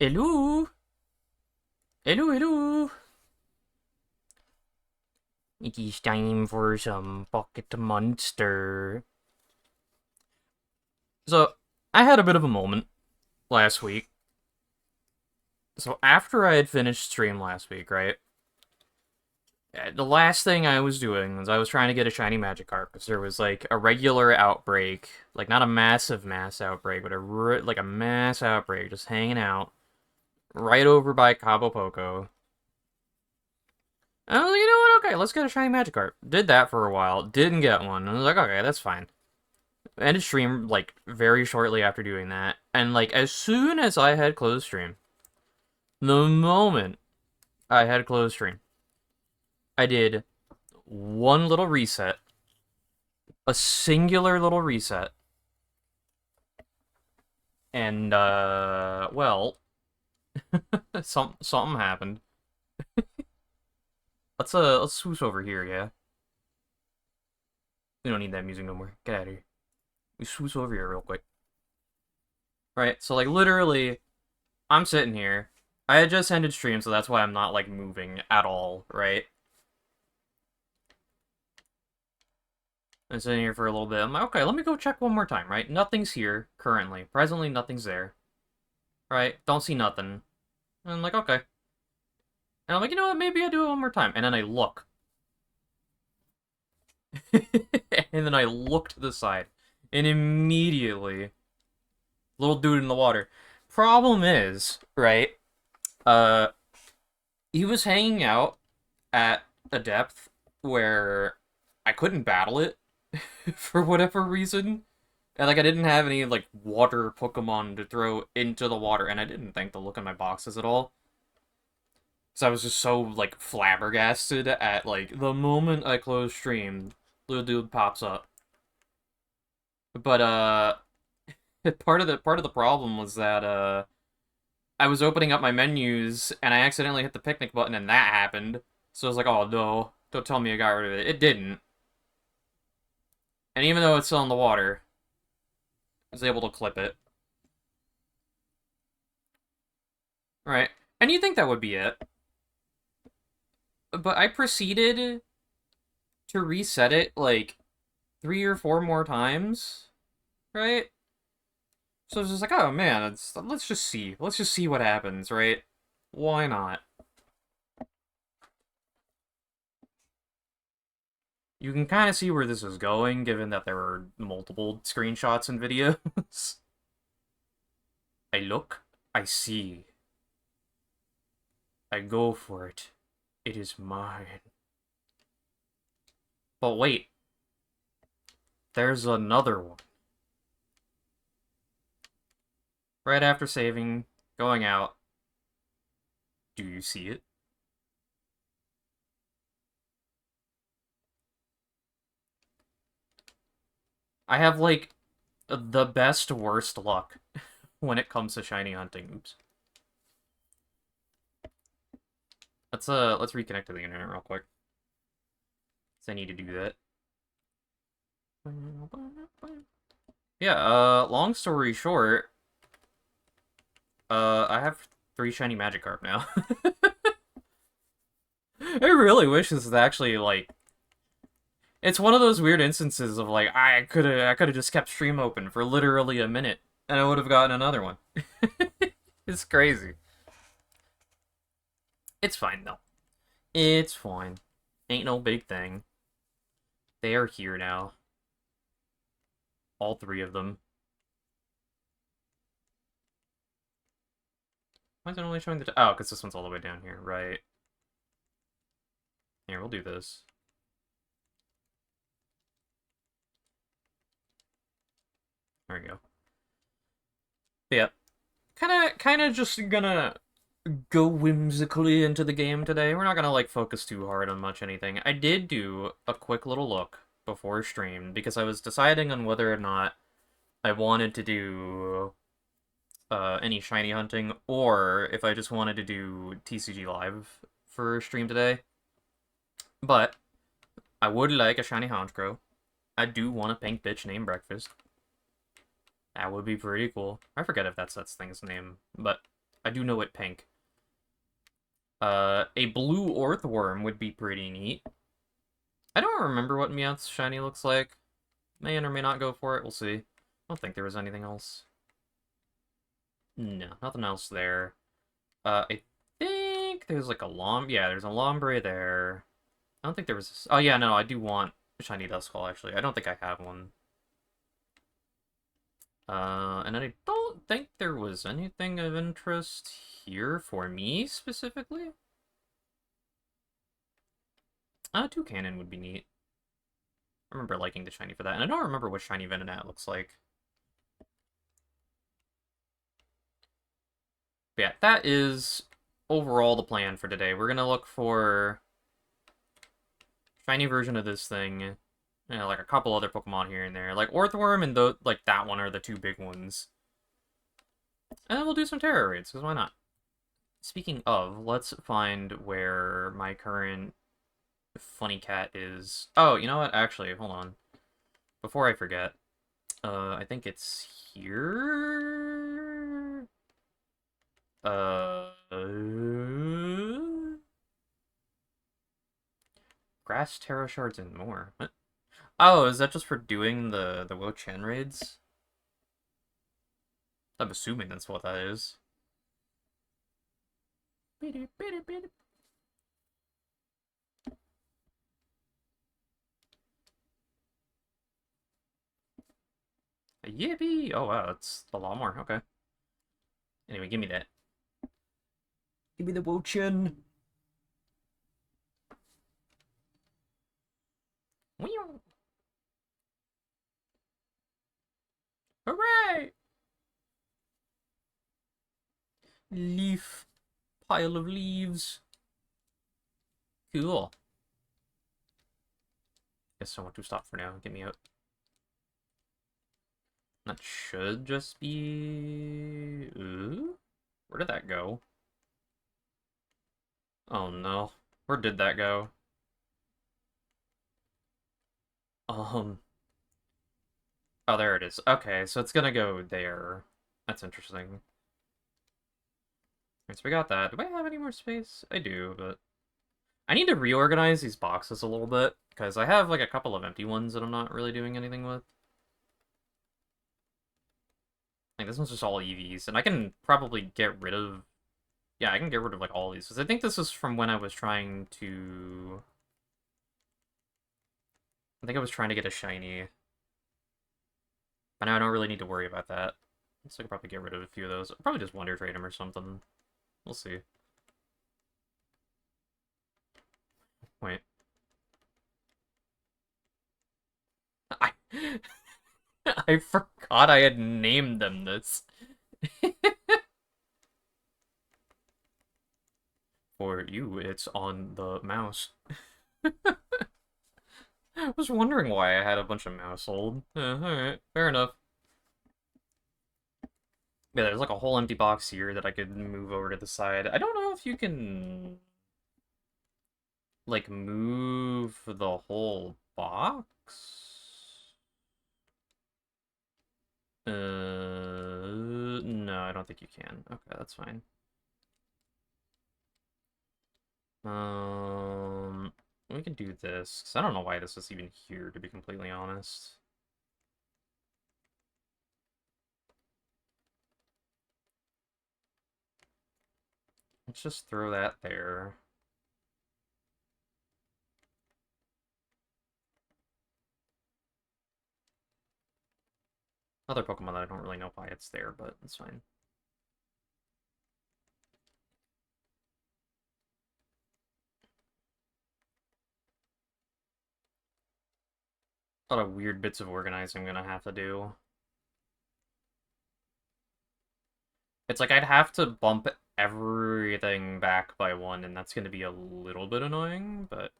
Hello? Hello, hello. It is time for some Pocket Monster. So, I had a bit of a moment last week. So, after I had finished stream last week, right? The last thing I was doing was I was trying to get a shiny Magikarp because there was like a regular outbreak, like not a mass outbreak, but like a mass outbreak just hanging out right over by Cabo Poco. And I was like, you know what? Okay, let's get a shiny Magikarp. Did that for a while, didn't get one. I was like, okay, that's fine. Ended stream like very shortly after doing that, and like as soon as I had closed stream, the moment I had closed stream, I did one little reset, a singular little reset, and well, something happened. Let's swoosh over here, yeah. We don't need that music no more. Get out of here. We swoosh over here real quick. Right, so like literally, I'm sitting here. I had just ended stream, so that's why I'm not like moving at all, right? I'm sitting here for a little bit. I'm like, okay, let me go check one more time, right? Nothing's here currently. Presently, nothing's there. Right? Don't see nothing. And I'm like, okay. And I'm like, you know what? Maybe I do it one more time. And then I look. And then I look to the side. And immediately, little dude in the water. Problem is, right? Uh, he was hanging out at a depth where I couldn't battle it for whatever reason. And like I didn't have any like water Pokemon to throw into the water, and I didn't think to look in my boxes at all. So I was just so like flabbergasted at like the moment I close stream, little dude pops up. But part of the problem was that I was opening up my menus and I accidentally hit the picnic button and that happened. So I was like, oh no, don't tell me I got rid of it. It didn't. And even though it's still in the water, I was able to clip it. Right. And you think that would be it. But I proceeded to reset it like 3 or 4 more times, right? So it's just like, oh man, let's just see what happens, right? Why not? You can kind of see where this is going, given that there are multiple screenshots and videos. I look, I see, I go for it. It is mine. But wait, there's another one. Right after saving, going out. Do you see it? I have, like, the best worst luck when it comes to shiny hunting. Oops. Let's reconnect to the internet real quick. 'Cause I need to do that. Yeah, long story short, I have 3 shiny Magikarp now. I really wish this was actually, like... It's one of those weird instances of, like, I could've just kept stream open for literally a minute, and I would've gotten another one. It's crazy. It's fine, though. It's fine. Ain't no big thing. They are here now. All 3 of them. Why is it only showing the... Oh, because this one's all the way down here, right. Here, we'll do this. There we go. But yeah. Kinda just gonna go whimsically into the game today. We're not gonna, like, focus too hard on much anything. I did do a quick little look before stream, because I was deciding on whether or not I wanted to do any shiny hunting, or if I just wanted to do TCG Live for stream today. But I would like a shiny Honchkrow. I do want a pink bitch named Breakfast. That would be pretty cool. I forget if that's that thing's name, but I do know it pink. A blue Orthworm would be pretty neat. I don't remember what Meowth's shiny looks like. May or may not go for it. We'll see. I don't think there was anything else. No, nothing else there. I think there's like a yeah, there's a Lombre there. I don't think there was. Oh yeah, no, I do want a shiny Duskull actually. I don't think I have one. And I don't think there was anything of interest here for me specifically. Toucannon would be neat. I remember liking the shiny for that, and I don't remember what shiny Venonat looks like. But yeah, that is overall the plan for today. We're gonna look for shiny version of this thing. You know, like a couple other Pokemon here and there. Like Orthworm and like that one are the two big ones. And then we'll do some Tera raids, because why not? Speaking of, let's find where my current funny cat is. Oh, you know what? Actually, hold on. Before I forget, I think it's here. Uh, Grass, Terra Shards, and more. What? Oh, is that just for doing the Wo-Chan raids? I'm assuming that's what that is. Yippee! Oh wow, that's a lot more. Okay. Anyway, give me that. Give me the Wo-Chan. Hooray! Leaf. Pile of leaves. Cool. Guess I want to stop for now. Get me out. That should just be... Ooh? Where did that go? Oh no. Where did that go? Oh, there it is. Okay, so it's gonna go there. That's interesting. Alright, so we got that. Do I have any more space? I do, but... I need to reorganize these boxes a little bit, because I have, like, a couple of empty ones that I'm not really doing anything with. Like, this one's just all EVs, and I can probably get rid of... Yeah, I can get rid of, like, all these, because I think this is from when I was trying to... I think I was trying to get a shiny. But now I don't really need to worry about that. So I could probably get rid of a few of those. I'll probably just Wonder Trade them or something. We'll see. Wait. I... I forgot I had named them this. For you, it's on the mouse. I was wondering why I had a bunch of mouse hold. Alright, fair enough. Yeah, there's like a whole empty box here that I could move over to the side. I don't know if you can... like, move the whole box? No, I don't think you can. Okay, that's fine. We can do this, because I don't know why this is even here, to be completely honest. Let's just throw that there. Other Pokemon that I don't really know why it's there, but it's fine. A lot of weird bits of organizing I'm gonna have to do. It's like I'd have to bump everything back by one, and that's gonna be a little bit annoying, but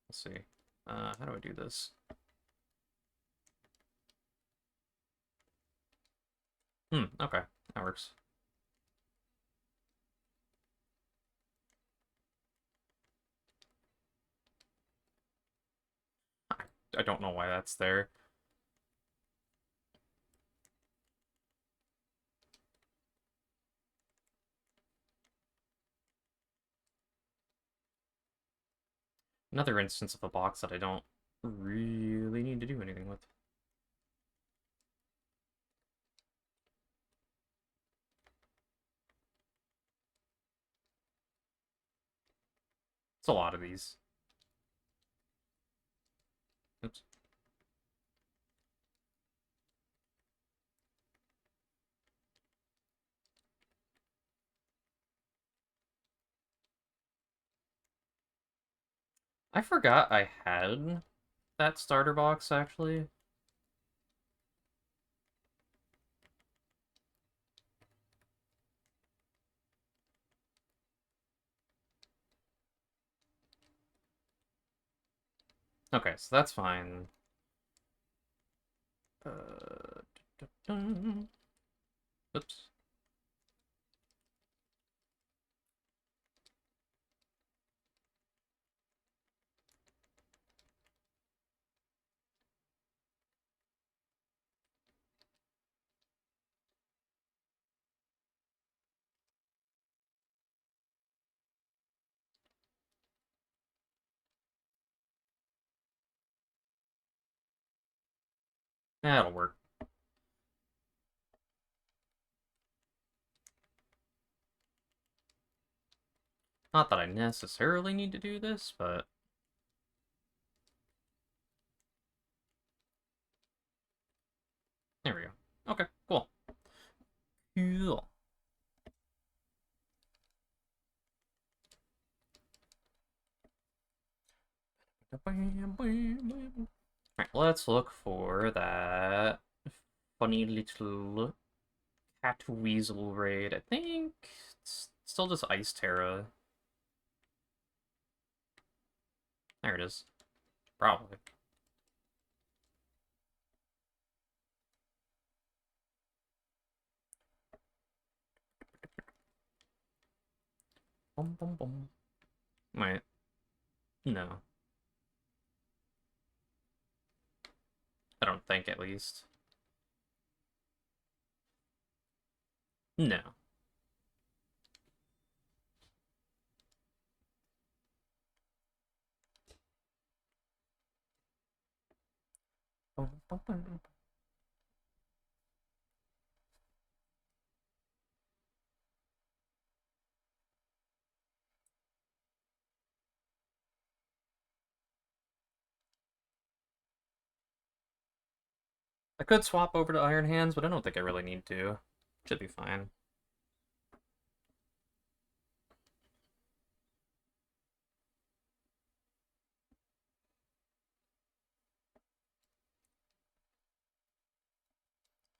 we'll see. How do I do this? Okay. That works. I don't know why that's there. Another instance of a box that I don't really need to do anything with. It's a lot of these. Oops. I forgot I had that starter box, actually. Okay, so that's fine. Oops. That'll work. Not that I necessarily need to do this, but... There we go. Okay, cool. Cool. Alright, let's look for that funny little cat weasel raid. I think it's still just Ice Terra. There it is. Probably. Bum, bum, bum. Wait. No. I don't think, at least. No. Bum, bum, bum. I could swap over to Iron Hands, but I don't think I really need to. Should be fine.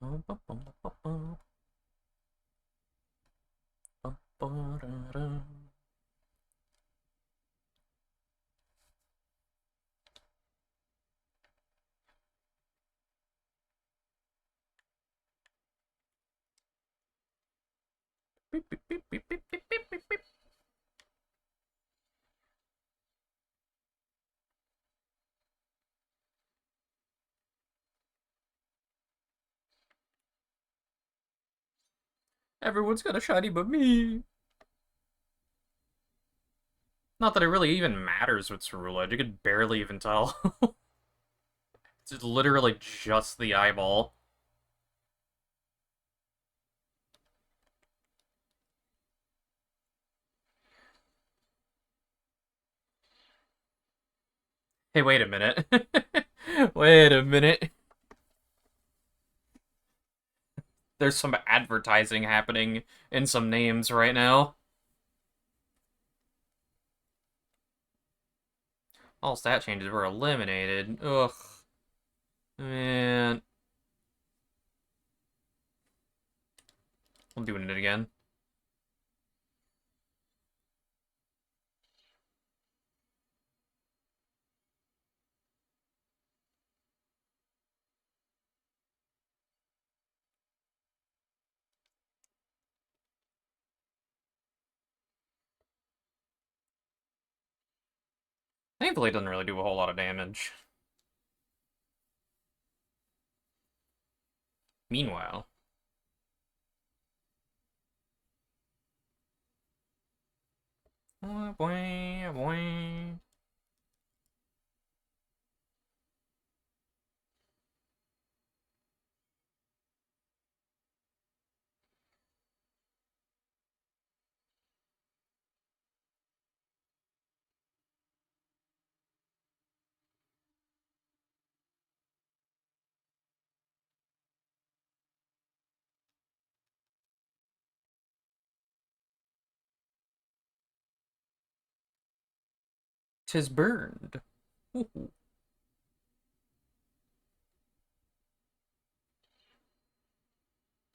Bum, bum, bum, bum, bum. Bum, ba-da-da. Beep, beep, beep, beep, beep, beep, beep, beep, beep. Everyone's got a shiny but me. Not that it really even matters with Cerulege. You could barely even tell. It's literally just the eyeball. Hey, wait a minute. Wait a minute. There's some advertising happening in some names right now. All stat changes were eliminated. Ugh. Man. I'm doing it again. Thankfully, it doesn't really do a whole lot of damage. Meanwhile, 'Tis burned. Ooh.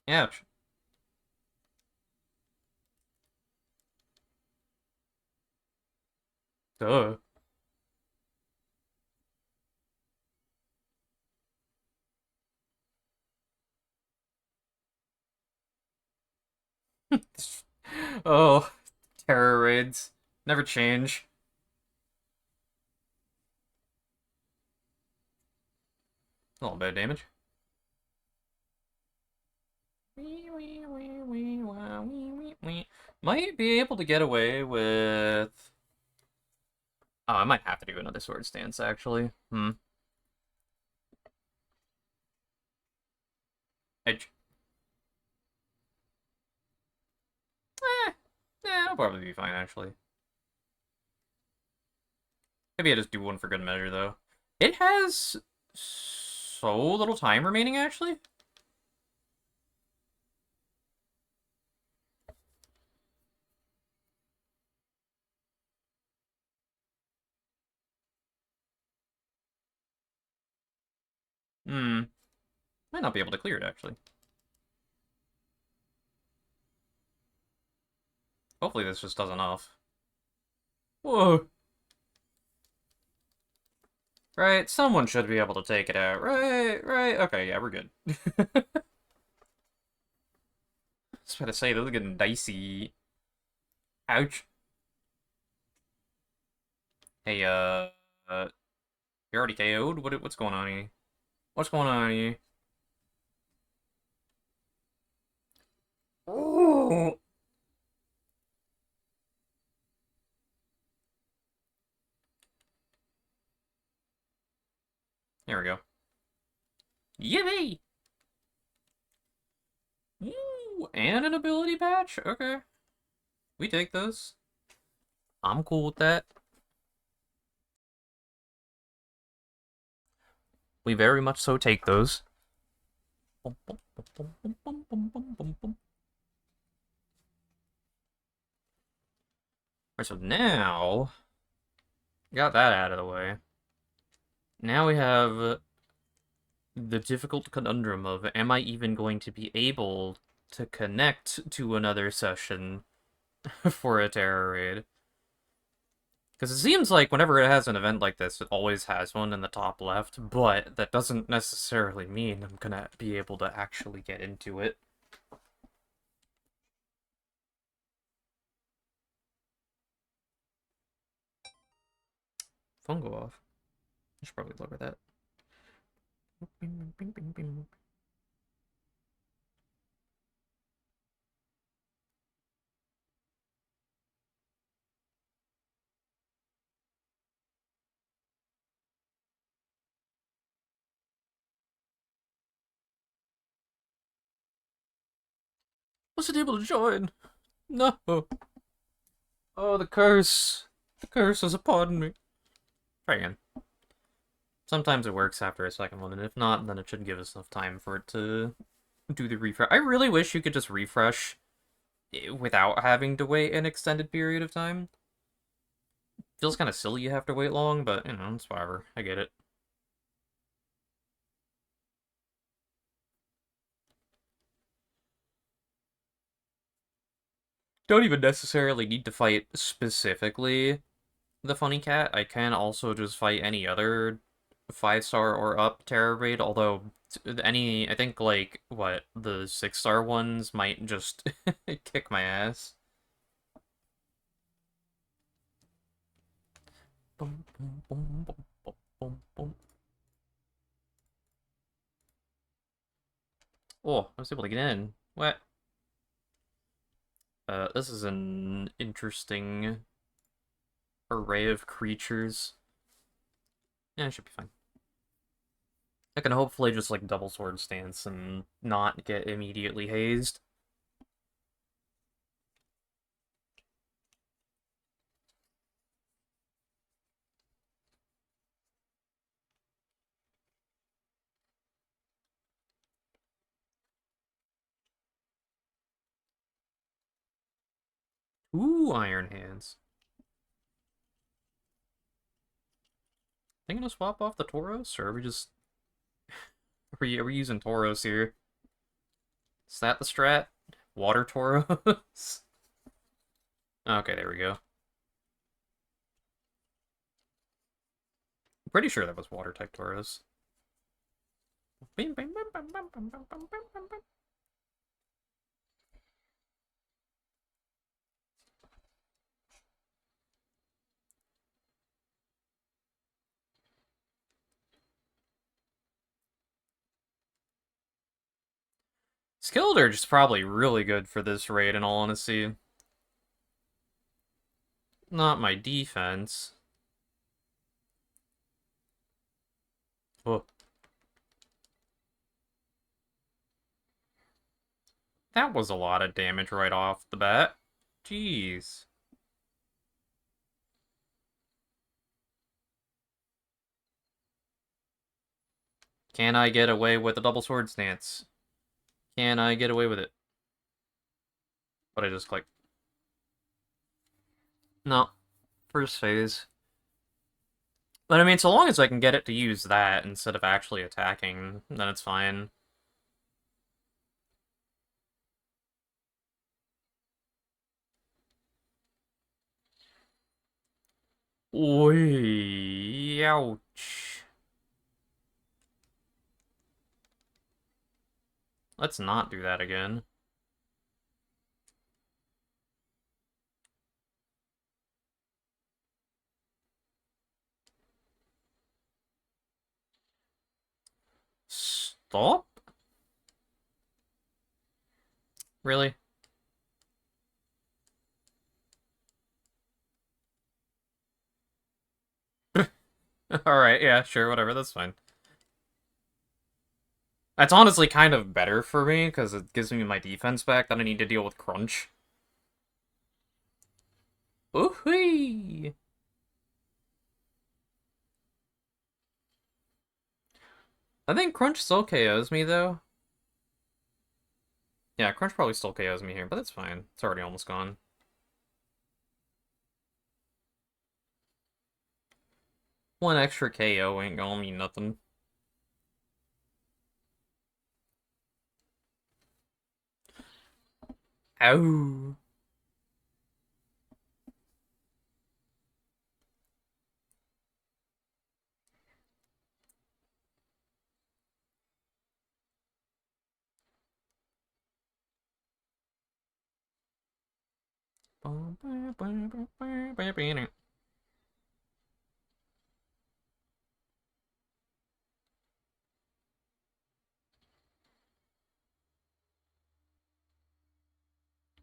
Ouch. Duh. Oh, terror raids. Never change. A little bit of damage. Might be able to get away with... Oh, I might have to do another sword stance, actually. Edge. Eh, I'll probably be fine, actually. Maybe I just do one for good measure, though. It has so little time remaining, actually. Hmm. Might not be able to clear it, actually. Hopefully this just does enough. Whoa. Right, someone should be able to take it out. Right. Okay, yeah, we're good. I was about to say, those are getting dicey. Ouch. Hey, you're already KO'd? What's going on here? What's going on here? Oh! There we go. Yippee! Ooh, and an ability patch? Okay. We take those. I'm cool with that. We very much so take those. Alright, so now... Got that out of the way. Now we have the difficult conundrum of, am I even going to be able to connect to another session for a terror raid? Because it seems like whenever it has an event like this, it always has one in the top left, but that doesn't necessarily mean I'm gonna be able to actually get into it. Phone go off. I should probably lower that. Wasn't able to join. No. Oh, the curse. The curse is upon me. Try again. Sometimes it works after a second one, and if not, then it should give us enough time for it to do the refresh. I really wish you could just refresh without having to wait an extended period of time. Feels kind of silly you have to wait long, but, you know, it's whatever. I get it. Don't even necessarily need to fight specifically the funny cat. I can also just fight any other 5-star or up terror raid, although I think, like, what, the 6-star ones might just kick my ass. Boom, boom, boom, boom, boom, boom, boom. Oh, I was able to get in. What? This is an interesting array of creatures. Yeah, it should be fine. I can hopefully just, like, double sword stance and not get immediately hazed. Ooh, Iron Hands. They gonna swap off the Tauros, or are we just are we using Tauros here? Is that the strat? Water Tauros? Okay, there we go. I'm pretty sure that was water type Tauros. Skilled are just probably really good for this raid, in all honesty. Not my defense. Oh. That was a lot of damage right off the bat. Jeez. Can I get away with a double sword stance? Can I get away with it? But I just clicked. No. First phase. But I mean, so long as I can get it to use that instead of actually attacking, then it's fine. Oi, ouch. Let's not do that again. Stop? Really? Alright, yeah, sure, whatever, that's fine. That's honestly kind of better for me, because it gives me my defense back, then I need to deal with Crunch. Ooh-wee! I think Crunch still KOs me, though. Yeah, Crunch probably still KOs me here, but that's fine. It's already almost gone. One extra KO ain't gonna mean nothing. Ow!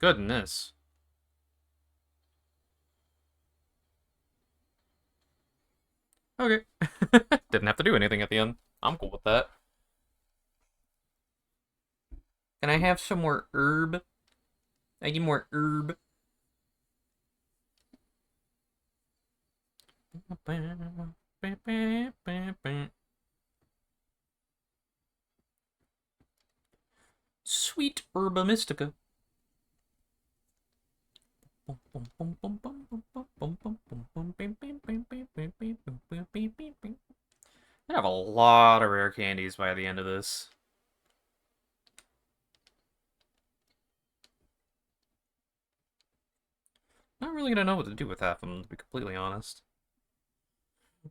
Goodness. Okay. Didn't have to do anything at the end. I'm cool with that. Can I have some more herb? I need more herb. Sweet herba mystica. I have a lot of rare candies by the end of this. Not really gonna know what to do with half of them, to be completely honest.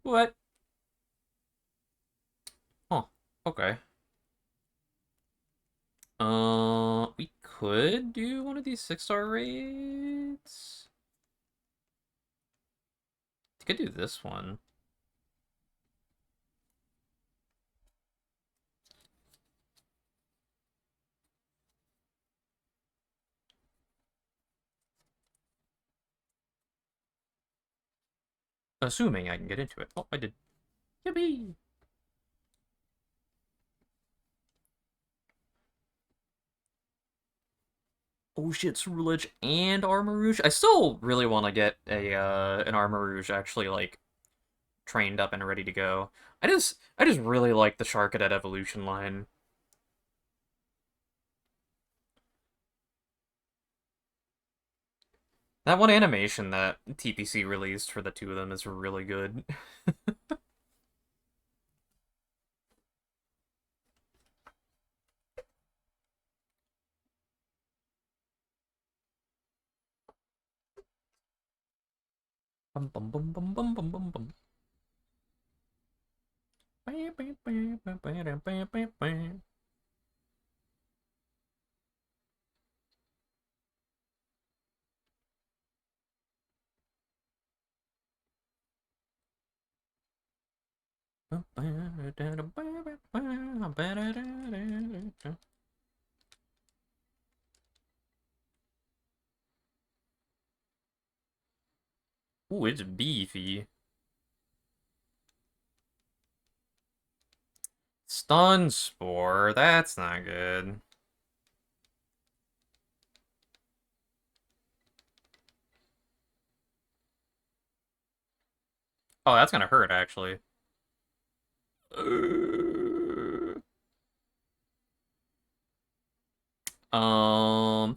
What? Oh, okay. We could do one of these 6-star raids. We could do this one. Assuming I can get into it. Oh, I did. Yippee! Oh shit, Ceruledge and Armarouge. I still really want to get a an Armarouge actually like trained up and ready to go. I just really like the Shark Cadet evolution line. That one animation that TPC released for the two of them is really good. Bum bum bum bum bum bum bum bum. Ooh, it's beefy. Stun Spore, that's not good. Oh, that's gonna hurt, actually.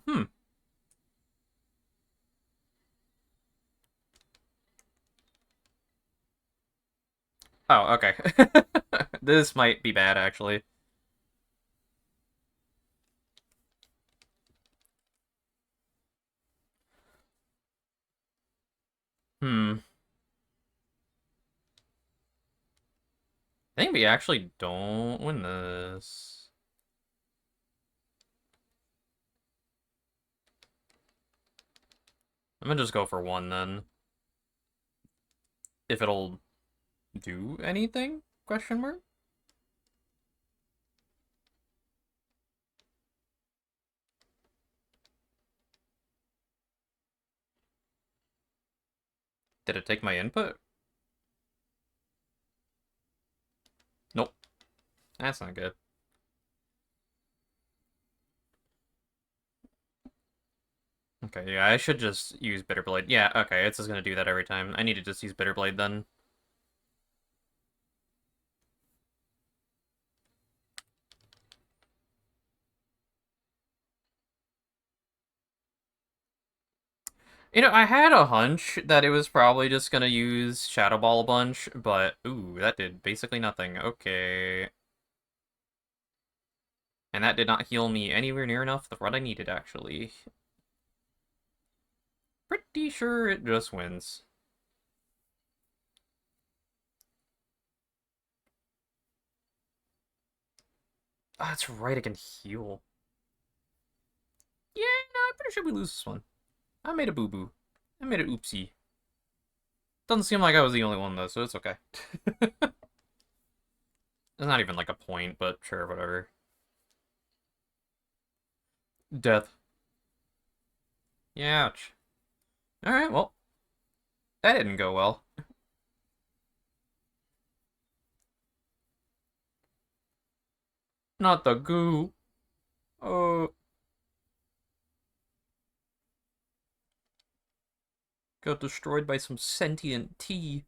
Hmm. Oh, okay. This might be bad, actually. Hmm. I think we actually don't win this. I'm gonna just go for one, then. If it'll do anything? Question mark? Did it take my input? Nope. That's not good. Okay, yeah, I should just use Bitterblade. Yeah, okay, it's just gonna do that every time. I need to just use Bitterblade then. You know, I had a hunch that it was probably just gonna use Shadow Ball a bunch, but ooh, that did basically nothing. Okay. And that did not heal me anywhere near enough of what I needed, actually. Pretty sure it just wins. Oh, that's right, I can heal. Yeah, no, I'm pretty sure we lose this one. I made a boo-boo. I made an oopsie. Doesn't seem like I was the only one, though, so it's okay. It's not even like a point, but sure, whatever. Death. Yeah, ouch. Alright, well, that didn't go well. Not the goo. Oh, got destroyed by some sentient tea.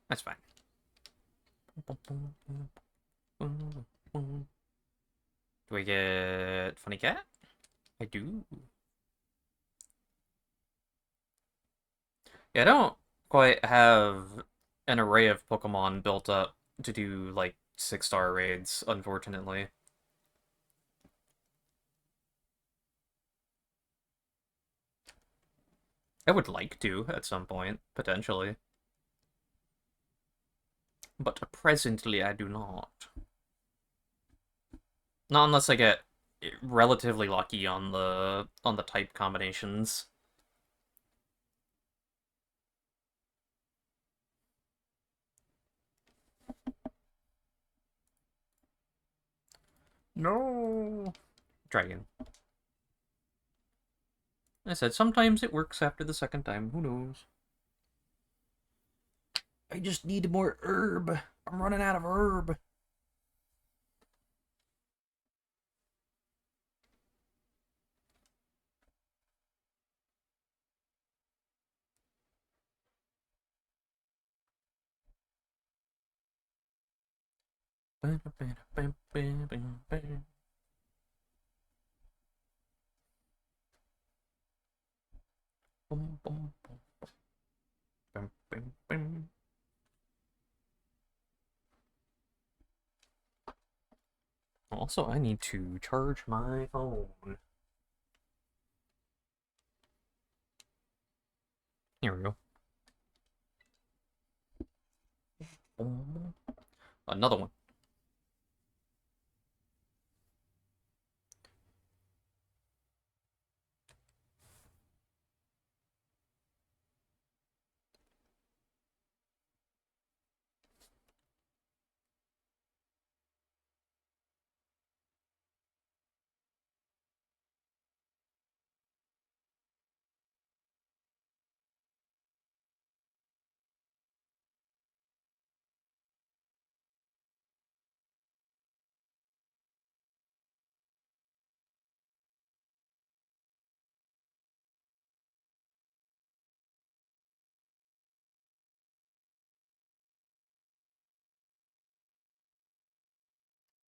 That's fine. Do I get Funny Cat? I do. Yeah, I don't quite have an array of Pokemon built up to do, like, 6-star raids, unfortunately. I would like to, at some point, potentially. But presently I do not. Not unless I get relatively lucky on the type combinations. No. Dragon. I said sometimes it works after the second time. Who knows? I just need more herb. I'm running out of herb. Also, I need to charge my phone. Here we go. Another one.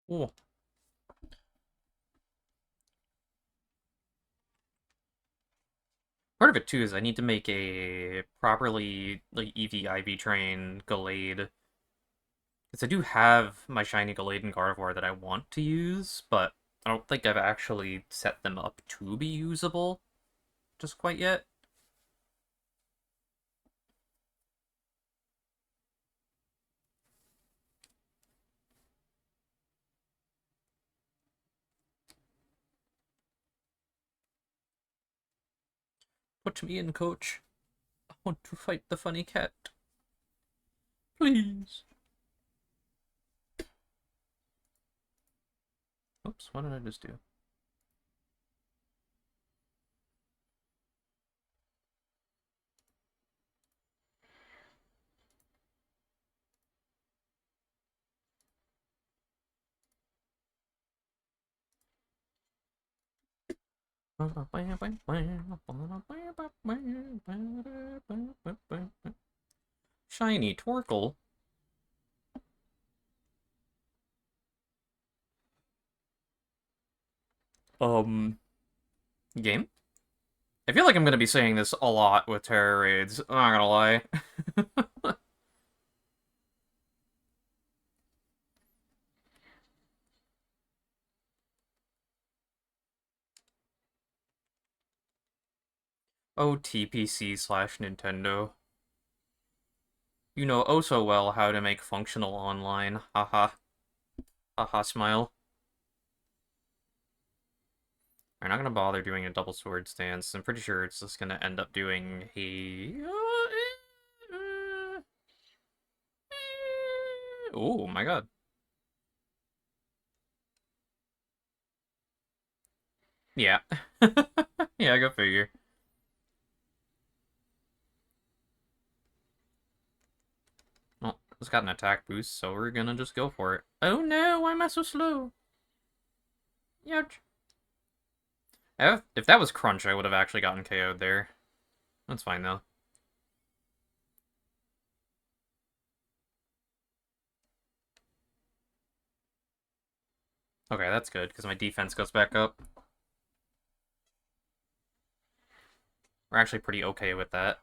Oh. Part of it too is I need to make a properly like EV/IV train Gallade. Because I do have my shiny Gallade and Gardevoir that I want to use, but I don't think I've actually set them up to be usable just quite yet. Put me in, coach. I want to fight the funny cat. Please. Oops, what did I just do? Shiny Torkoal. Game? I feel like I'm gonna be saying this a lot with Terra raids. I'm not gonna lie. Oh, TPC/Nintendo. You know oh so well how to make functional online. Haha. Haha, smile. We're not gonna bother doing a double sword stance. I'm pretty sure it's just gonna end up doing a. Oh my god. Yeah. Yeah, go figure. Well, it's got an attack boost, so we're gonna just go for it. Oh no, why am I so slow? Ouch. If that was Crunch, I would have actually gotten KO'd there. That's fine, though. Okay, that's good, because my defense goes back up. We're actually pretty okay with that.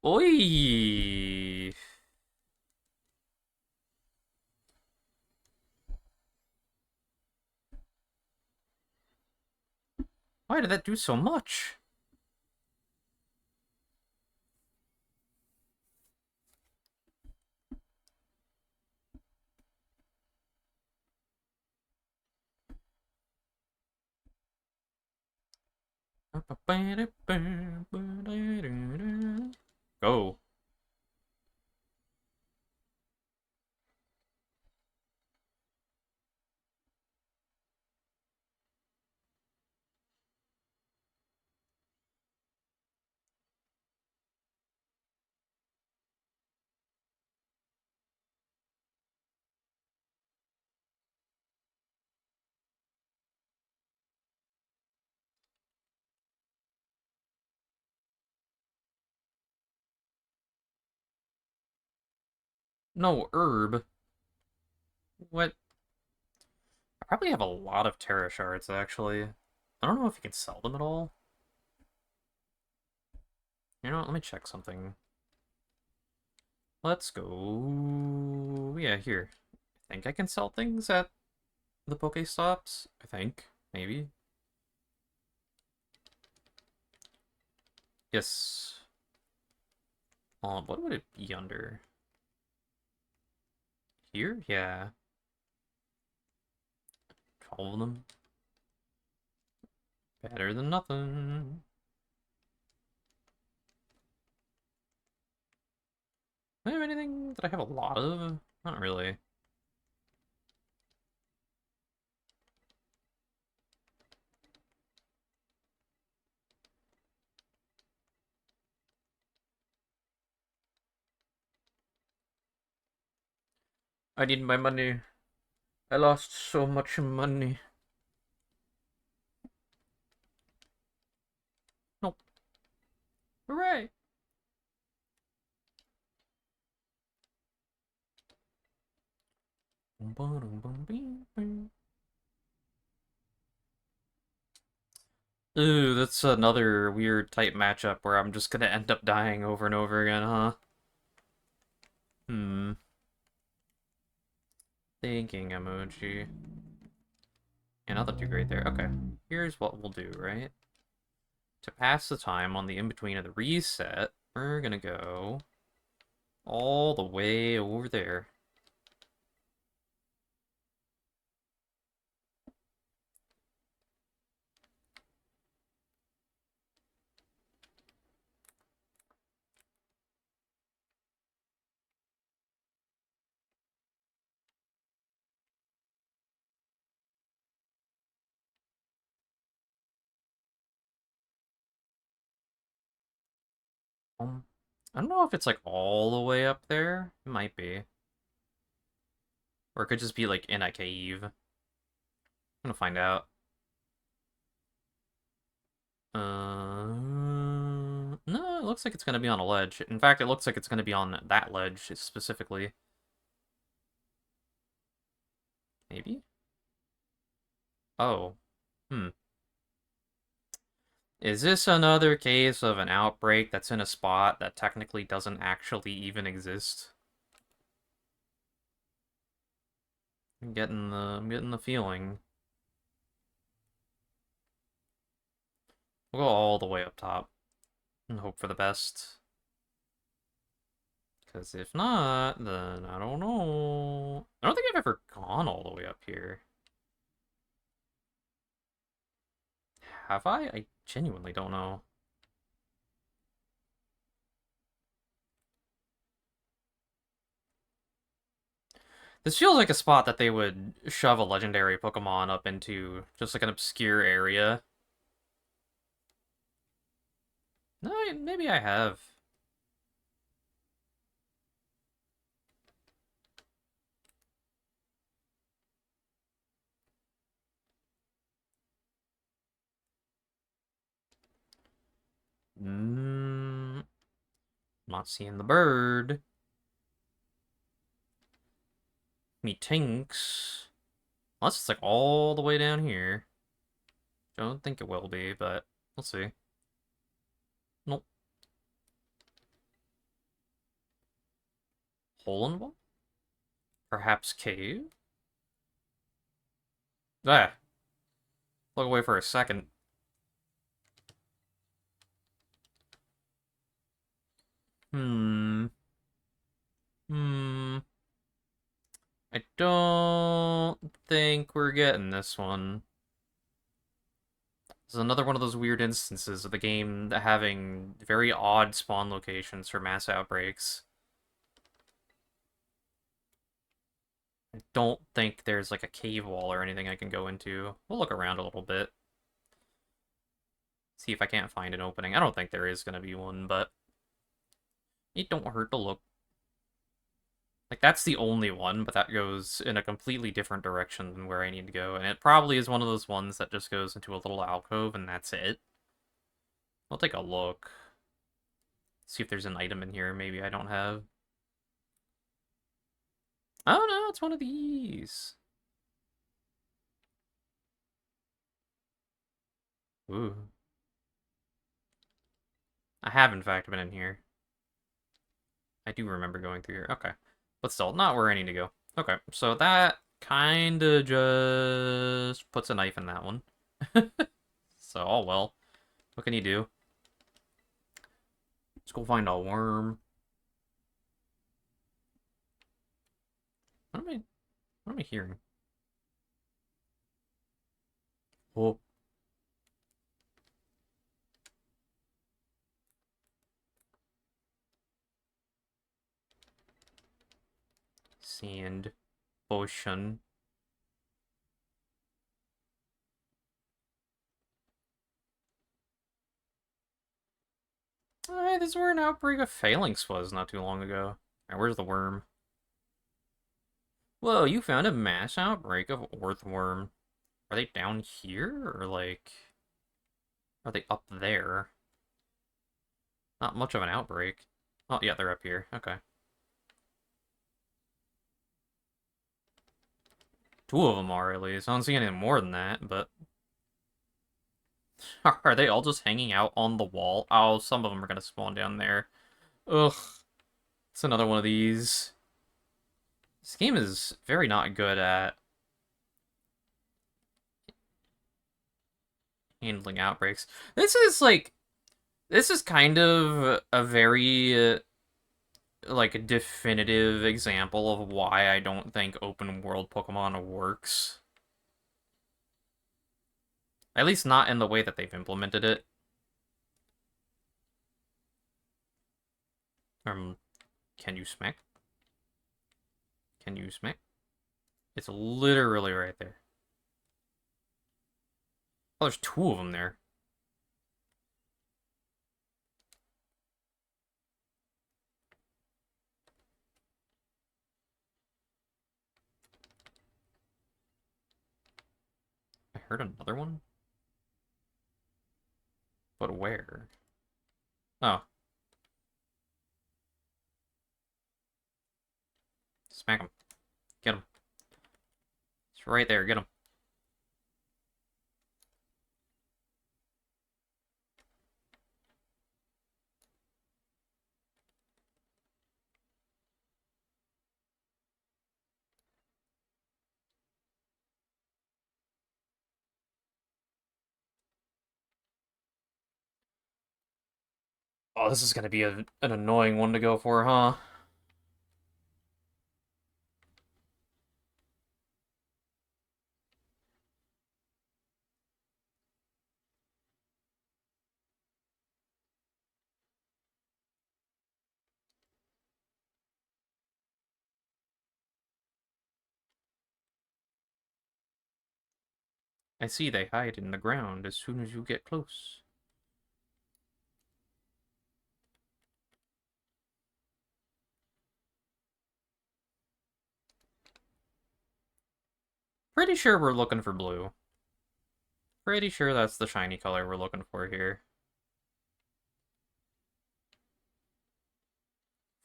Oi! Why did that do so much? Go. No, herb. What? I probably have a lot of Terra shards, actually. I don't know if you can sell them at all. You know what? Let me check something. Let's go... Yeah, here. I think I can sell things at the Pokestops. I think. Maybe. Yes. What would it be under? Here? Yeah. 12 of them. Better than nothing. Do I have anything that I have a lot of? Not really. I need my money. I lost so much money. Nope. Hooray! Ooh, that's another weird type matchup where I'm just gonna end up dying over and over again, huh? Hmm. Thinking emoji. Yeah, nothing too great there. Okay. Here's what we'll do, right? To pass the time on the in-between of the reset, we're gonna go all the way over there. I don't know if it's like all the way up there. It might be. Or it could just be like in a cave. I'm gonna find out. No, it looks like it's gonna be on a ledge. In fact, it looks like it's gonna be on that ledge specifically. Maybe? Oh. Hmm. Is this another case of an outbreak that's in a spot that technically doesn't actually even exist? I'm getting the feeling. We'll go all the way up top and hope for the best. Because if not, then I don't know. I don't think I've ever gone all the way up here. Have I? I genuinely don't know. This feels like a spot that they would shove a legendary Pokemon up into, just like an obscure area. No, maybe I have. Not seeing the bird. Me tinks. Unless it's like all the way down here. Don't think it will be, but we'll see. Nope. Hole in the wall? Perhaps cave? Ah, look away for a second. Hmm. Hmm. I don't think we're getting this one. This is another one of those weird instances of the game having very odd spawn locations for mass outbreaks. I don't think there's like a cave wall or anything I can go into. We'll look around a little bit. See if I can't find an opening. I don't think there is going to be one, but it don't hurt to look. Like, that's the only one, but that goes in a completely different direction than where I need to go. And it probably is one of those ones that just goes into a little alcove and that's it. I'll take a look. See if there's an item in here maybe I don't have. Oh no, it's one of these. Ooh. I have, in fact, been in here. I do remember going through here. Okay. But still, not where I need to go. Okay, so that kinda just puts a knife in that one. So, oh well. What can you do? Let's go find a worm. What am I hearing? Oh, sand. Ocean. This is where an outbreak of phalanx was not too long ago. Alright, where's the worm? Whoa, you found a mass outbreak of earthworm. Are they down here? Or, like... Are they up there? Not much of an outbreak. Oh, yeah, they're up here. Okay. Two of them are, at least. I don't see any more than that, but... Are they all just hanging out on the wall? Oh, some of them are gonna spawn down there. Ugh. It's another one of these. This game is very not good at handling outbreaks. This is, like... This is kind of a very... like, a definitive example of why I don't think open world Pokemon works. At least not in the way that they've implemented it. Um, can you smack? Can you smack? It's literally right there. Oh, there's two of them there. I heard another one? But where? Oh, smack him. Get him. It's right there. Get him. Oh, this is gonna be an annoying one to go for, huh? I see they hide in the ground as soon as you get close. Pretty sure we're looking for blue. Pretty sure that's the shiny color we're looking for here.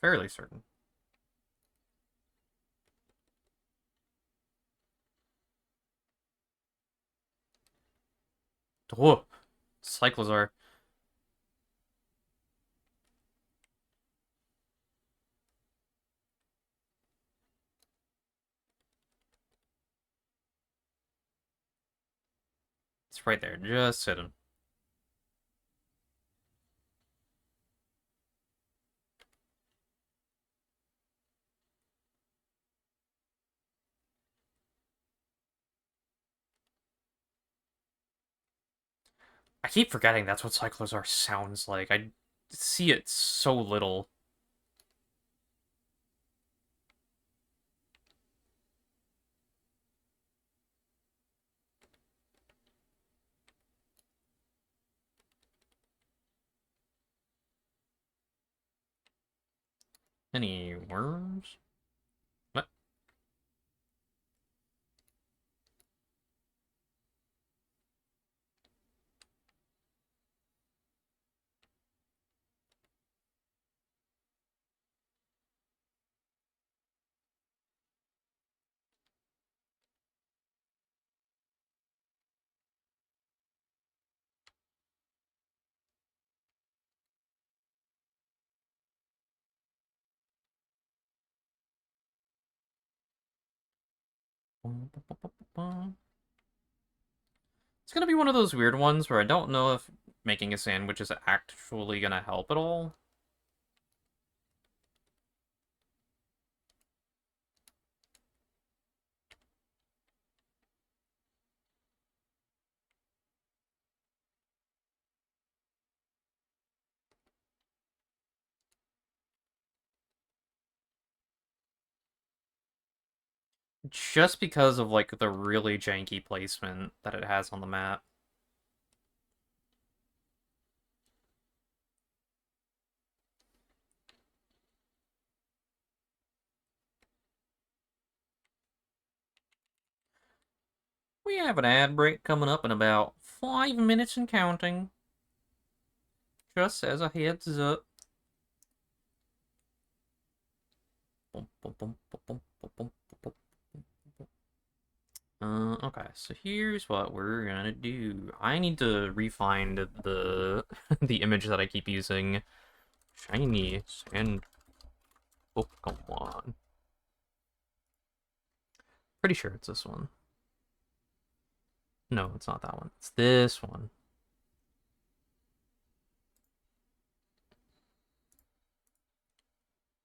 Fairly certain. Whoa! Cyclozar. It's right there. Just hidden. I keep forgetting that's what Cyclozar sounds like. I see it so little. Any worms? What? It's gonna be one of those weird ones where I don't know if making a sandwich is actually gonna help at all. Just because of, like, the really janky placement that it has on the map. We have an ad break coming up in about 5 minutes and counting. Just as a heads up. Okay, so here's what we're gonna do. I need to refine the the image that I keep using. Shiny and Pokemon. Pretty sure it's this one. No, it's not that one. It's this one.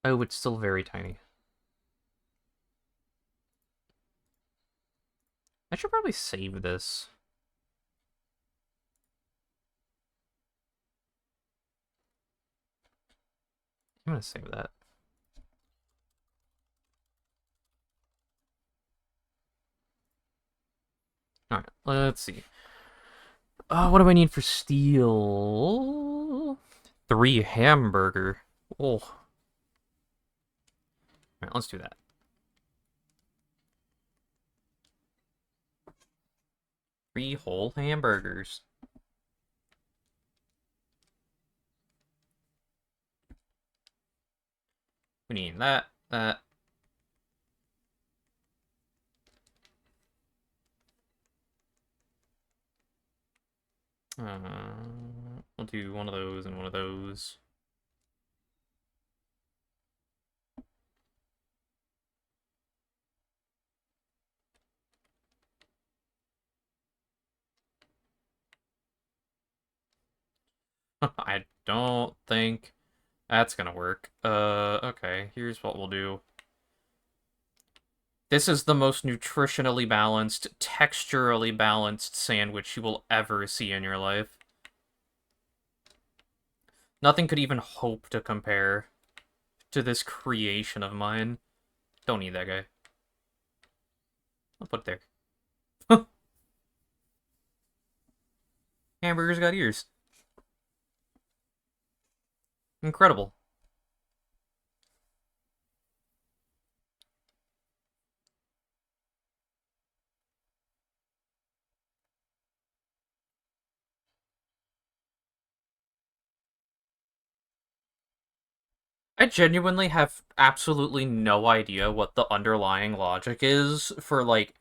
Oh, it's still very tiny. I should probably save this. I'm gonna save that. Alright, let's see. What do I need for steel? 3 hamburger. Oh. Alright, let's do that. Three whole hamburgers. We need that, that. We'll do one of those and one of those. I don't think that's gonna work. Okay, here's what we'll do. This is the most nutritionally balanced, texturally balanced sandwich you will ever see in your life. Nothing could even hope to compare to this creation of mine. Don't need that guy. I'll put it there. Hamburgers got ears. Incredible. I genuinely have absolutely no idea what the underlying logic is for, like,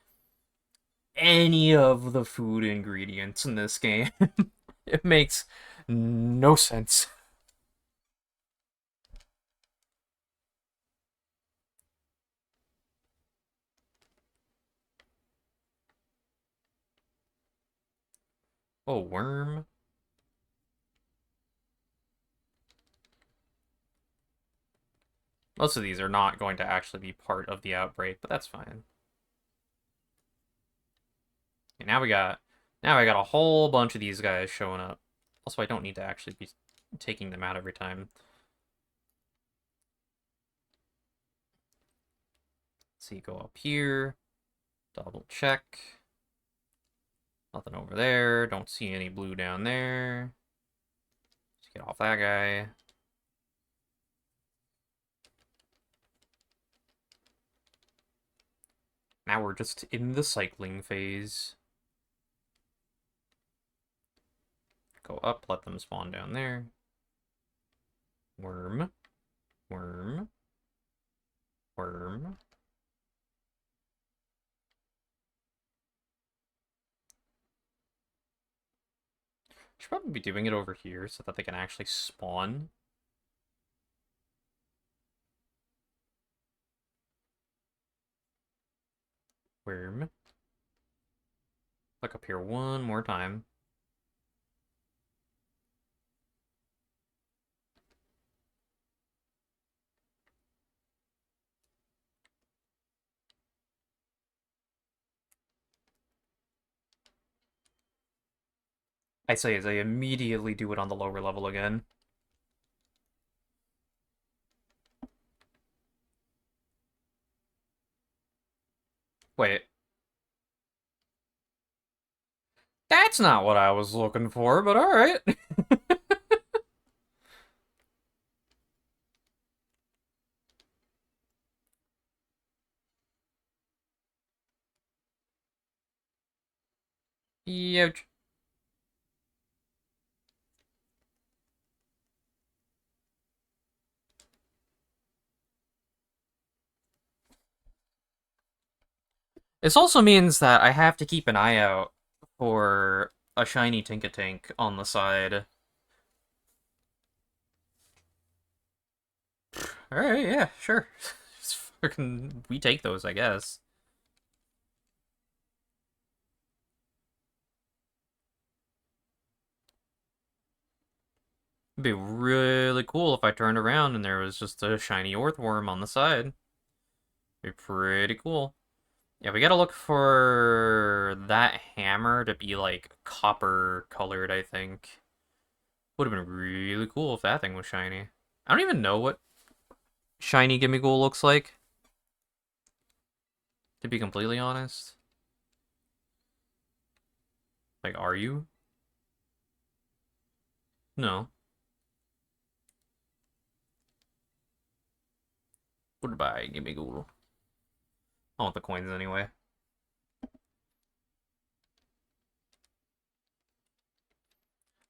any of the food ingredients in this game. It makes no sense. Oh, worm. Most of these are not going to actually be part of the outbreak, but that's fine. Okay, now I got a whole bunch of these guys showing up. Also, I don't need to actually be taking them out every time. Let's see, go up here, double check. Nothing over there. Don't see any blue down there. Let's get off that guy. Now we're just in the cycling phase. Go up, let them spawn down there. Worm. Worm. Worm. Should probably be doing it over here so that they can actually spawn. Earthworm. Look up here one more time. I say as I immediately do it on the lower level again. Wait. That's not what I was looking for, but alright. Ouch. This also means that I have to keep an eye out for a shiny Tinkatank on the side. Alright, yeah, sure. Just fucking, we take those, I guess. It'd be really cool if I turned around and there was just a shiny Earthworm on the side. It'd be pretty cool. Yeah, we gotta look for that hammer to be, like, copper colored, I think. Would have been really cool if that thing was shiny. I don't even know what shiny Gimmighoul looks like, to be completely honest. Like, are you? No. Goodbye, Gimmighoul. I want the coins anyway.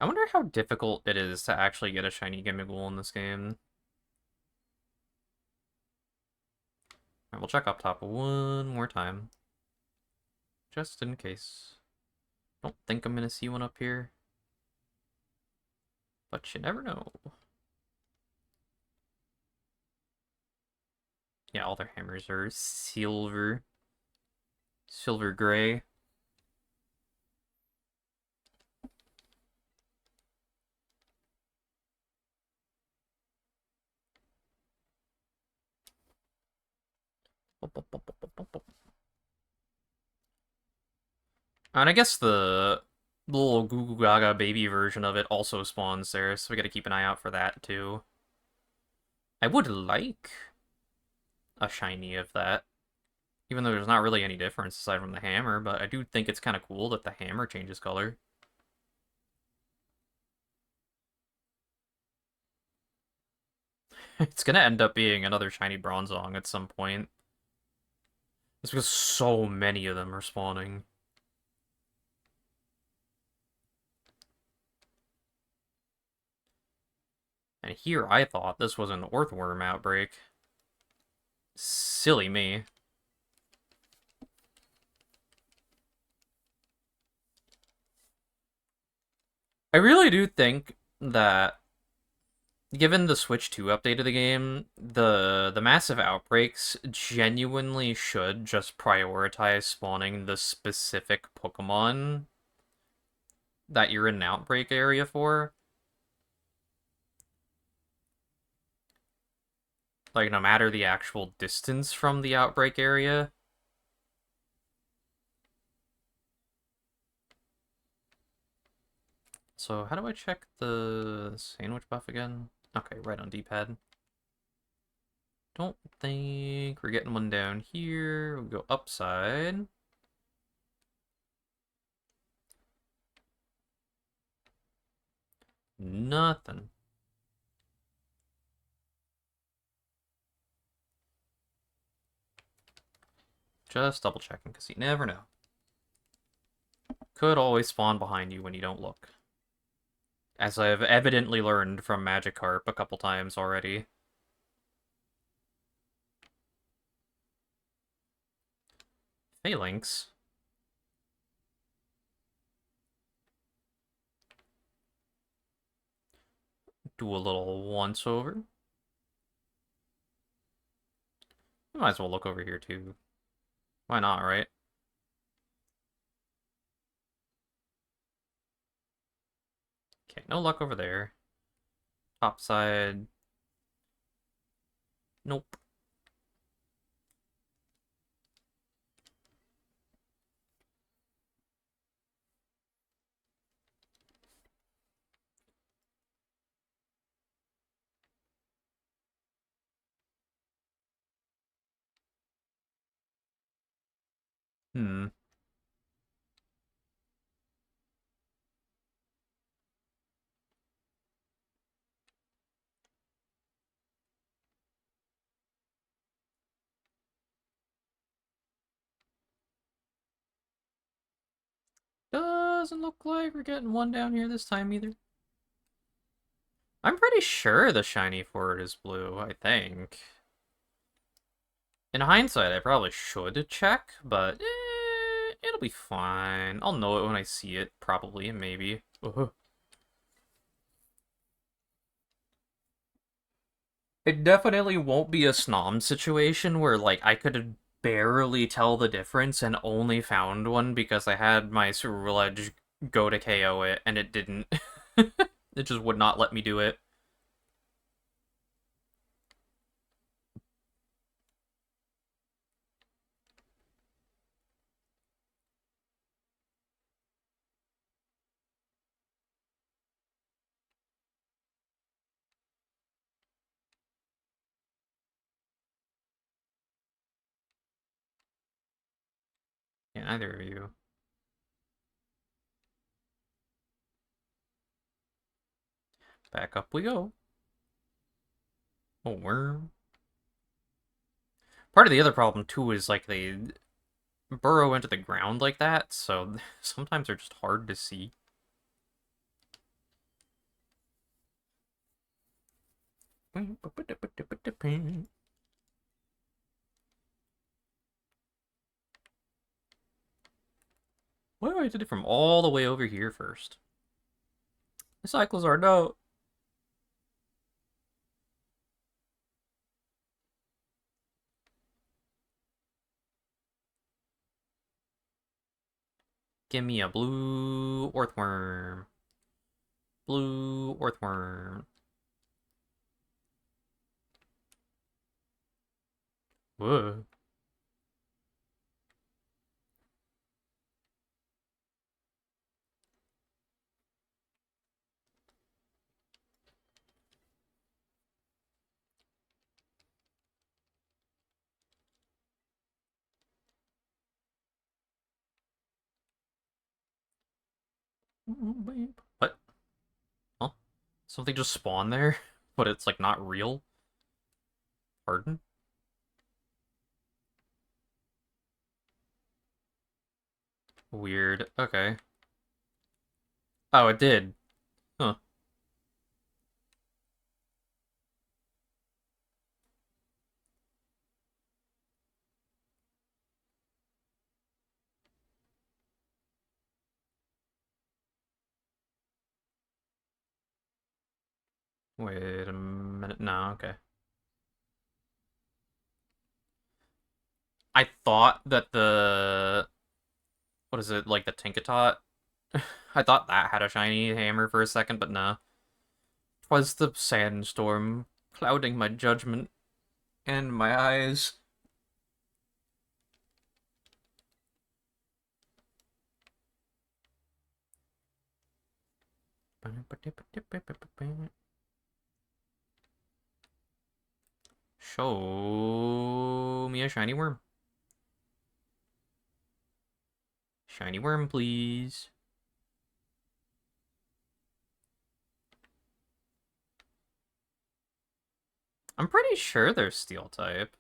I wonder how difficult it is to actually get a shiny Gimmighoul in this game. Alright, we'll check up top one more time. Just in case. Don't think I'm gonna see one up here. But you never know. Yeah, all their hammers are silver. Silver gray. And I guess the little Goo Goo Gaga baby version of it also spawns there, so we gotta keep an eye out for that too. I would like a shiny of that, even though there's not really any difference aside from the hammer, but I do think it's kind of cool that the hammer changes color. It's gonna end up being another shiny Bronzong at some point. It's because so many of them are spawning. And here I thought this was an Earthworm outbreak. Silly me. I really do think that given the Switch 2 update of the game, the massive outbreaks genuinely should just prioritize spawning the specific Pokemon that you're in an outbreak area for. Like, no matter the actual distance from the outbreak area. So, how do I check the sandwich buff again? Okay, right on D-pad. Don't think we're getting one down here. We'll go upside. Nothing. Just double checking, because you never know. Could always spawn behind you when you don't look. As I've evidently learned from Magikarp a couple times already. Phalanx. Do a little once over. Might as well look over here too. Why not, right? Okay, no luck over there. Top side. Nope. Hmm. Doesn't look like we're getting one down here this time either. I'm pretty sure the shiny for it is blue, I think. In hindsight, I probably should check, but it'll be fine. I'll know it when I see it, probably, maybe. It definitely won't be a Snom situation where, like, I could barely tell the difference and only found one because I had my Cerulean Edge go to KO it, and it didn't. It just would not let me do it. Can't either of you. Back up we go. Oh, worm. Part of the other problem, too, is, like, they burrow into the ground like that, so sometimes they're just hard to see. Why do I did it from all the way over here first? The cycles are no. Give me a blue earthworm. Blue earthworm. Whoa. What? Huh? Something just spawned there, but it's like not real. Pardon? Weird. Okay. Oh, it did. Huh. Wait a minute. No, okay. I thought that the what is it, like the Tinkatot? I thought that had a shiny hammer for a second, but nah. 'Twas the sandstorm clouding my judgment and my eyes. Show me a shiny worm. Shiny worm, please. I'm pretty sure they're steel type.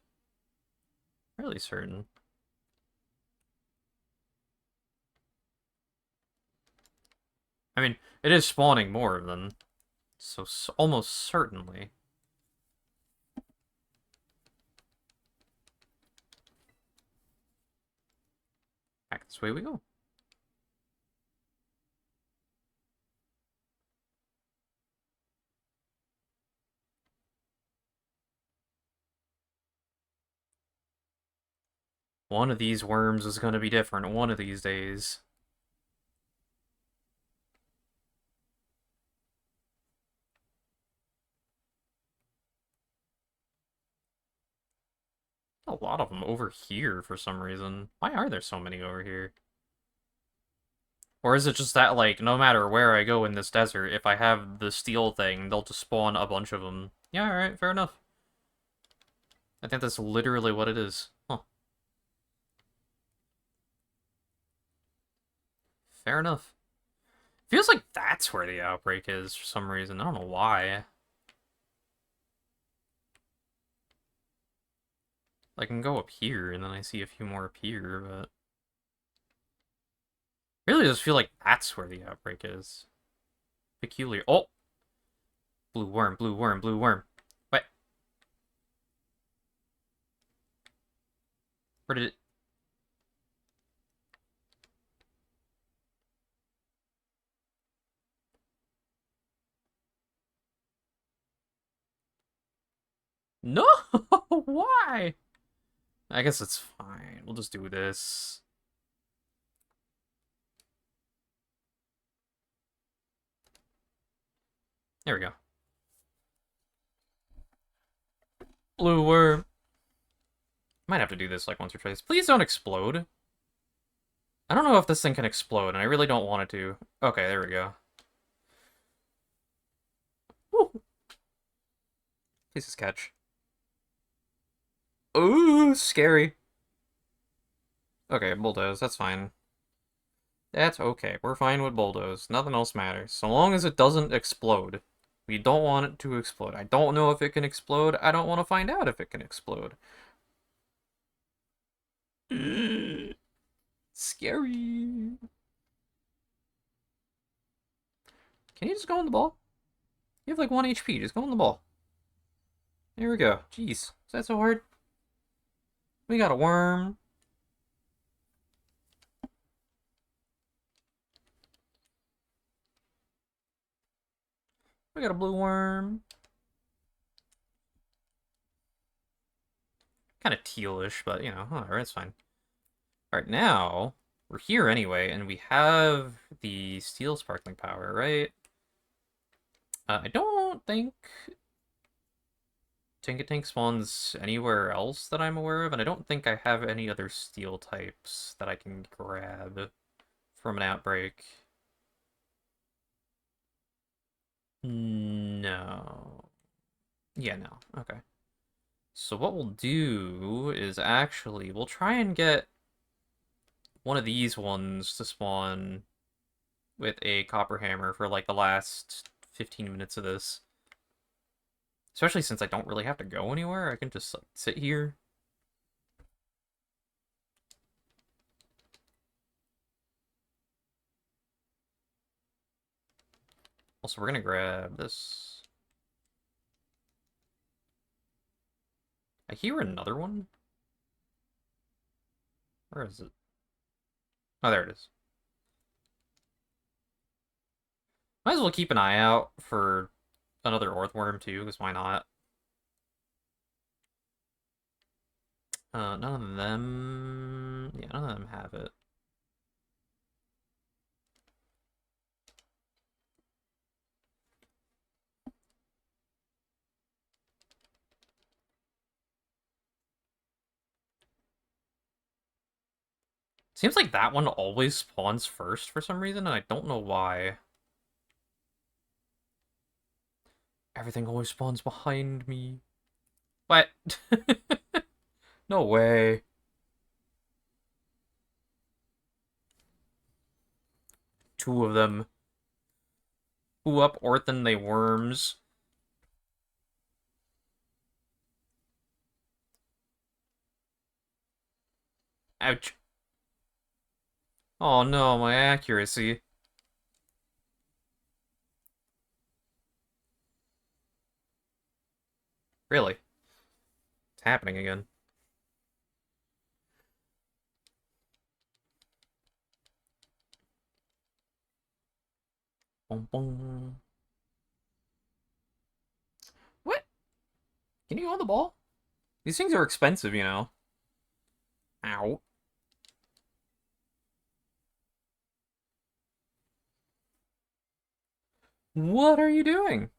Really certain. I mean, it is spawning more of them, so almost certainly. Back this way we go. One of these worms is going to be different one of these days. A lot of them over here for some reason. Why are there so many over here? Or is it just that, like, no matter where I go in this desert, if I have the steel thing, they'll just spawn a bunch of them? Yeah, alright, fair enough. I think that's literally what it is. Huh. Fair enough. Feels like that's where the outbreak is for some reason. I don't know why. I can go up here, and then I see a few more up here, but... Really just feel like that's where the outbreak is. Peculiar. Oh! Blue worm, blue worm, blue worm. What? Where did it... No! Why? I guess it's fine. We'll just do this. There we go. Blue worm. Might have to do this like once or twice. Please don't explode. I don't know if this thing can explode, and I really don't want it to. Okay, there we go. Woo. Please just catch. Ooh, scary. Okay, bulldoze, that's fine. That's okay. We're fine with bulldoze. Nothing else matters. So long as it doesn't explode. We don't want it to explode. I don't know if it can explode. I don't want to find out if it can explode. Scary. Can you just go on the ball? You have like 1 HP. Just go on the ball. There we go. Jeez. Is that so hard? We got a worm. We got a blue worm. Kind of tealish, but you know, whatever, it's fine. Alright, now we're here anyway, and we have the steel sparkling power, right? I don't think Tinkatank spawns anywhere else that I'm aware of, and I don't think I have any other steel types that I can grab from an outbreak. No. Yeah, no. Okay. So what we'll do is actually, we'll try and get one of these ones to spawn with a copper hammer for like the last 15 minutes of this. Especially since I don't really have to go anywhere, I can just like sit here. Also, we're gonna grab this. I hear another one. Where is it? Oh, there it is. Might as well keep an eye out for another Orthworm too, because why not? None of them... Yeah, none of them have it. Seems like that one always spawns first for some reason, and I don't know why. Everything always spawns behind me. What? No way. Two of them. Who up Orthan they worms? Ouch. Oh no, my accuracy. Really? It's happening again. Boom, boom. What? Can you go on the ball? These things are expensive, you know. Ow. What are you doing?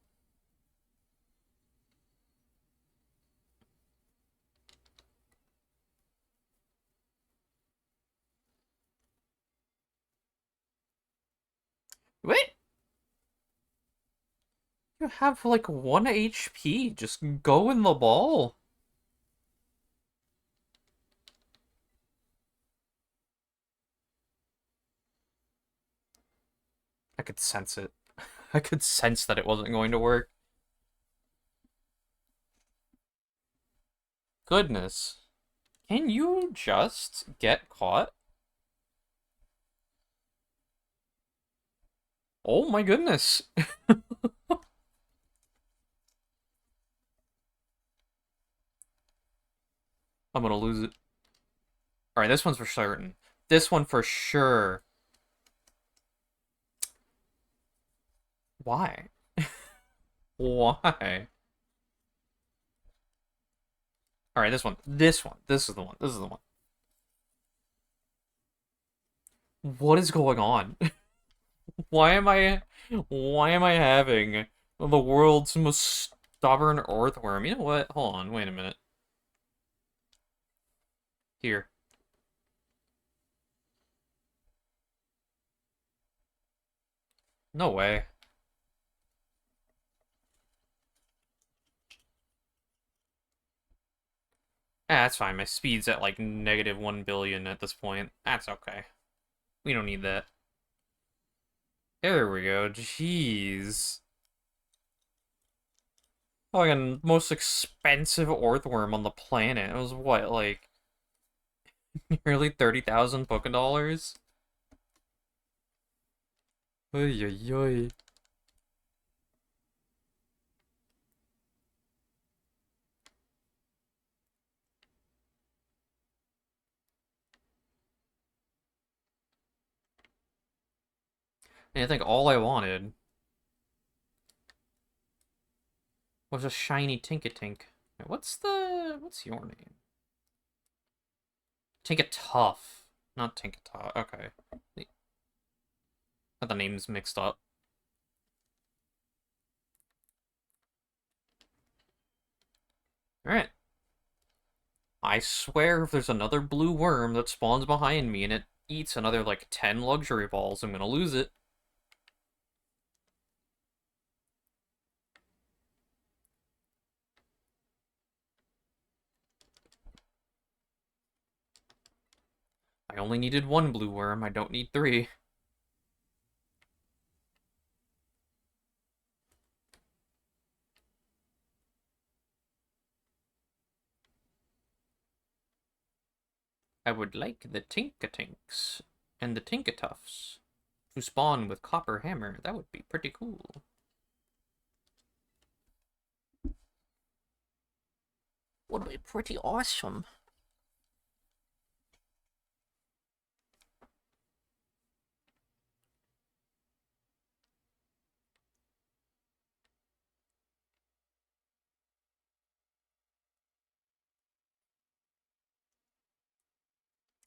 You have like 1 HP. Just go in the ball. I could sense it. I could sense that it wasn't going to work. Goodness. Can you just get caught? Oh my goodness. I'm gonna lose it. Alright, this one's for certain. This one for sure. Why? Why? Alright, this one. This one. This is the one. This is the one. What is going on? Why am I having the world's most stubborn earthworm? You know what? Hold on, wait a minute. Here. No way. That's fine. My speed's at like negative 1 billion at this point. That's okay. We don't need that. There we go. Jeez. Fucking most expensive earthworm on the planet. It was what, like nearly 30,000 Pokedollars? Oy oy oy. And I think all I wanted was a shiny Tinkatink. What's your name? Tinkatuff. Not Tinkatuff. Okay. Got the names mixed up. Alright. I swear if there's another blue worm that spawns behind me and it eats another like 10 luxury balls, I'm gonna lose it. I only needed 1 blue worm, I don't need 3. I would like the Tinkatinks and the Tinkatuffs to spawn with Copper Hammer. That would be pretty cool. Would be pretty awesome.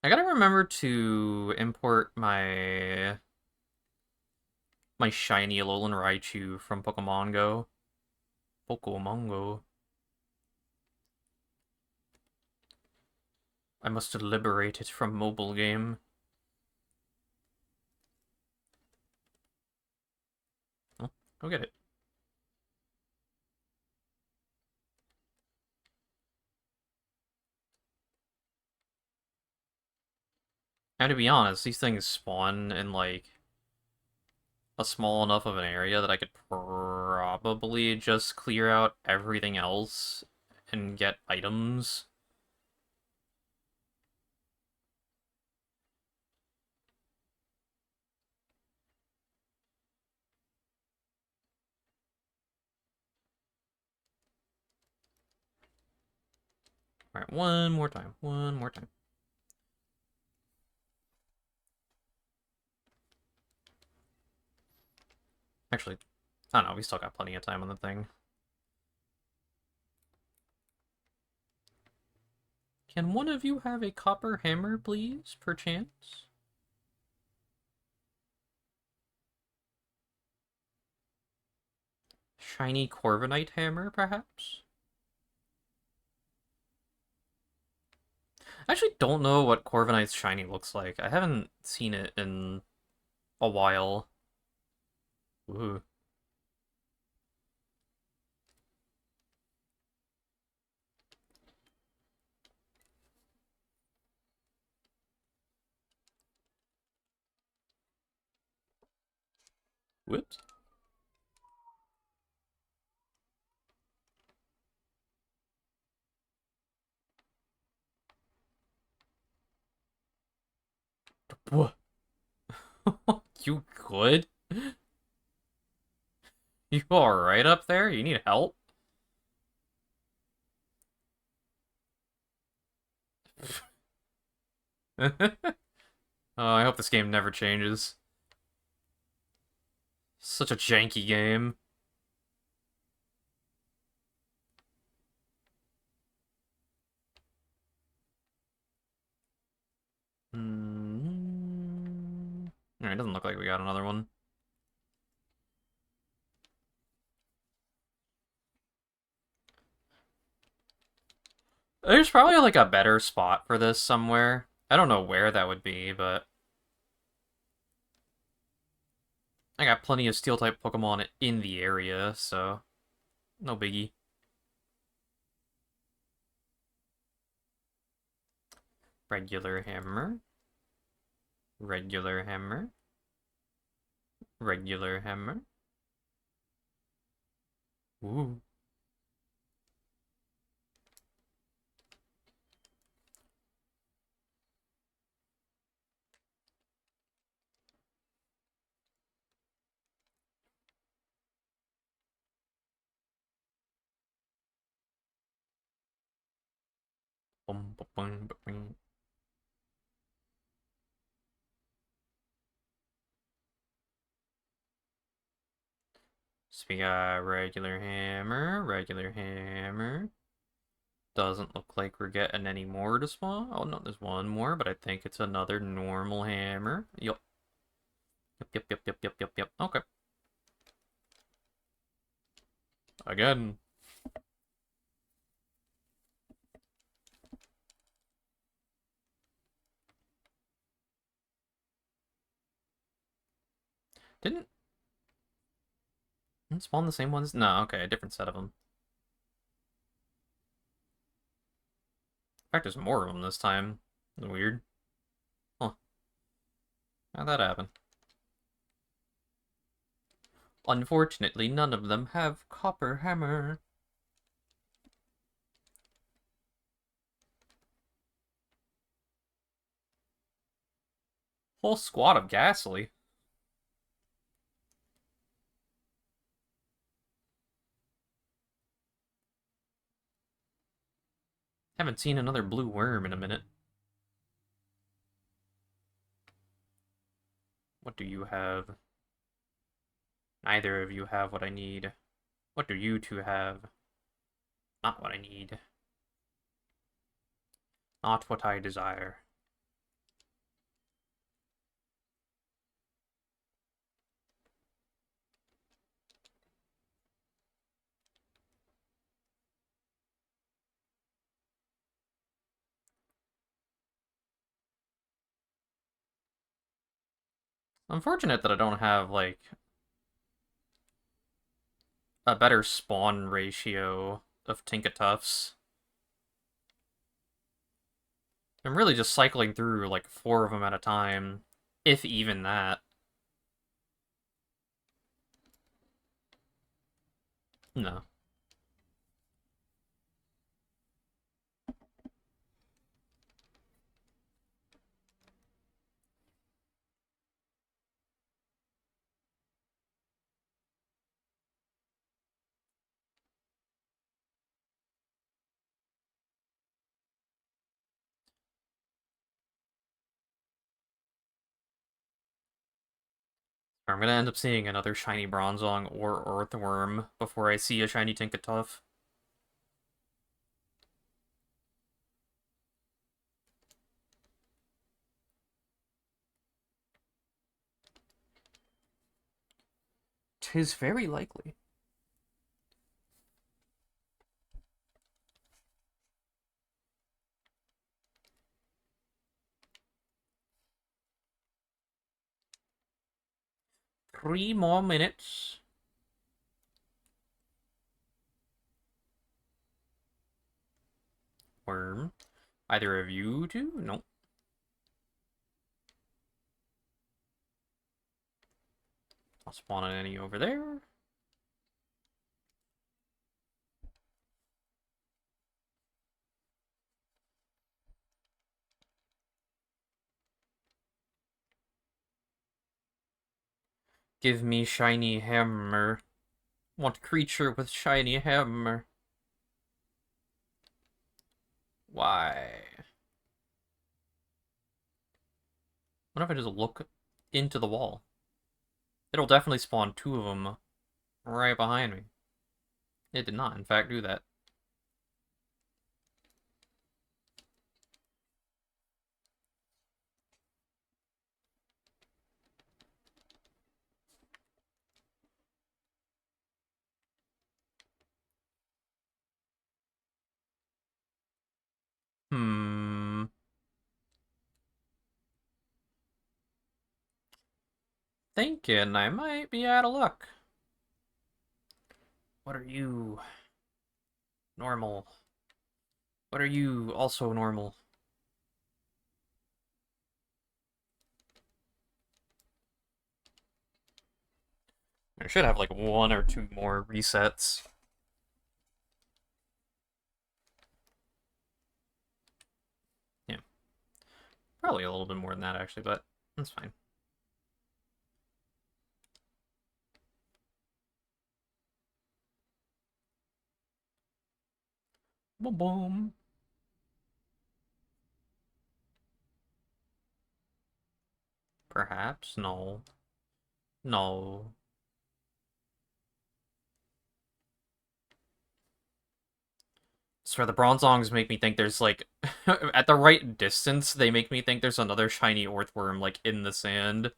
I gotta remember to import my shiny Alolan Raichu from Pokemon Go. Pokemon Go. I must liberate it from mobile game. Oh, go get it. And to be honest, these things spawn in like a small enough of an area that I could probably just clear out everything else and get items. Alright, one more time. One more time. Actually, I don't know, we still got plenty of time on the thing. Can one of you have a copper hammer, please, perchance? Shiny Corviknight hammer, perhaps? I actually don't know what Corviknight's shiny looks like. I haven't seen it in a while. Ooh. Whoops. What? You good? You alright up there? You need help? Oh, I hope this game never changes. Such a janky game. Alright, doesn't look like we got another one. There's probably like a better spot for this somewhere. I don't know where that would be, but I got plenty of steel-type Pokemon in the area, so no biggie. Regular hammer. Regular hammer. Regular hammer. Ooh. Bum, bum, bum, bum. So we got regular hammer, regular hammer. Doesn't look like we're getting any more to spawn. Oh no, there's one more, but I think it's another normal hammer. Yup. Yep. Okay. Again. Didn't spawn the same ones? No, okay, a different set of them. In fact, there's more of them this time. Weird. Huh. How'd that happen? Unfortunately, none of them have copper hammer. Whole squad of Ghastly. Haven't seen another blue worm in a minute. What do you have? Neither of you have what I need. What do you two have? Not what I need. Not what I desire. Unfortunate that I don't have, like, a better spawn ratio of Tinkatuffs. I'm really just cycling through, like, 4 of them at a time, if even that. No. I'm gonna end up seeing another shiny Bronzong or Earthworm before I see a shiny Tinkatuff. Tis very likely. Three more minutes. Worm. Either of you two? Nope. Not spawning any over there. Give me shiny hammer. Want creature with shiny hammer. Why? What if I just look into the wall? It'll definitely spawn two of them right behind me. It did not, in fact, do that. Hmm. Thinking I might be out of luck. What are you? Normal. What are you also normal? I should have like one or two more resets. Yeah. Probably a little bit more than that actually, but that's fine. Boom boom. Perhaps? No. No. So the bronzongs make me think there's like at the right distance, they make me think there's another shiny earthworm like in the sand.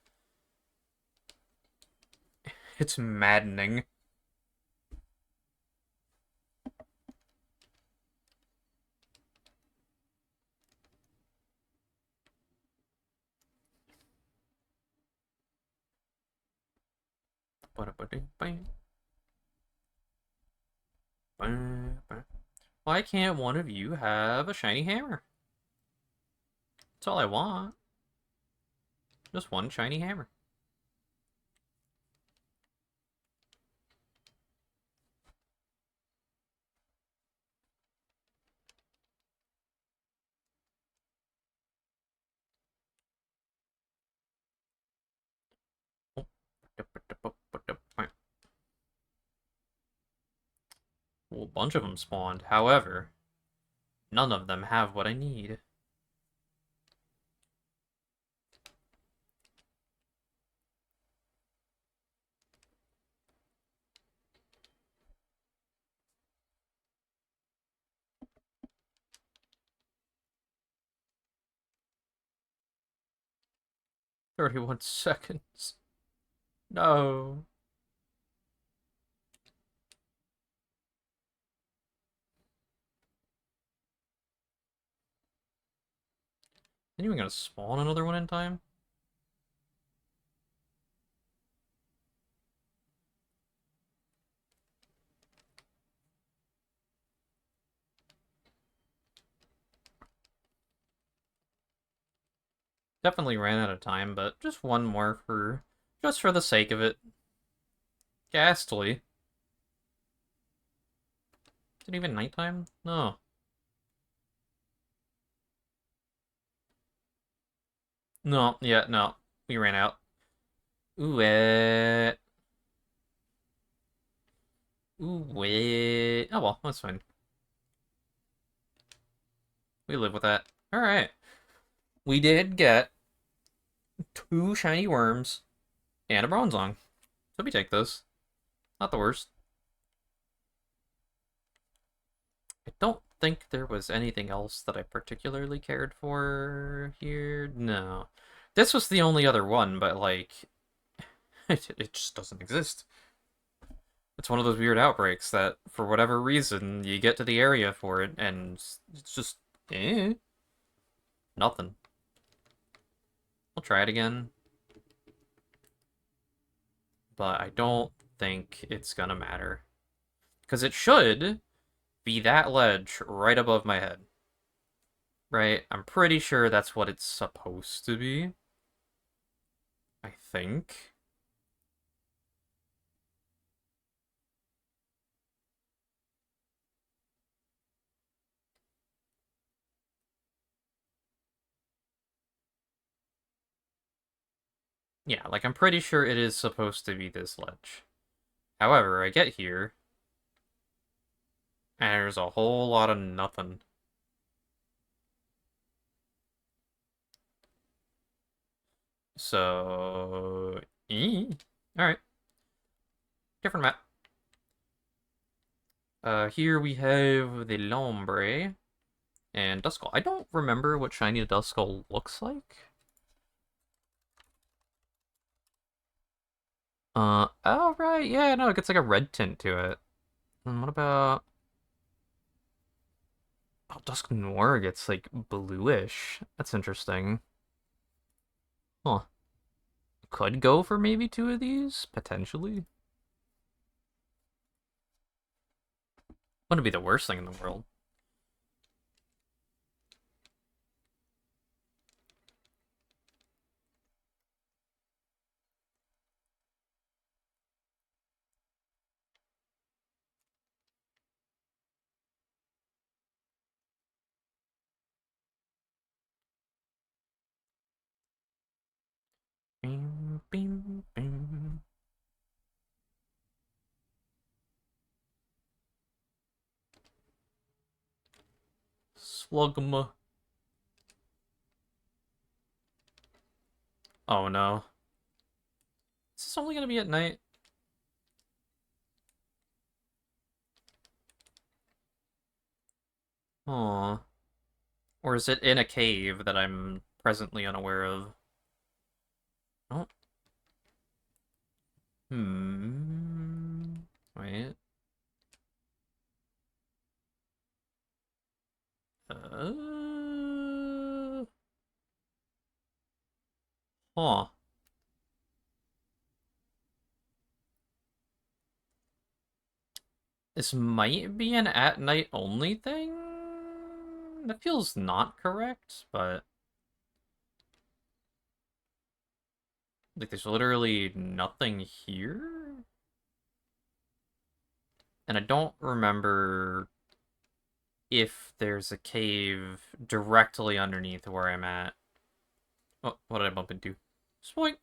It's maddening. Why can't one of you have a shiny hammer? That's all I want. Just one shiny hammer. Well, a bunch of them spawned. However, none of them have what I need. "31 seconds. No. Anyone gonna spawn another one in time? Definitely ran out of time, but just one more just for the sake of it. Ghastly. Is it even nighttime? No. No, yeah, no. We ran out. Ooh, Ooh, Oh well, that's fine. We live with that. Alright. We did get two shiny worms and a bronzong. So we take those. Not the worst. I don't think there was anything else that I particularly cared for here. No. This was the only other one, but like, it just doesn't exist. It's one of those weird outbreaks that, for whatever reason, you get to the area for it, and it's just, nothing. I'll try it again. But I don't think it's gonna matter. Because it should be that ledge right above my head. Right? I'm pretty sure that's what it's supposed to be. I think. Yeah, like I'm pretty sure it is supposed to be this ledge. However, I get here, and there's a whole lot of nothing. So, alright, different map. Here we have the Lombre and Duskull. I don't remember what shiny Duskull looks like. Oh right, yeah, no, it gets like a red tint to it. And what about... Oh, Dusk Noir gets like bluish. That's interesting. Huh. Could go for maybe two of these, potentially. Wouldn't be the worst thing in the world. Bing, bing, bing. Slugma. Oh no. Is this only gonna be at night? Aw. Or is it in a cave that I'm presently unaware of? Oh. Wait. Uh... Huh. This might be an at night only thing? That feels not correct, but like there's literally nothing here. And I don't remember if there's a cave directly underneath where I'm at. Oh, what did I bump into? Spoink!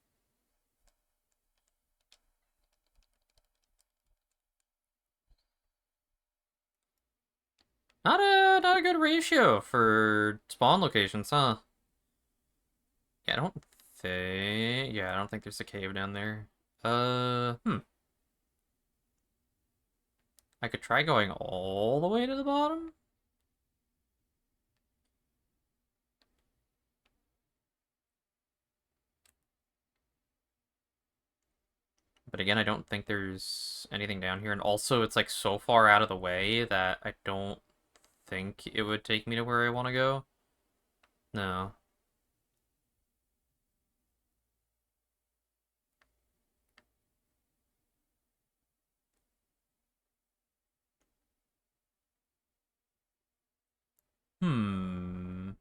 Not a good ratio for spawn locations, huh? Yeah, I don't think there's a cave down there. I could try going all the way to the bottom. But again, I don't think there's anything down here. And also, it's like so far out of the way that I don't think it would take me to where I want to go. No. Hmm.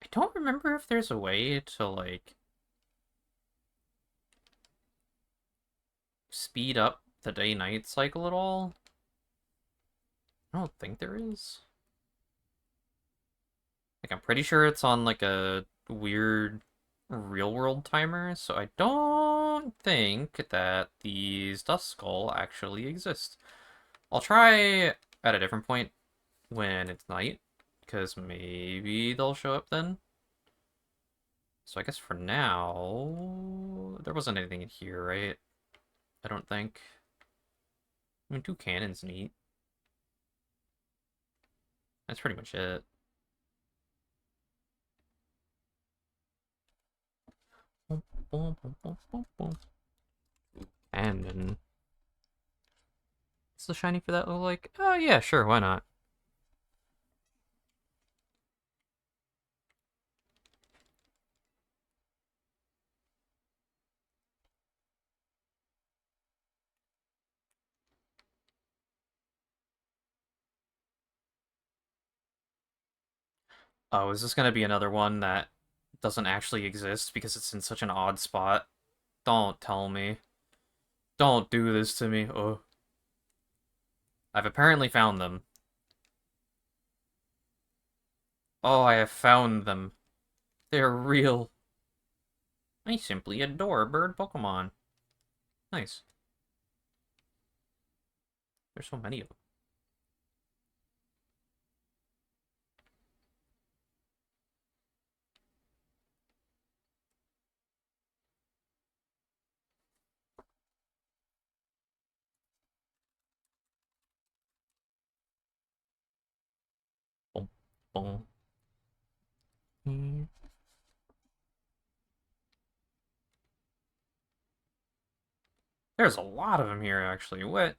I don't remember if there's a way to, like, speed up the day-night cycle at all. I don't think there is. Like, I'm pretty sure it's on, like, a weird real-world timer, so I don't think that these Duskull actually exist. I'll try at a different point when it's night, because maybe they'll show up then. So I guess for now, there wasn't anything in here, right? I don't think. I mean, two cannons neat. That's pretty much it. And then, what's the shiny for that look like? Oh yeah, sure, why not? Oh, is this gonna be another one that doesn't actually exist because it's in such an odd spot? Don't tell me. Don't do this to me. Oh. I've apparently found them. Oh, I have found them. They're real. I simply adore bird Pokemon. Nice. There's so many of them. Boom, boom. There's a lot of them here, actually. What?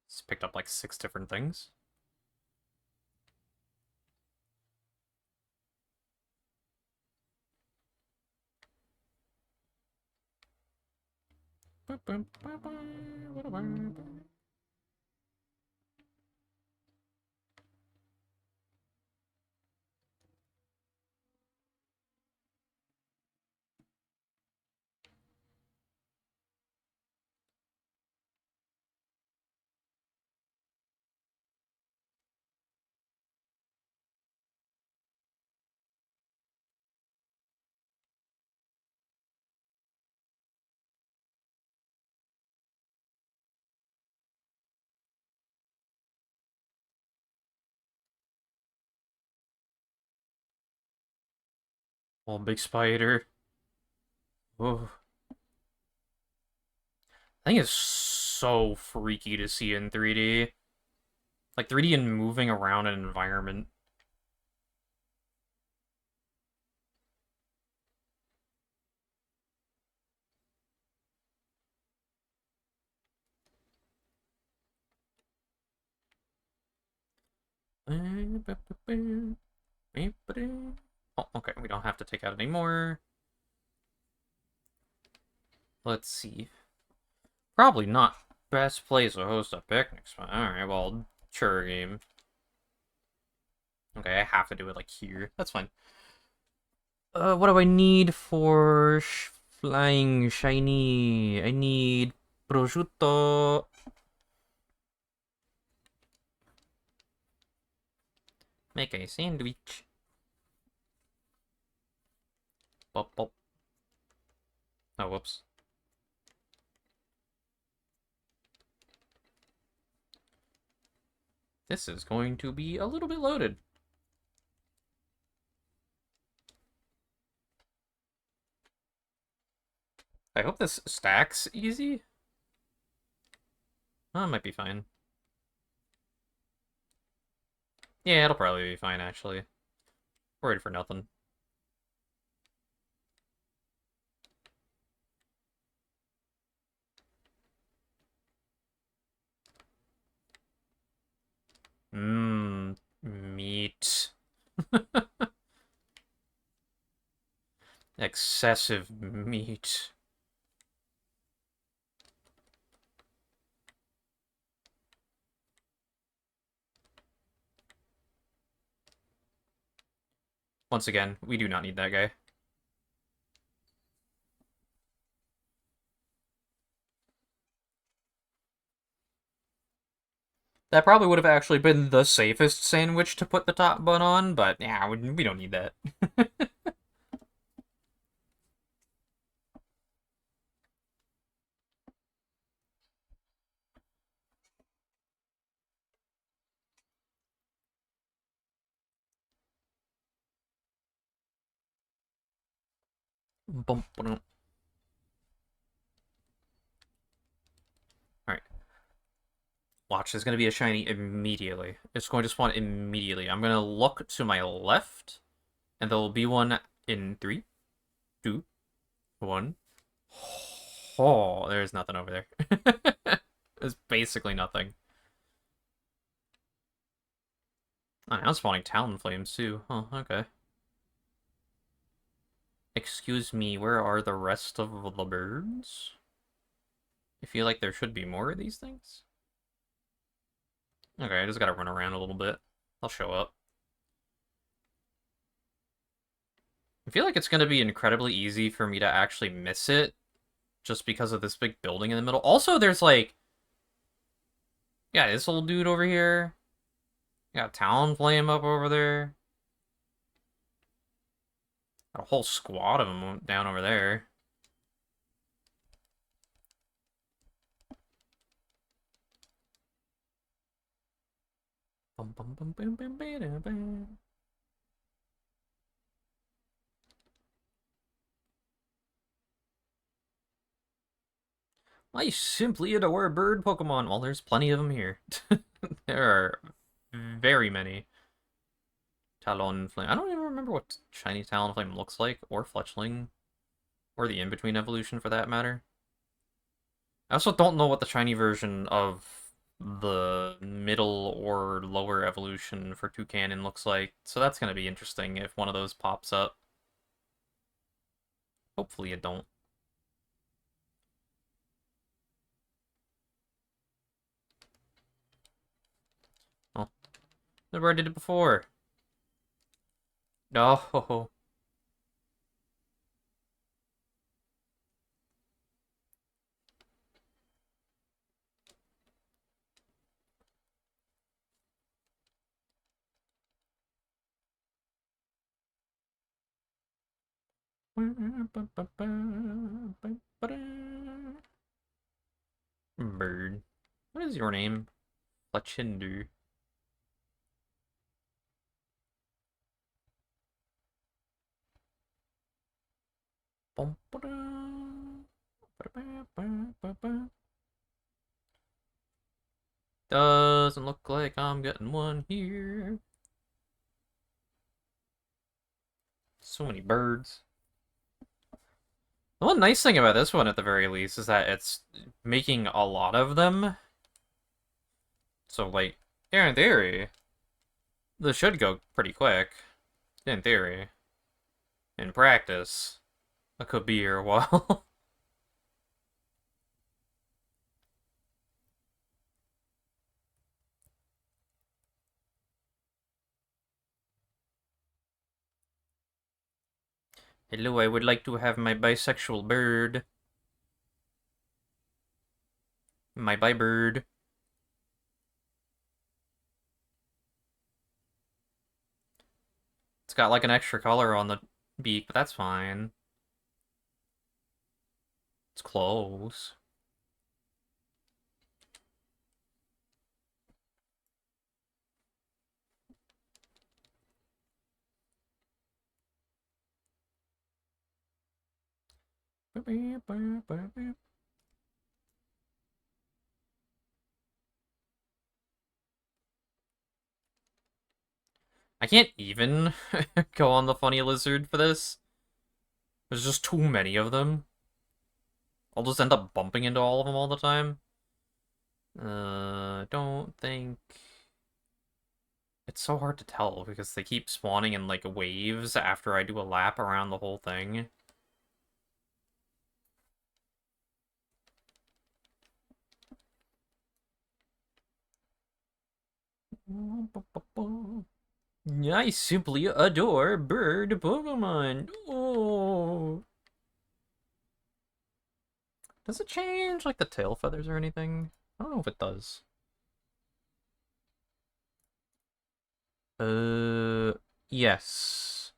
It's picked up like 6 different things. Oh, big spider. Oh, I think it's so freaky to see in 3D. Like 3D and moving around an environment. Oh, okay, we don't have to take out any more. Let's see. Probably not best place to host a picnic spot. Alright, well, sure game. Okay, I have to do it like here. That's fine. What do I need for flying shiny? I need prosciutto. Make a sandwich. Pop, pop. Oh, whoops. This is going to be a little bit loaded. I hope this stacks easy. Oh, it might be fine. Yeah, it'll probably be fine, actually. Worried for nothing. Mmm, meat. Excessive meat. Once again, we do not need that guy. That probably would have actually been the safest sandwich to put the top bun on, but yeah, we don't need that. Bum, ba-dum. Alright. Watch, there's going to be a shiny immediately. It's going to spawn immediately. I'm going to look to my left, and there will be one in 3, 2, 1. Oh, there's nothing over there. There's basically nothing. Oh, now I'm spawning Talonflames too. Oh, okay. Excuse me, where are the rest of the birds? I feel like there should be more of these things. Okay, I just gotta run around a little bit. I'll show up. I feel like it's gonna be incredibly easy for me to actually miss it just because of this big building in the middle. Also, there's like, yeah, this old dude over here. Got Talonflame up over there. Got a whole squad of them down over there. Bum, bum, bum, bum, bum, bum, bum. I simply adore bird Pokemon. Well, there's plenty of them here. There are very many. Talonflame. I don't even remember what shiny Talonflame looks like, or Fletchling, or the in-between evolution for that matter. I also don't know what the shiny version of the middle or lower evolution for Toucanon looks like, so that's going to be interesting if one of those pops up. Hopefully it don't. Oh, never I did it before. No. Bird. What is your name? Fletchinder. Doesn't look like I'm getting one here. So many birds. The one nice thing about this one, at the very least, is that it's making a lot of them. So, like, in theory, this should go pretty quick. In theory. In practice, it could be here a while. Hello, I would like to have my bisexual bird. My bi-bird. It's got like an extra color on the beak, but that's fine. It's close. I can't even go on the funny lizard for this. There's just too many of them. I'll just end up bumping into all of them all the time. Don't think... It's so hard to tell because they keep spawning in like waves after I do a lap around the whole thing. I simply adore bird Pokemon. Oh. Does it change like the tail feathers or anything? I don't know if it does. Uh, yes.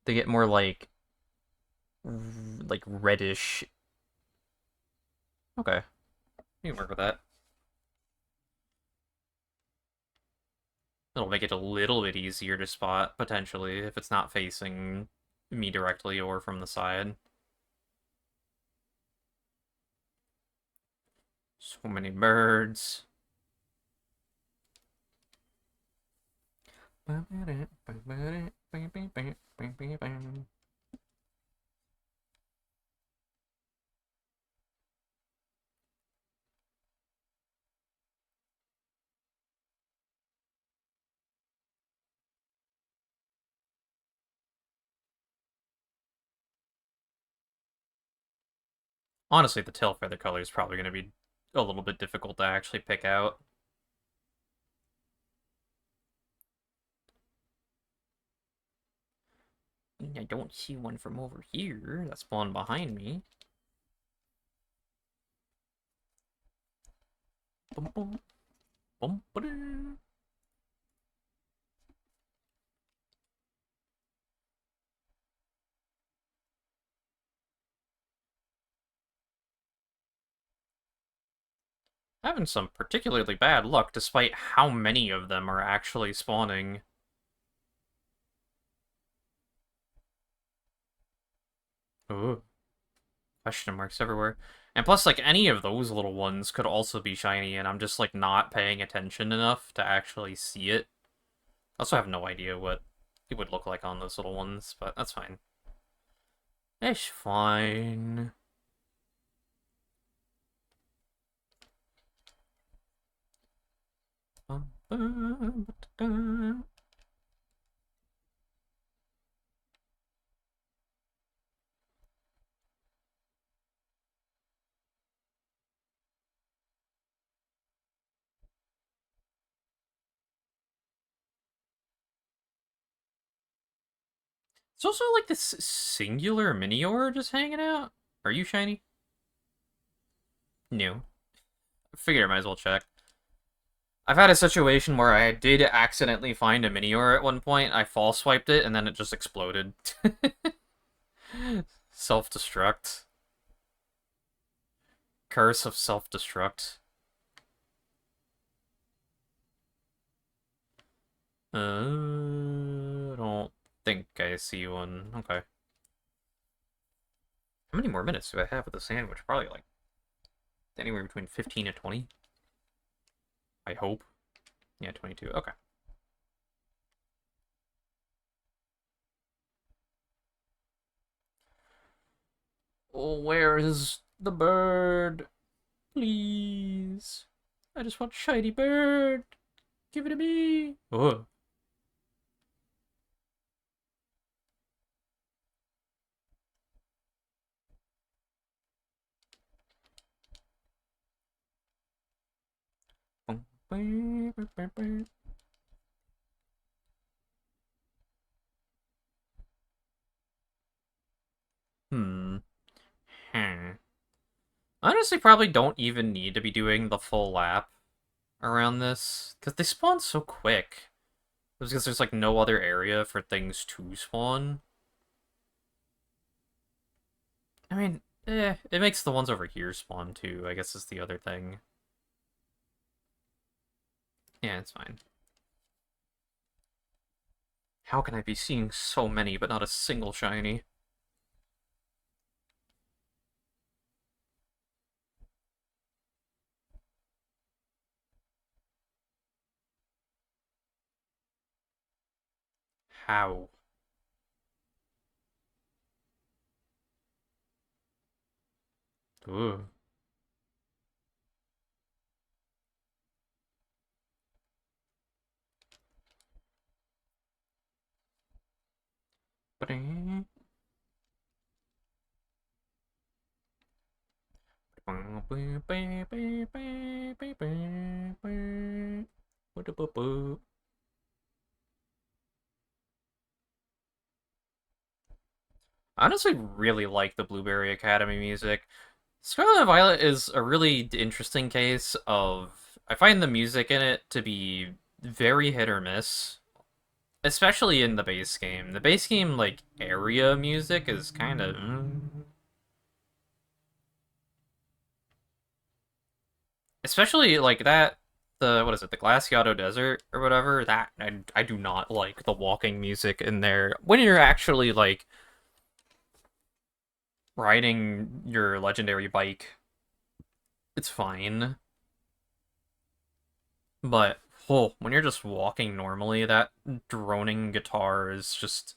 They get more like reddish. Okay, you can work with that. It'll make it a little bit easier to spot, potentially, if it's not facing me directly or from the side. So many birds. Honestly, the tail feather color is probably going to be a little bit difficult to actually pick out. I don't see one from over here. That spawned behind me. Bum, bum, bum, ba-da. Having some particularly bad luck despite how many of them are actually spawning. Ooh. Question marks everywhere. And plus, like, any of those little ones could also be shiny, and I'm just, like, not paying attention enough to actually see it. I also have no idea what it would look like on those little ones, but that's fine. It's fine. It's also like this singular Minior just hanging out. Are you shiny? No. Figured I might as well check. I've had a situation where I did accidentally find a Minior at one point. I fall swiped it and then it just exploded. Self-destruct. Curse of self-destruct. I don't think I see one. Okay. How many more minutes do I have with the sandwich? Probably like anywhere between 15 and 20. I hope. Yeah, 22. Okay. Oh, where is the bird? Please. I just want shiny bird. Give it to me. Oh. Hmm. Hmm. Honestly, probably don't even need to be doing the full lap around this, because they spawn so quick. Because there's like no other area for things to spawn. I mean, it makes the ones over here spawn too, I guess is the other thing. Yeah, it's fine. How can I be seeing so many but not a single shiny? How? Ooh. I honestly really like the Blueberry Academy music. Scarlet and Violet is a really interesting case of I find the music in it to be very hit or miss, especially in the base game. The base game like area music is kind of especially like that the what is it, the Glaciato Desert or whatever, that I do not like the walking music in there when you're actually like riding your legendary bike. It's fine. But oh, when you're just walking normally, that droning guitar is just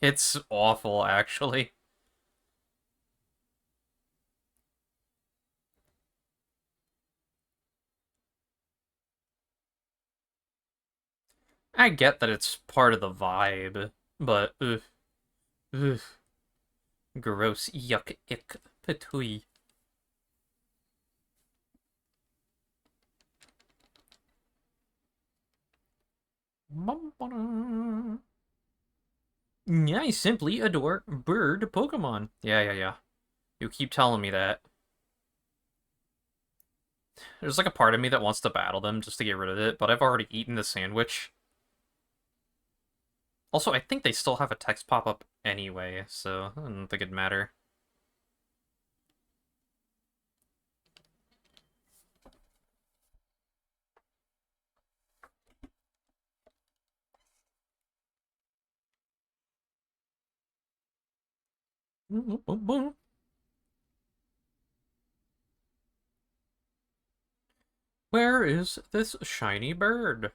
it's awful actually. I get that it's part of the vibe, but ugh, gross, yuck, ick, patooey. I simply adore bird Pokemon. Yeah. You keep telling me that. There's like a part of me that wants to battle them just to get rid of it, but I've already eaten the sandwich. Also, I think they still have a text pop up anyway, so I don't think it'd matter. Where is this shiny bird?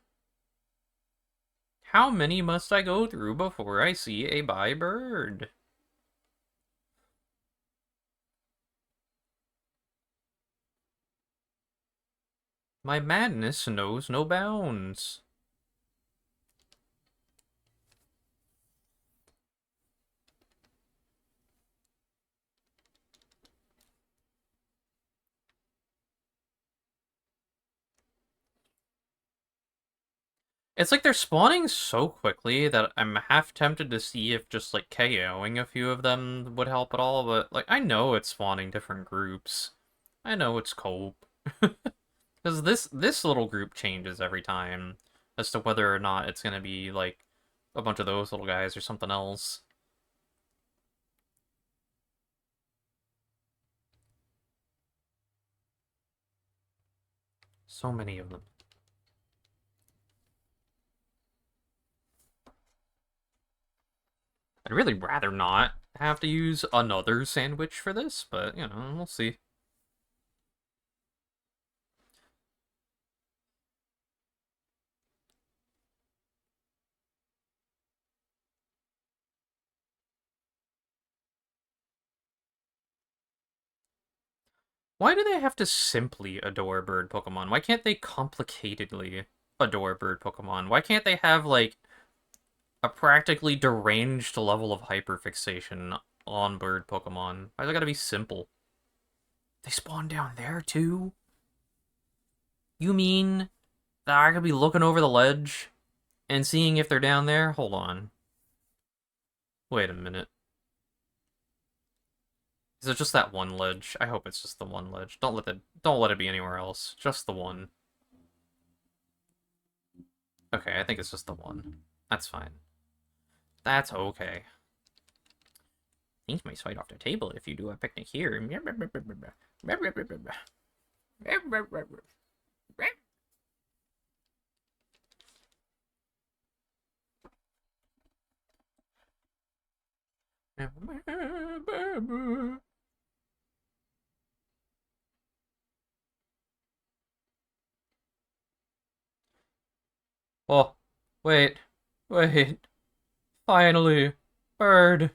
How many must I go through before I see a bye bird? My madness knows no bounds. It's like they're spawning so quickly that I'm half tempted to see if just like KOing a few of them would help at all, but like I know it's spawning different groups. I know it's cope. Because this little group changes every time as to whether or not it's gonna be like a bunch of those little guys or something else. So many of them. I'd really rather not have to use another sandwich for this, but you know, we'll see. Why do they have to simply adore bird Pokemon? Why can't they complicatedly adore bird Pokemon? Why can't they have, like, a practically deranged level of hyperfixation on bird Pokemon? Why's it gotta be simple? They spawn down there, too? You mean that I could be looking over the ledge and seeing if they're down there? Hold on. Wait a minute. Is it just that one ledge? I hope it's just the one ledge. Don't let it be anywhere else. Just the one. Okay, I think it's just the one. That's fine. That's okay. Things might slide off the table if you do a picnic here. Oh, wait, wait. Finally, bird.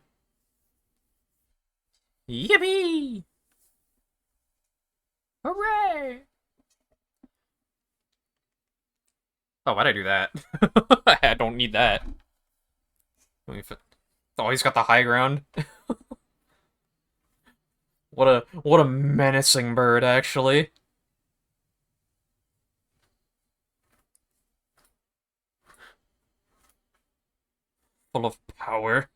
Yippee! Hooray! Oh, why'd I do that? I don't need that. Oh, he's got the high ground. What a menacing bird, actually. Full of power.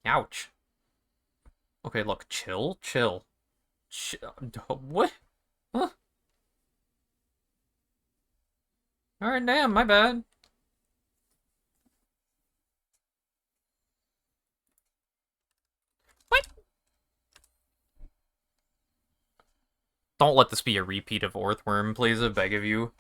Ouch. Okay, look, chill. What? Huh? Alright, damn, my bad. What? Don't let this be a repeat of Orthworm, please, I beg of you.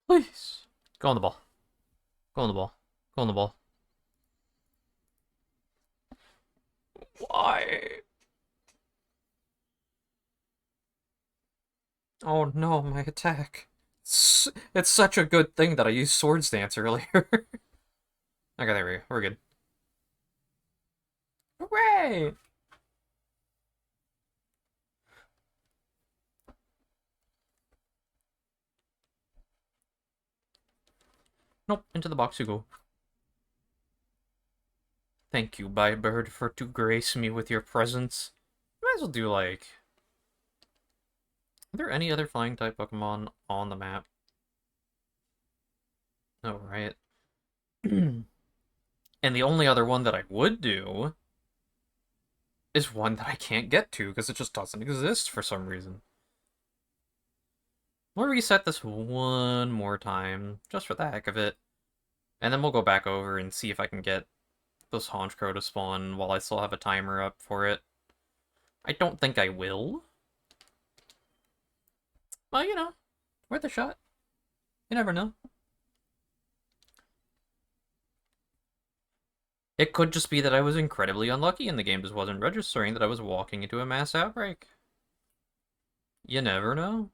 Please. Go on the ball. Go on the ball. Go on the ball. Why? Oh no, my attack. It's such a good thing that I used Swords Dance earlier. Okay, there we go. We're good. Hooray! Nope, into the box you go. Thank you, bye bird, for to grace me with your presence. Might as well do, like... Are there any other flying type Pokemon on the map? Oh, right. And the only other one that I would do is one that I can't get to because it just doesn't exist for some reason. We'll reset this one more time, just for the heck of it. And then we'll go back over and see if I can get this Honchkrow to spawn while I still have a timer up for it. I don't think I will. Well, you know, worth a shot. You never know. It could just be that I was incredibly unlucky and the game just wasn't registering that I was walking into a mass outbreak. You never know.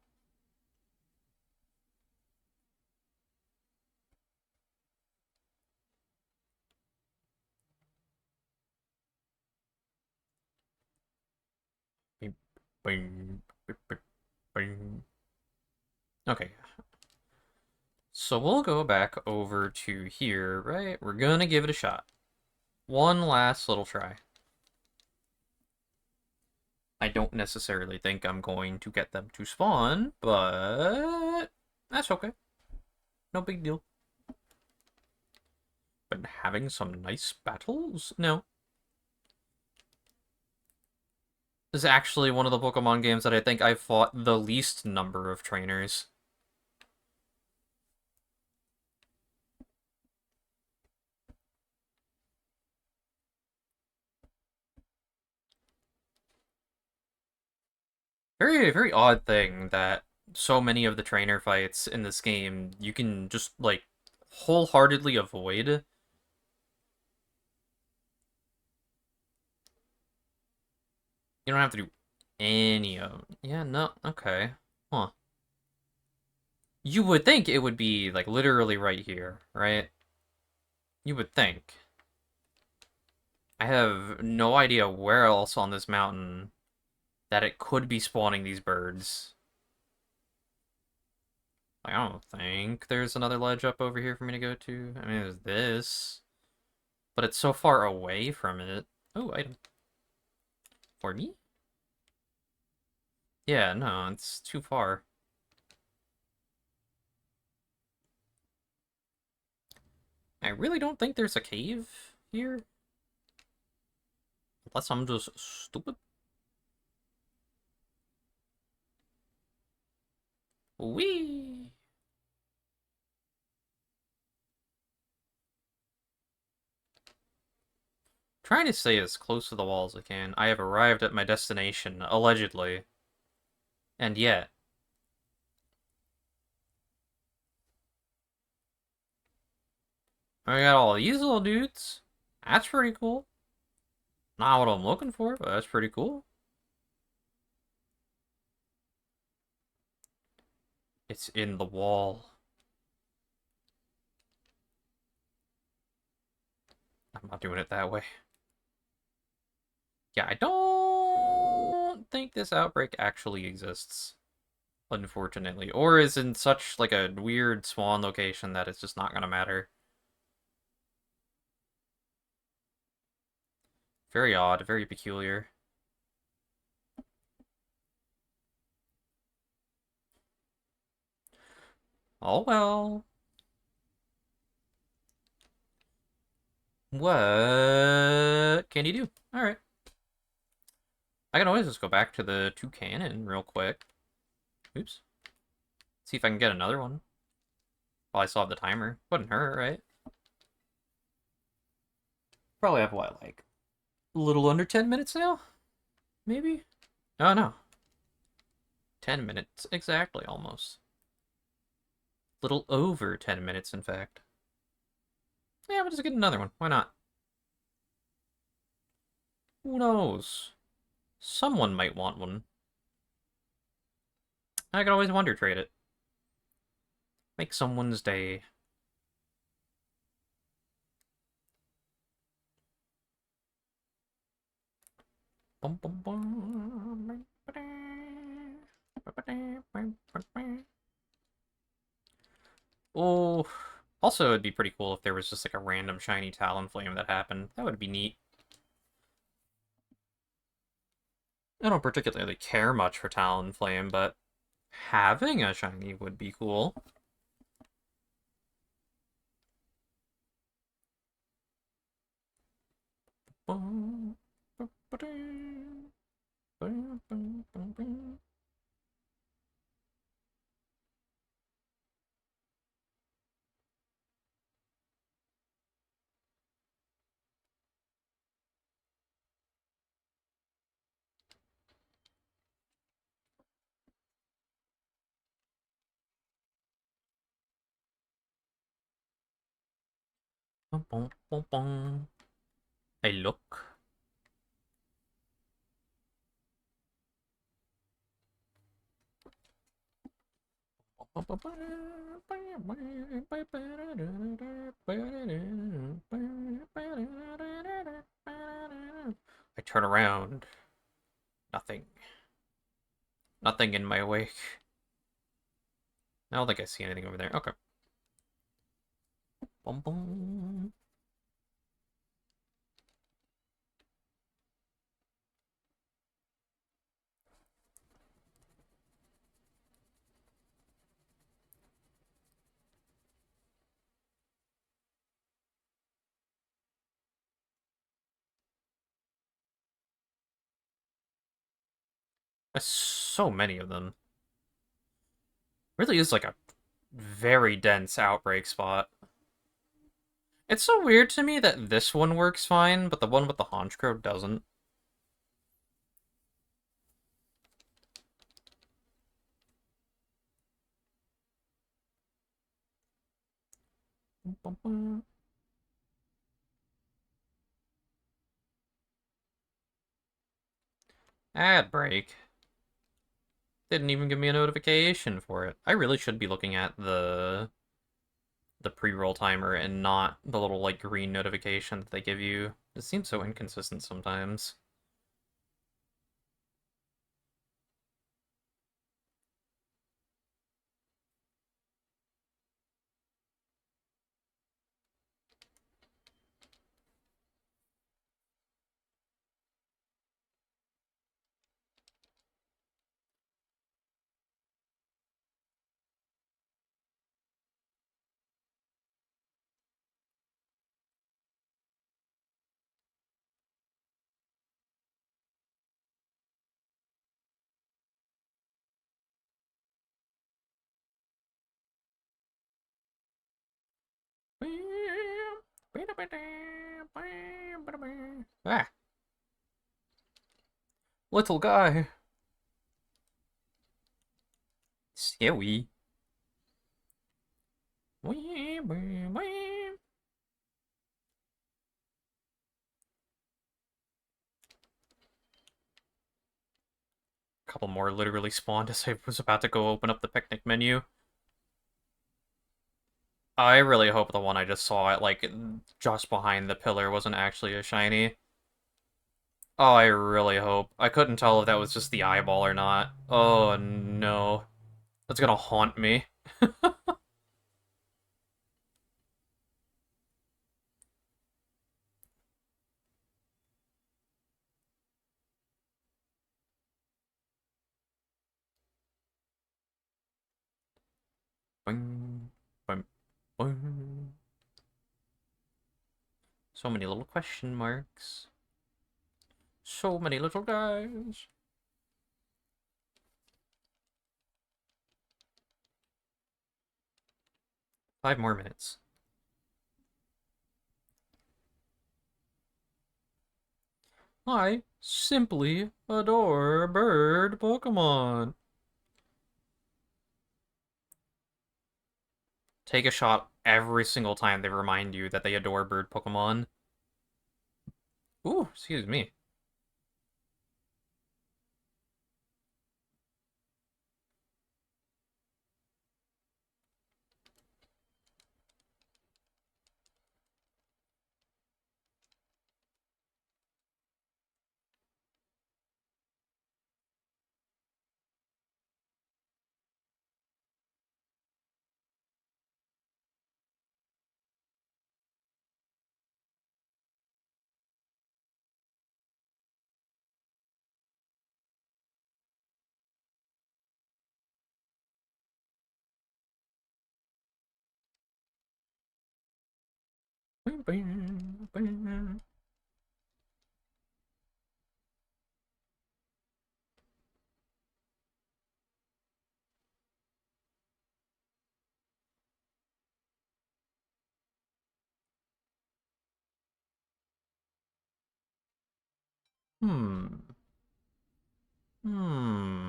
Bing, bing, bing, bing. Okay. So we'll go back over to here, right? We're gonna give it a shot. One last little try. I don't necessarily think I'm going to get them to spawn, but that's okay. No big deal. Been having some nice battles? No. This is actually one of the Pokemon games that I think I've fought the least number of trainers. Very, very odd thing that so many of the trainer fights in this game you can just, like, wholeheartedly avoid. You don't have to do any of them. Yeah, no, okay. Huh. You would think it would be, like, literally right here, right? You would think. I have no idea where else on this mountain that it could be spawning these birds. Like, I don't think there's another ledge up over here for me to go to. I mean, there's this. But it's so far away from it. Oh, item. For me? Yeah, no, it's too far. I really don't think there's a cave here. Unless I'm just stupid. Whee! Trying to stay as close to the wall as I can. I have arrived at my destination, allegedly. And yet. I got all these little dudes. That's pretty cool. Not what I'm looking for, but that's pretty cool. It's in the wall. I'm not doing it that way. Yeah, I don't think this outbreak actually exists, unfortunately. Or is in such, like, a weird spawn location that it's just not gonna matter. Very odd, very peculiar. Oh well. What can you do? Alright. I can always just go back to the two cannon real quick. Oops. See if I can get another one. While I still have the timer. Wouldn't hurt, right? Probably have what, like, a little under 10 minutes now? Maybe? Oh, no. 10 minutes exactly, almost. Little over 10 minutes, in fact. Yeah, we'll just get another one. Why not? Who knows? Someone might want one. I could always wonder trade it. Make someone's day. Bum, bum, bum. Oh, Also, it'd be pretty cool if there was just like a random shiny Talonflame that happened. That would be neat. I don't particularly care much for Talonflame, but having a shiny would be cool. Hey, look. I turn around. Nothing. Nothing in my wake. I don't think I see anything over there. Okay. Bum, bum. There's so many of them. Really is like a very dense outbreak spot. It's so weird to me that this one works fine, but the one with the Honchkrow doesn't. Ad break. Didn't even give me a notification for it. I really should be looking at the pre-roll timer and not the little like green notification that they give you. It seems so inconsistent sometimes. Ah, little guy. Scary. Couple more literally spawned as I was about to go open up the picnic menu. I really hope the one I just saw at like just behind the pillar wasn't actually a shiny. Oh, I really hope. I couldn't tell if that was just the eyeball or not. Oh no. That's gonna haunt me. Boing, boing, boing. So many little question marks. So many little guys. 5 more minutes. I simply adore bird Pokemon. Take a shot every single time they remind you that they adore bird Pokemon. Ooh, excuse me. Hmm. Hmm.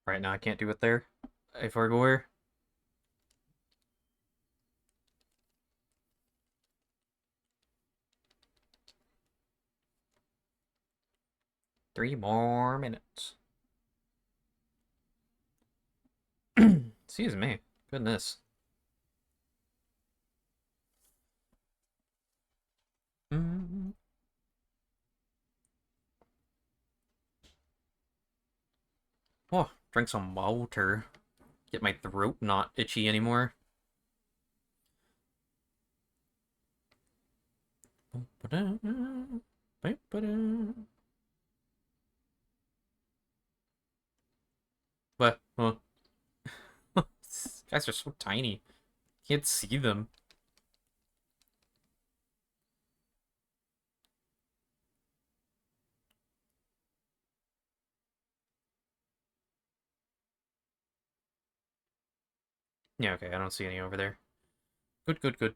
Right now, I can't do it there. If I go where? Three more minutes. Excuse me. Goodness. Mm. Oh, drink some water. Get my throat not itchy anymore. What? Huh? These guys are so tiny. Can't see them. Yeah, okay, I don't see any over there. Good, good, good.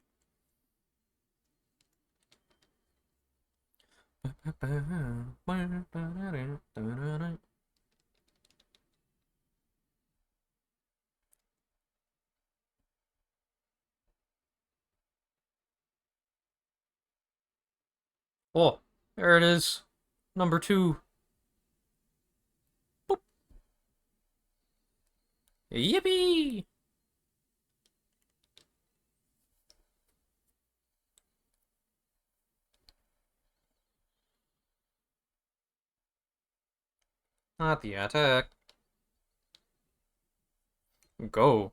Oh, there it is. Number two. Boop. Yippee! Not the attack. Go.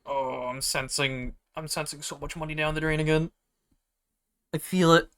Oh, I'm sensing so much money down the drain again. I feel it.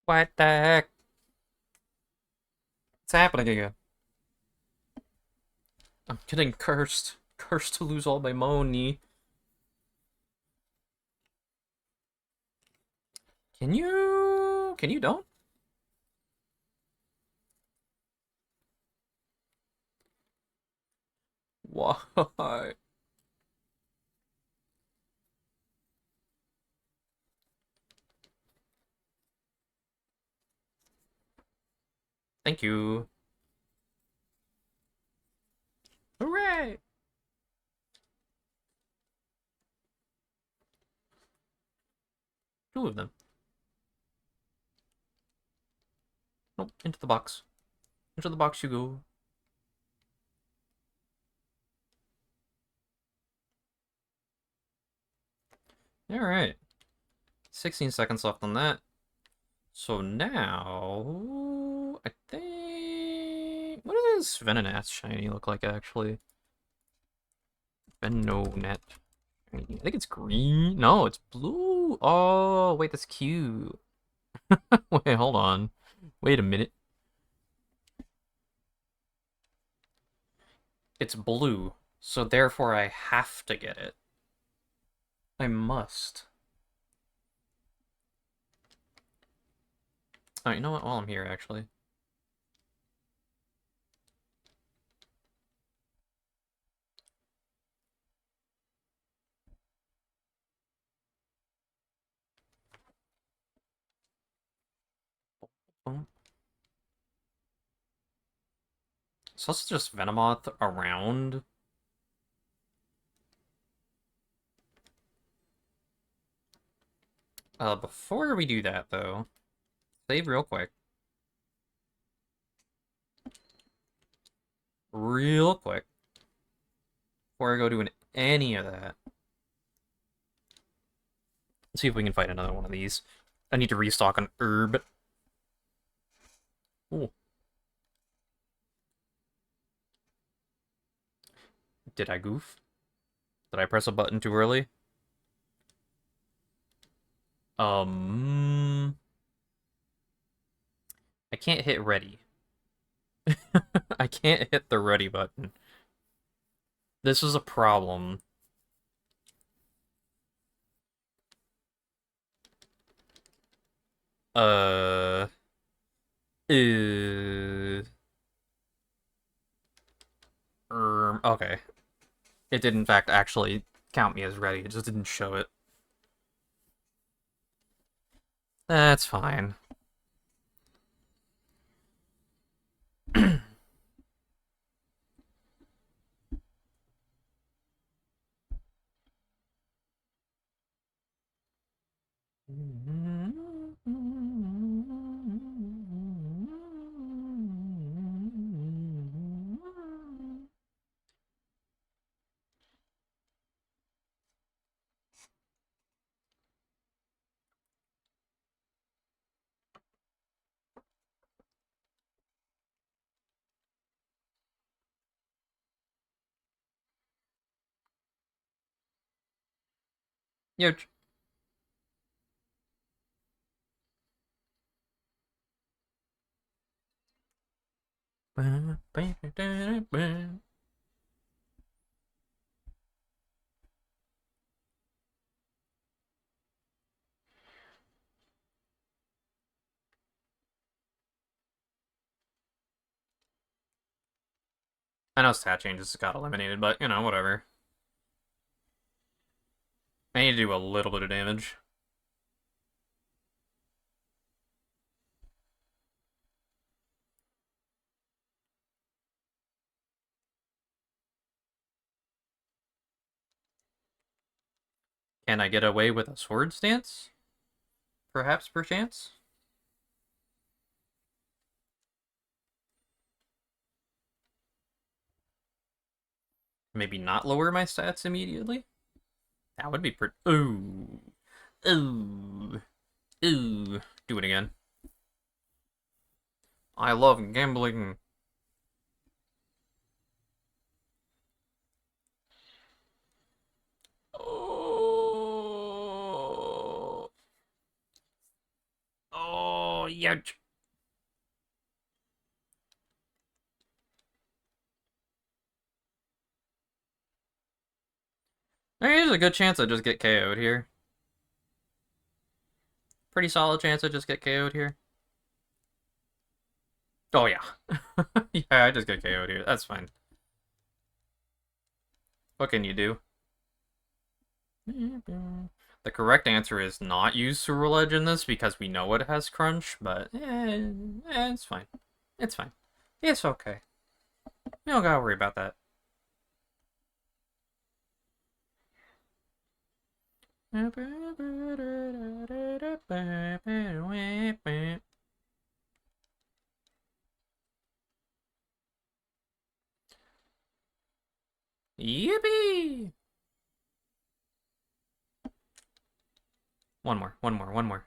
What the heck? What's happening again? I'm getting cursed. Cursed to lose all my money. Can you? Can you don't? Why? Thank you. Hooray! Two of them. Nope, into the box. Into the box you go. Alright. 16 seconds left on that. So now... I think... What does Venonat's shiny look like, actually? Venonat I think it's green. No, it's blue. Oh, wait, that's cute. Wait, hold on. Wait a minute. It's blue, so therefore I have to get it. I must. Oh, you know what? While I'm here, actually. So let's just Venomoth around. Before we do that, though, save real quick. Real quick. Before I go doing any of that. Let's see if we can find another one of these. I need to restock an herb. Ooh. Did I goof? Did I press a button too early? I can't hit ready. I can't hit the ready button. This is a problem. Uh, uh, okay. It did in fact actually count me as ready. It just didn't show it. That's fine. Yo. I know stat changes got eliminated, but, you know, whatever. I need to do a little bit of damage. Can I get away with a sword stance? Perhaps, perchance? Maybe not lower my stats immediately? That would be pretty... Ooh. Ooh. Ooh. Do it again. I love gambling. Oh. Oh, ouch. There's a good chance I just get KO'd here. Pretty solid chance I just get KO'd here. Oh, yeah. Yeah, I just get KO'd here. That's fine. What can you do? The correct answer is not use Sewer Edge in this because we know it has Crunch, but it's fine. It's fine. It's okay. You don't gotta worry about that. Yippee! One more, one more, one more.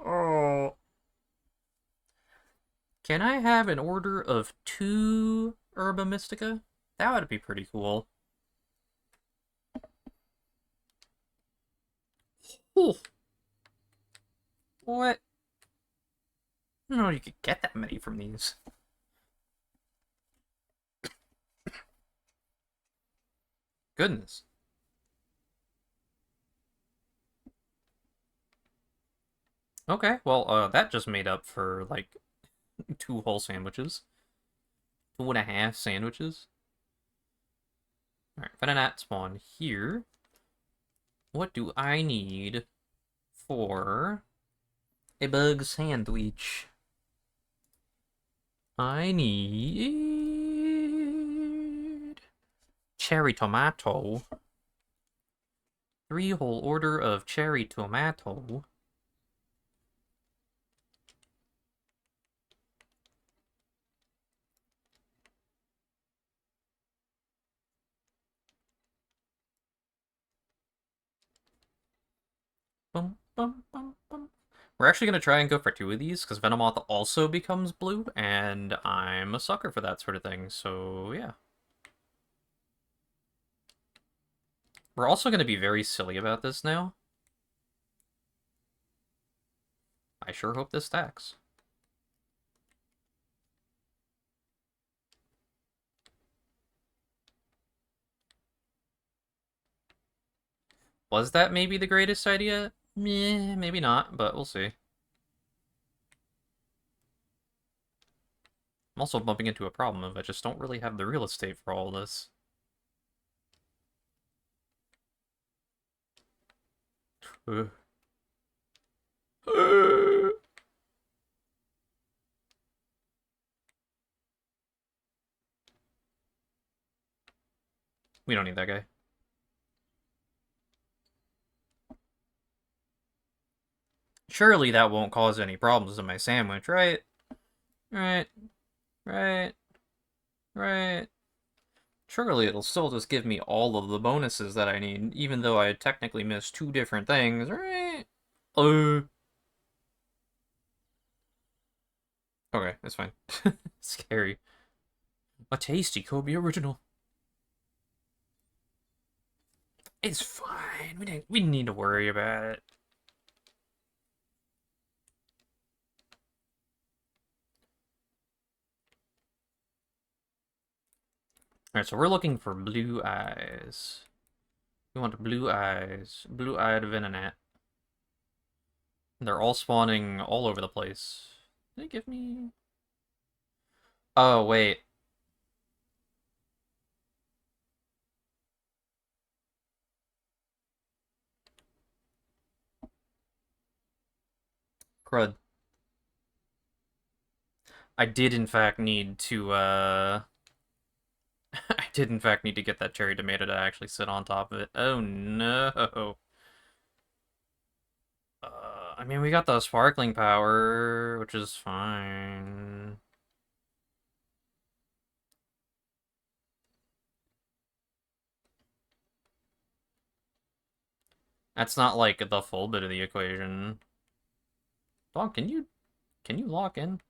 Oh. Can I have an order of 2 Herba Mystica? That would be pretty cool. Ooh. What? I don't know if you could get that many from these. Goodness. Okay, well, that just made up for, like, 2 whole sandwiches. 2.5 sandwiches. Alright, Venonat spawn here. What do I need for a bug sandwich? I need cherry tomato. 3 whole order of cherry tomato. Bum, bum, bum, bum. We're actually going to try and go for 2 of these, because Venomoth also becomes blue, and I'm a sucker for that sort of thing, so yeah. We're also going to be very silly about this now. I sure hope this stacks. Was that maybe the greatest idea? Meh, maybe not, but we'll see. I'm also bumping into a problem of I just don't really have the real estate for all this. We don't need that guy. Surely that won't cause any problems in my sandwich, right? Right, right, right. Surely it'll still just give me all of the bonuses that I need, even though I technically missed 2 different things, right? Okay, that's fine. Scary. A tasty Kobe original. It's fine. We didn't need to worry about it. Alright, so we're looking for blue eyes. We want blue eyes. Blue-eyed Venonat. They're all spawning all over the place. Did they give me... Oh, wait. Crud. I did, in fact, need to, I did, in fact, need to get that cherry tomato to actually sit on top of it. Oh, no. I mean, we got the sparkling power, which is fine. That's not, like, the full bit of the equation. Dog, can you lock in?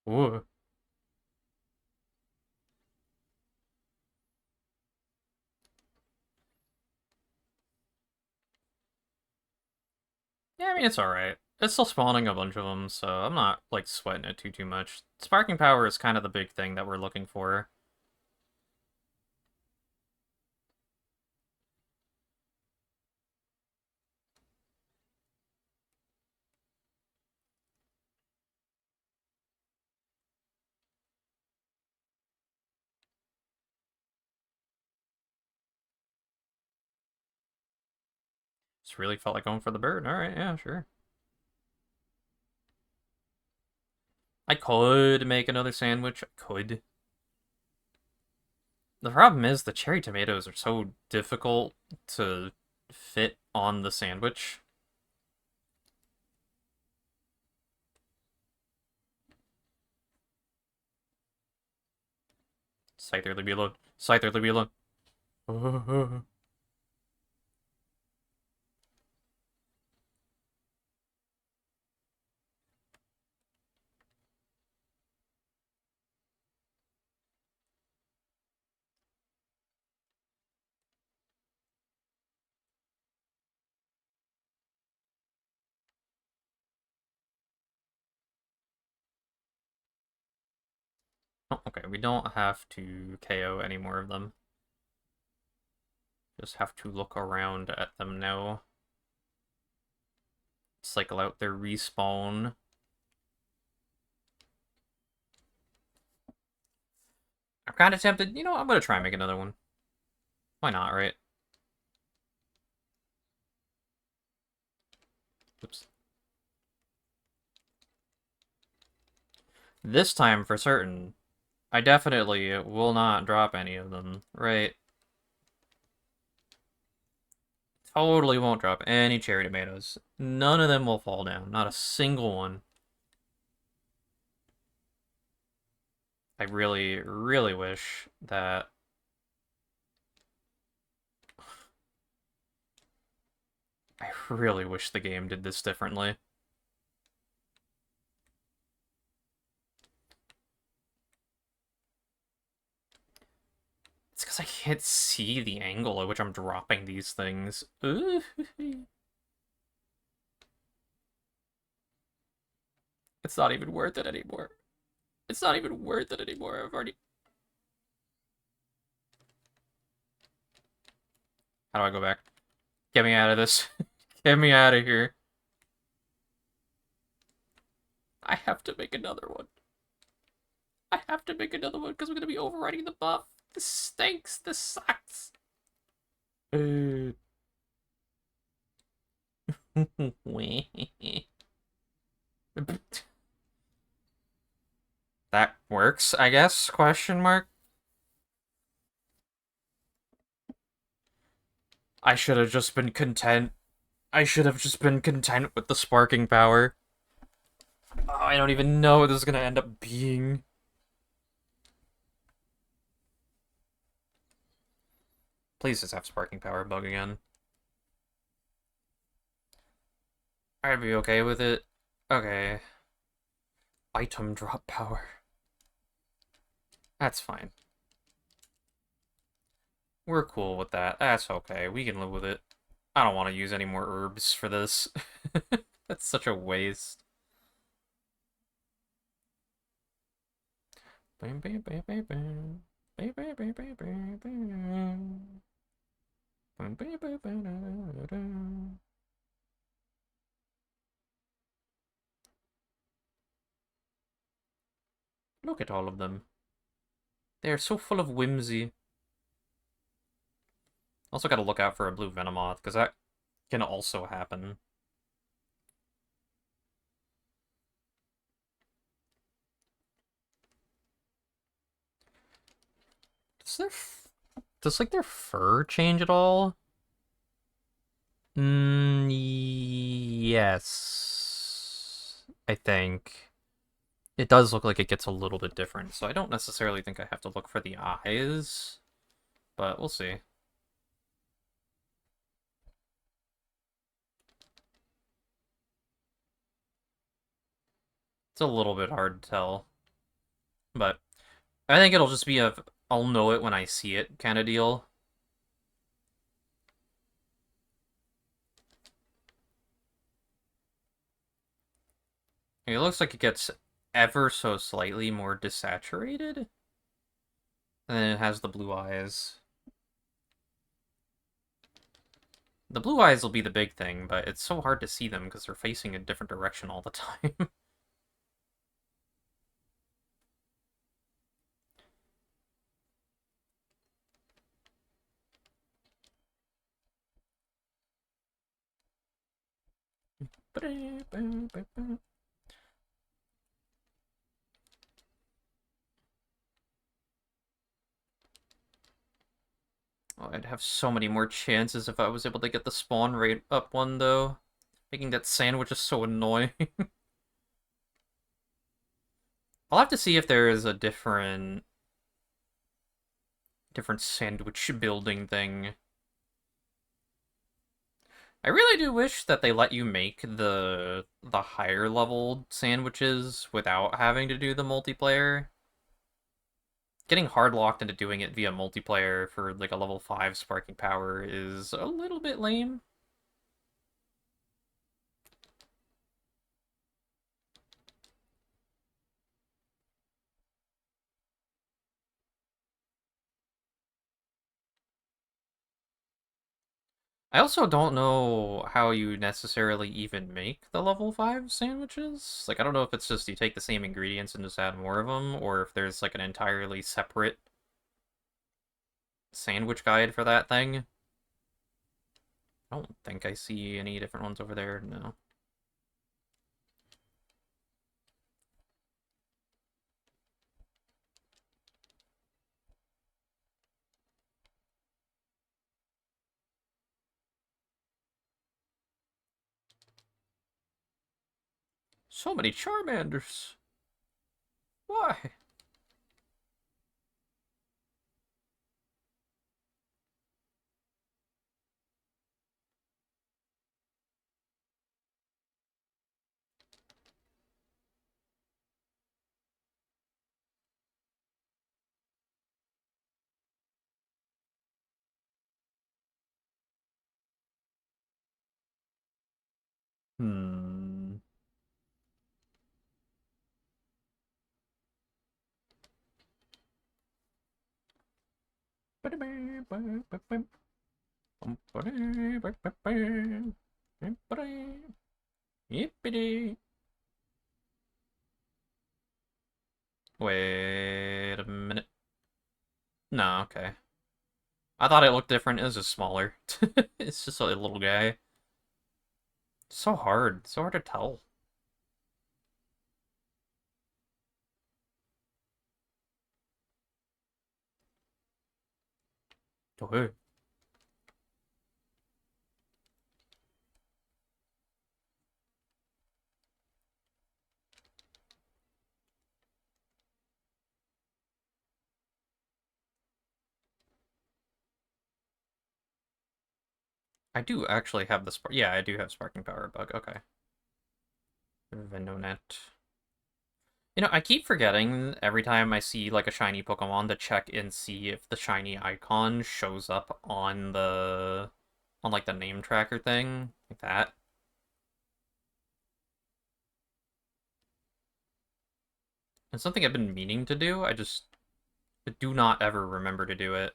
Ooh. Yeah, I mean, it's alright. It's still spawning a bunch of them, so I'm not, like, sweating it too much. Sparking power is kind of the big thing that we're looking for. Just really felt like going for the bird. Alright, yeah, sure. I could make another sandwich. I could. The problem is the cherry tomatoes are so difficult to fit on the sandwich. Scyther, leave me alone. Scyther, leave me alone. Oh, okay, we don't have to KO any more of them. Just have to look around at them now. Cycle out their respawn. I'm kind of tempted. You know, I'm gonna try and make another one. Why not, right? Oops. This time, for certain, I definitely will not drop any of them, right? Totally won't drop any cherry tomatoes. None of them will fall down. Not a single one. I really, really wish that... I really wish the game did this differently. It's because I can't see the angle at which I'm dropping these things. It's not even worth it anymore. It's not even worth it anymore. I've already... How do I go back? Get me out of this. Get me out of here. I have to make another one. I have to make another one because we're going to be overriding the buff. This stinks. This sucks. That works, I guess? Question mark. I should have just been content. I should have just been content with the sparking power. Oh, I don't even know what this is gonna end up being. Please just have sparking power bug again. I'd be okay with it. Okay. Item drop power. That's fine. We're cool with that. That's okay. We can live with it. I don't want to use any more herbs for this. That's such a waste. Look at all of them. They are so full of whimsy. Also gotta look out for a blue Venomoth, because that can also happen. Does like their fur change at all? Yes. I think. It does look like it gets a little bit different, so I don't necessarily think I have to look for the eyes, but we'll see. It's a little bit hard to tell, but I think it'll just be a I'll know it when I see it kind of deal. It looks like it gets ever so slightly more desaturated, and then it has the blue eyes. The blue eyes will be the big thing, but it's so hard to see them because they're facing a different direction all the time. Oh, I'd have so many more chances if I was able to get the spawn rate up one, though. Making that sandwich is so annoying. I'll have to see if there is a different... different sandwich building thing. I really do wish that they let you make the higher level sandwiches without having to do the multiplayer. Getting hard locked into doing it via multiplayer for like a level 5 sparking power is a little bit lame. I also don't know how you necessarily even make the level 5 sandwiches. Like, I don't know if it's just you take the same ingredients and just add more of them, or if there's like an entirely separate sandwich guide for that thing. I don't think I see any different ones over there, no. So many Charmanders. Why? Hmm. Yippity. Wait a minute. No, okay. I thought it looked different. It was just smaller. It's just a little guy. So hard. So hard to tell. Okay. I do actually have the spark. Yeah, I do have sparking power bug. Okay. Vendonet. You know, I keep forgetting every time I see like a shiny Pokemon to check and see if the shiny icon shows up on like the name tracker thing, like that. It's something I've been meaning to do. I just do not ever remember to do it.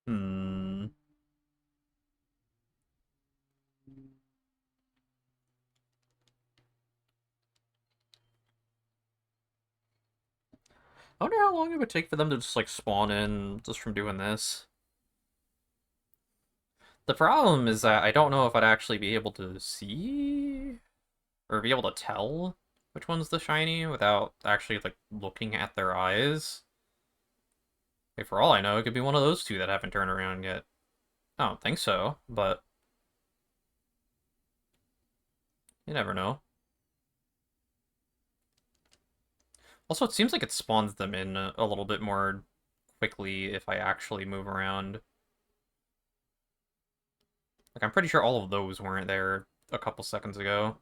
Hmm. I wonder how long it would take for them to just like spawn in just from doing this. The problem is that I don't know if I'd actually be able to see or be able to tell which one's the shiny without actually like looking at their eyes. Like, for all I know, it could be one of those two that haven't turned around yet. I don't think so, but you never know. Also, it seems like it spawns them in a little bit more quickly if I actually move around. Like, I'm pretty sure all of those weren't there a couple seconds ago.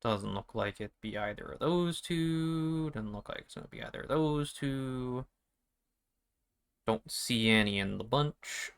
Doesn't look like it'd be either of those two. Doesn't look like it's gonna be either of those two. Don't see any in the bunch.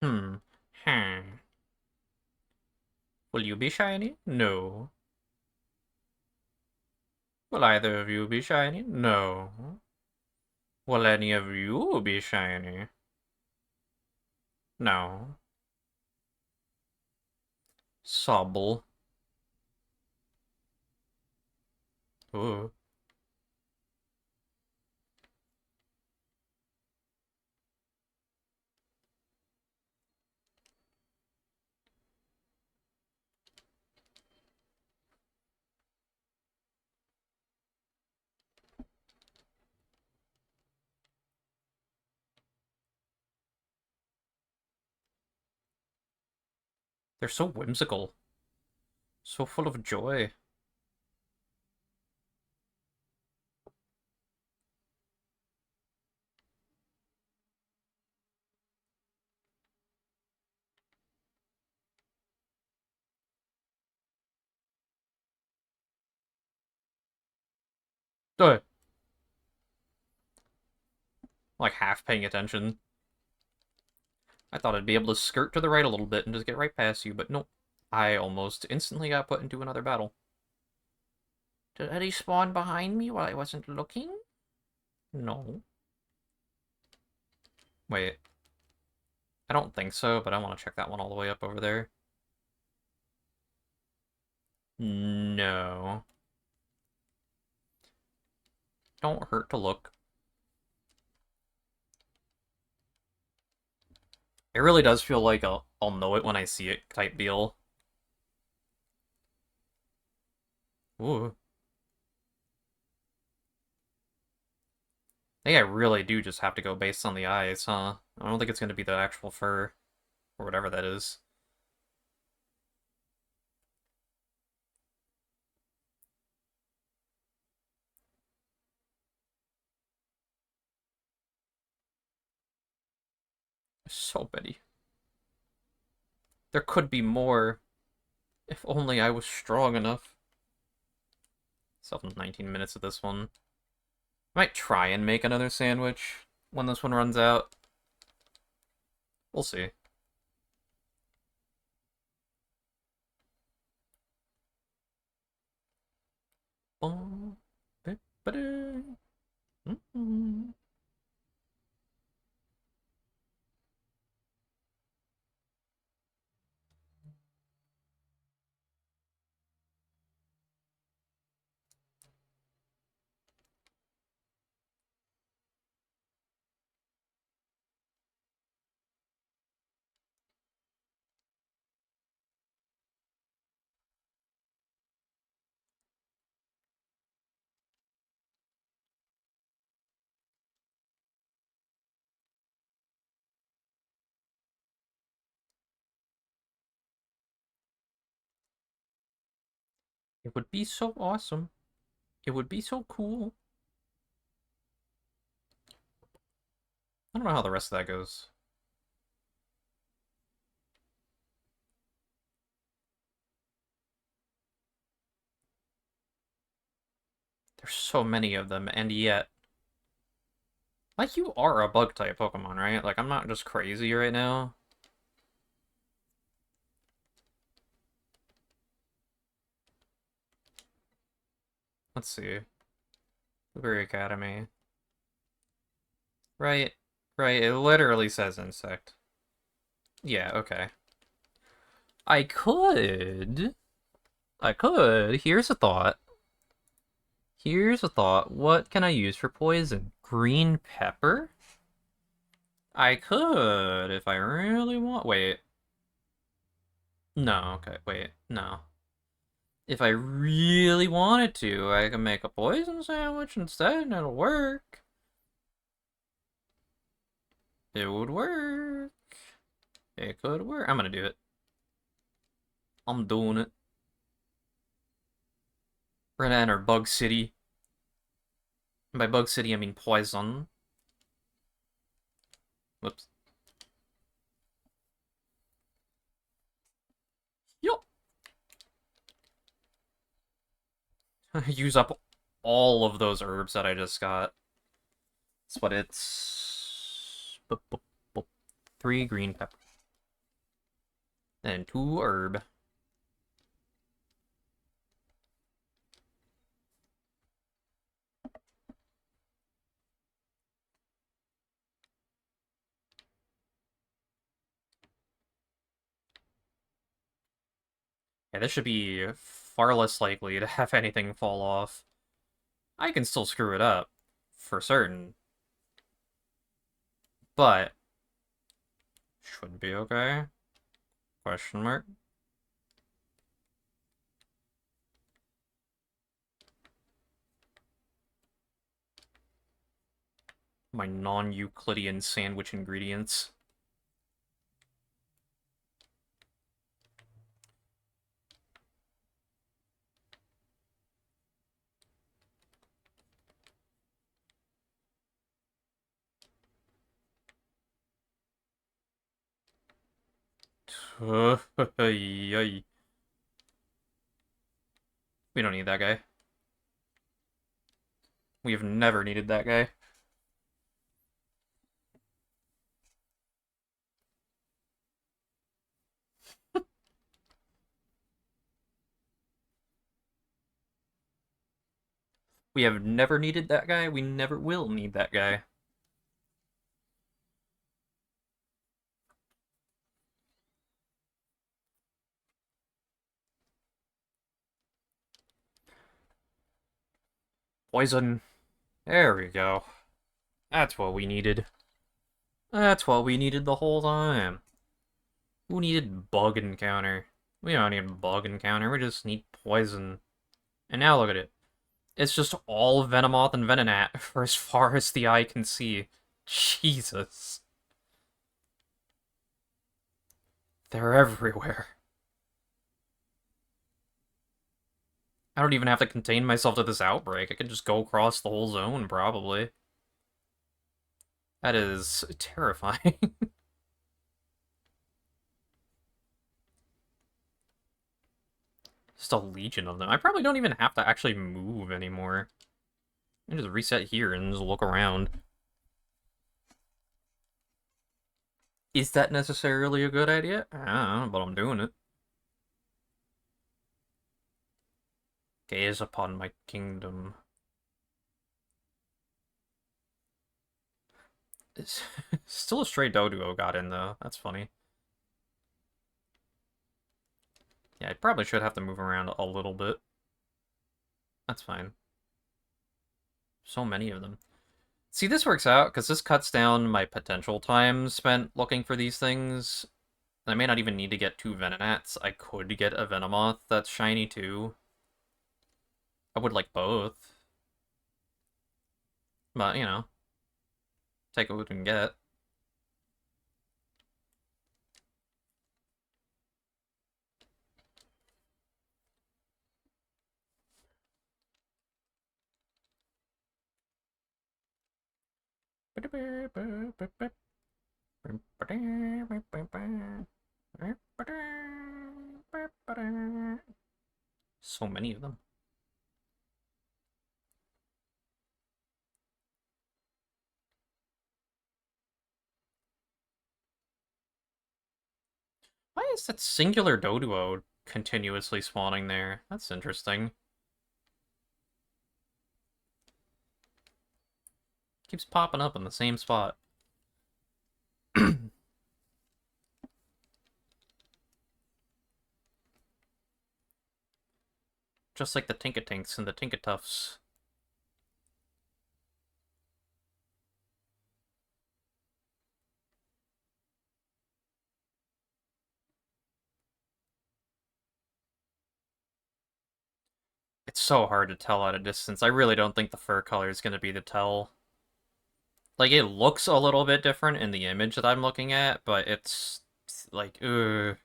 Hmm. Hmm. Will you be shiny? No. Will either of you be shiny? No. Will any of you be shiny? No. Sobble. Ooh. They're so whimsical. So full of joy. Like half paying attention. I thought I'd be able to skirt to the right a little bit and just get right past you, but nope. I almost instantly got put into another battle. Did Eddie spawn behind me while I wasn't looking? No. Wait. I don't think so, but I want to check that one all the way up over there. No. Don't hurt to look. It really does feel like I'll know it when I see it type deal. Ooh. I think I really do just have to go based on the eyes, huh? I don't think it's going to be the actual fur, or whatever that is. So many. There could be more, if only I was strong enough. Still 19 minutes of this one. I might try and make another sandwich when this one runs out. We'll see. Oh, It would be so awesome. It would be so cool. I don't know how the rest of that goes. There's so many of them, and yet... Like, you are a bug-type Pokemon, right? Like, I'm not just crazy right now. Let's see. Blueberry Academy. Right. Right, it literally says insect. Yeah, okay. I could... Here's a thought. Here's a thought. What can I use for poison? Green pepper? I could if I really want. Wait. No, okay, wait. No. If I really wanted to, I can make a poison sandwich instead and it'll work. It would work. It could work. I'm gonna do it. I'm doing it. We're gonna enter Bug City. And by Bug City, I mean poison. Whoops. Yup. Use up all of those herbs that I just got. That's what it's. 3 green pepper. And 2 herb. Yeah, this should be far less likely to have anything fall off. I can still screw it up, for certain. But, should be okay? Question mark? My non-Euclidean sandwich ingredients. Yay. We don't need that guy. We have never needed that guy. We have never needed that guy. We never will need that guy. Poison. There we go. That's what we needed. That's what we needed the whole time. Who needed bug encounter? We don't need bug encounter, we just need poison. And now look at it. It's just all Venomoth and Venonat for as far as the eye can see. Jesus. They're everywhere. I don't even have to contain myself to this outbreak. I can just go across the whole zone, probably. That is terrifying. Just a legion of them. I probably don't even have to actually move anymore. I can just reset here and just look around. Is that necessarily a good idea? I don't know, but I'm doing it. Gaze upon my kingdom. It's still a stray Doduo got in, though. That's funny. Yeah, I probably should have to move around a little bit. That's fine. So many of them. See, this works out, because this cuts down my potential time spent looking for these things. I may not even need to get 2 Venonats. I could get a Venomoth that's shiny, too. I would like both. But, you know. Take what we can get. So many of them. Why is that singular Doduo continuously spawning there? That's interesting. Keeps popping up in the same spot. Just like the Tinkatinks and the Tinkatuffs. so hard to tell at a distance. I really don't think the fur color is going to be the tell. Like, it looks a little bit different in the image that I'm looking at, but it's like, ugh.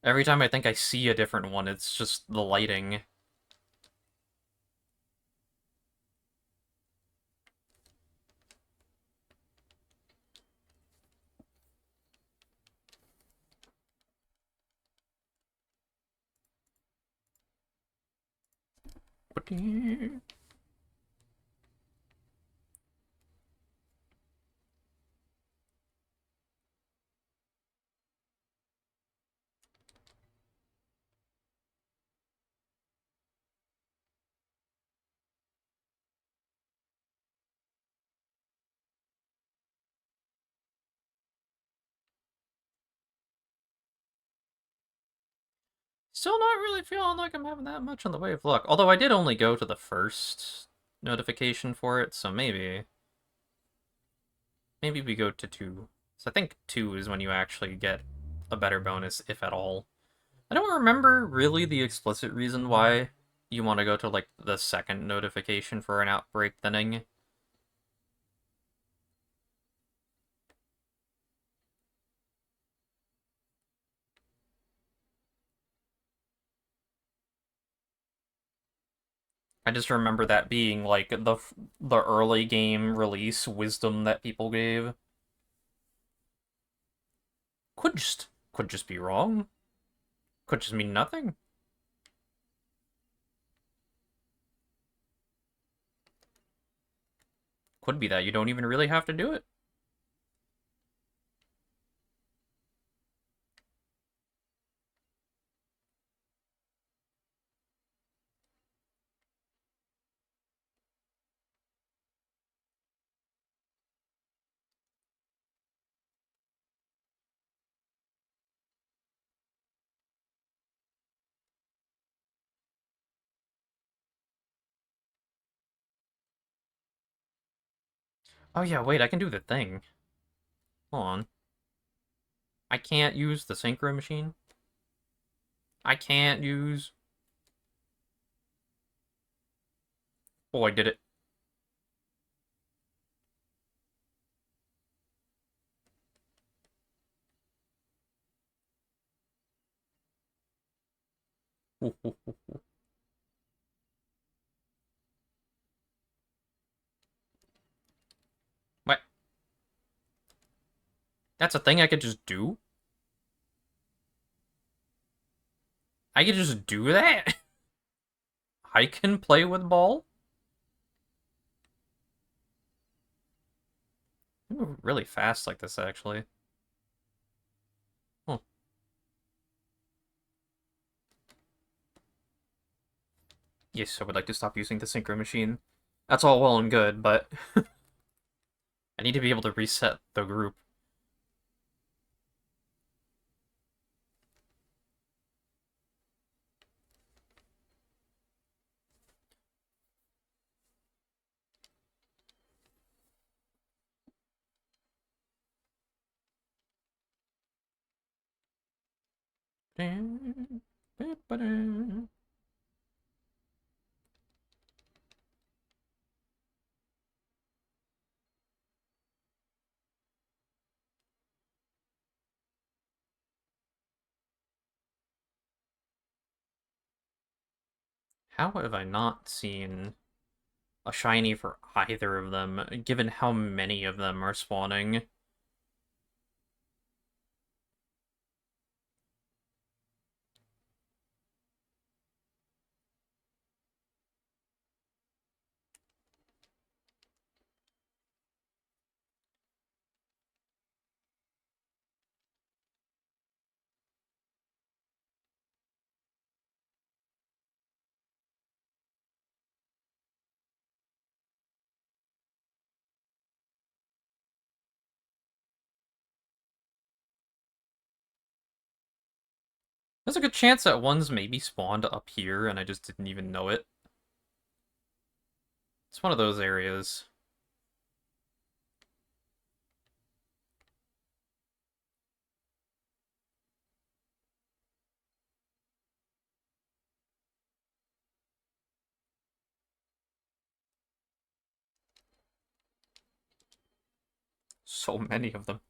Every time I think I see a different one, it's just the lighting. Still not really feeling like I'm having that much on the way of luck. Although I did only go to the first notification for it, so maybe we go to 2. So I think 2 is when you actually get a better bonus, if at all. I don't remember really the explicit reason why you want to go to, like, the second notification for an outbreak thinning. I just remember that being, like, the early game release wisdom that people gave. Could just be wrong. Could just mean nothing. Could be that you don't even really have to do it. Oh yeah, wait, I can do the thing. Hold on. I can't use the synchro machine. I can't use... Oh, I did it. Ooh, ooh, ooh. What? That's a thing I could just do? I could just do that? I can play with ball? I move really fast like this, actually. Oh. Yes, I would like to stop using the synchro machine. That's all well and good, but I need to be able to reset the group. How have I not seen a shiny for either of them, given how many of them are spawning? There's a good chance that one's maybe spawned up here and I just didn't even know it. It's one of those areas. So many of them.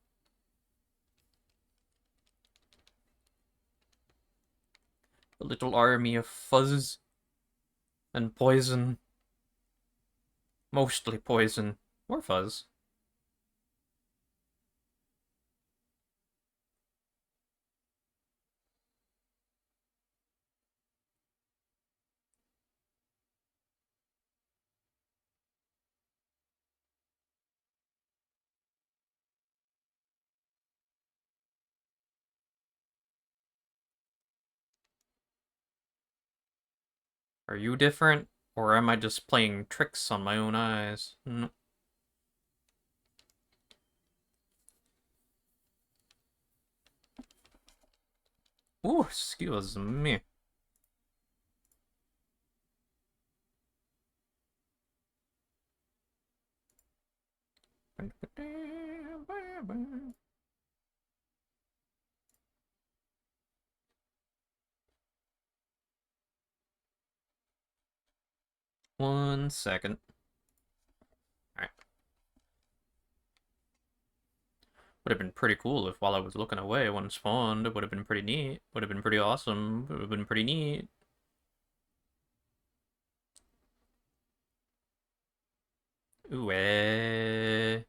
A little army of fuzz and poison. Mostly poison. Or fuzz. Are you different? Or am I just playing tricks on my own eyes? Ooh, excuse me. One second. Alright. Would have been pretty cool if while I was looking away, one spawned. It would have been pretty neat. Would have been pretty awesome. Would have been pretty neat. Ooh, eh.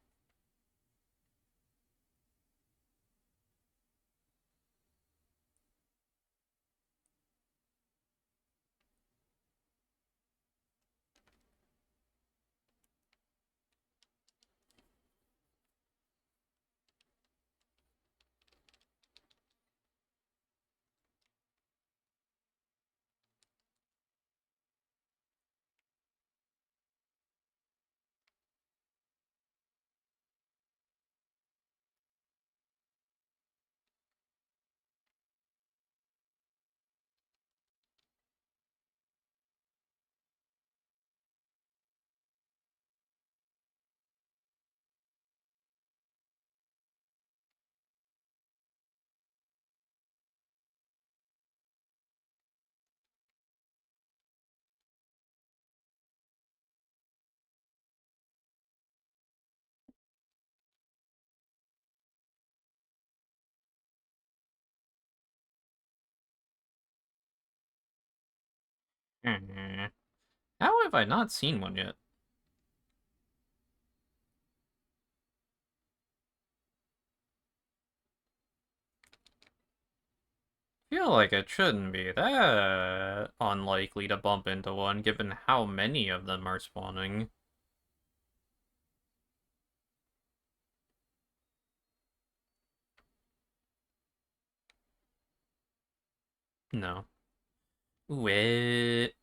How have I not seen one yet? Feel like it shouldn't be that unlikely to bump into one, given how many of them are spawning. No. Wait.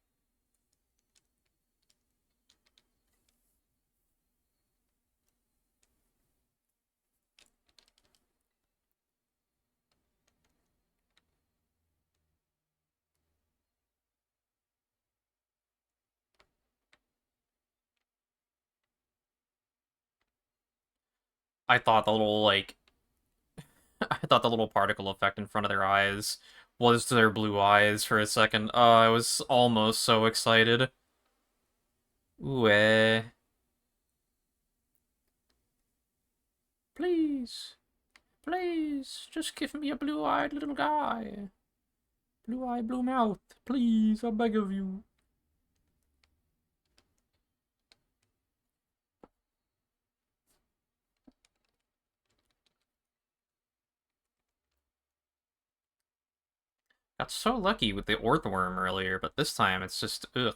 I thought the little, like, I thought the little particle effect in front of their eyes was their blue eyes for a second. Oh, I was almost so excited. Ooh, Please, please, just give me a blue-eyed little guy. Blue eye, blue mouth. Please, I beg of you. Got so lucky with the orthworm earlier, but this time it's just, ugh.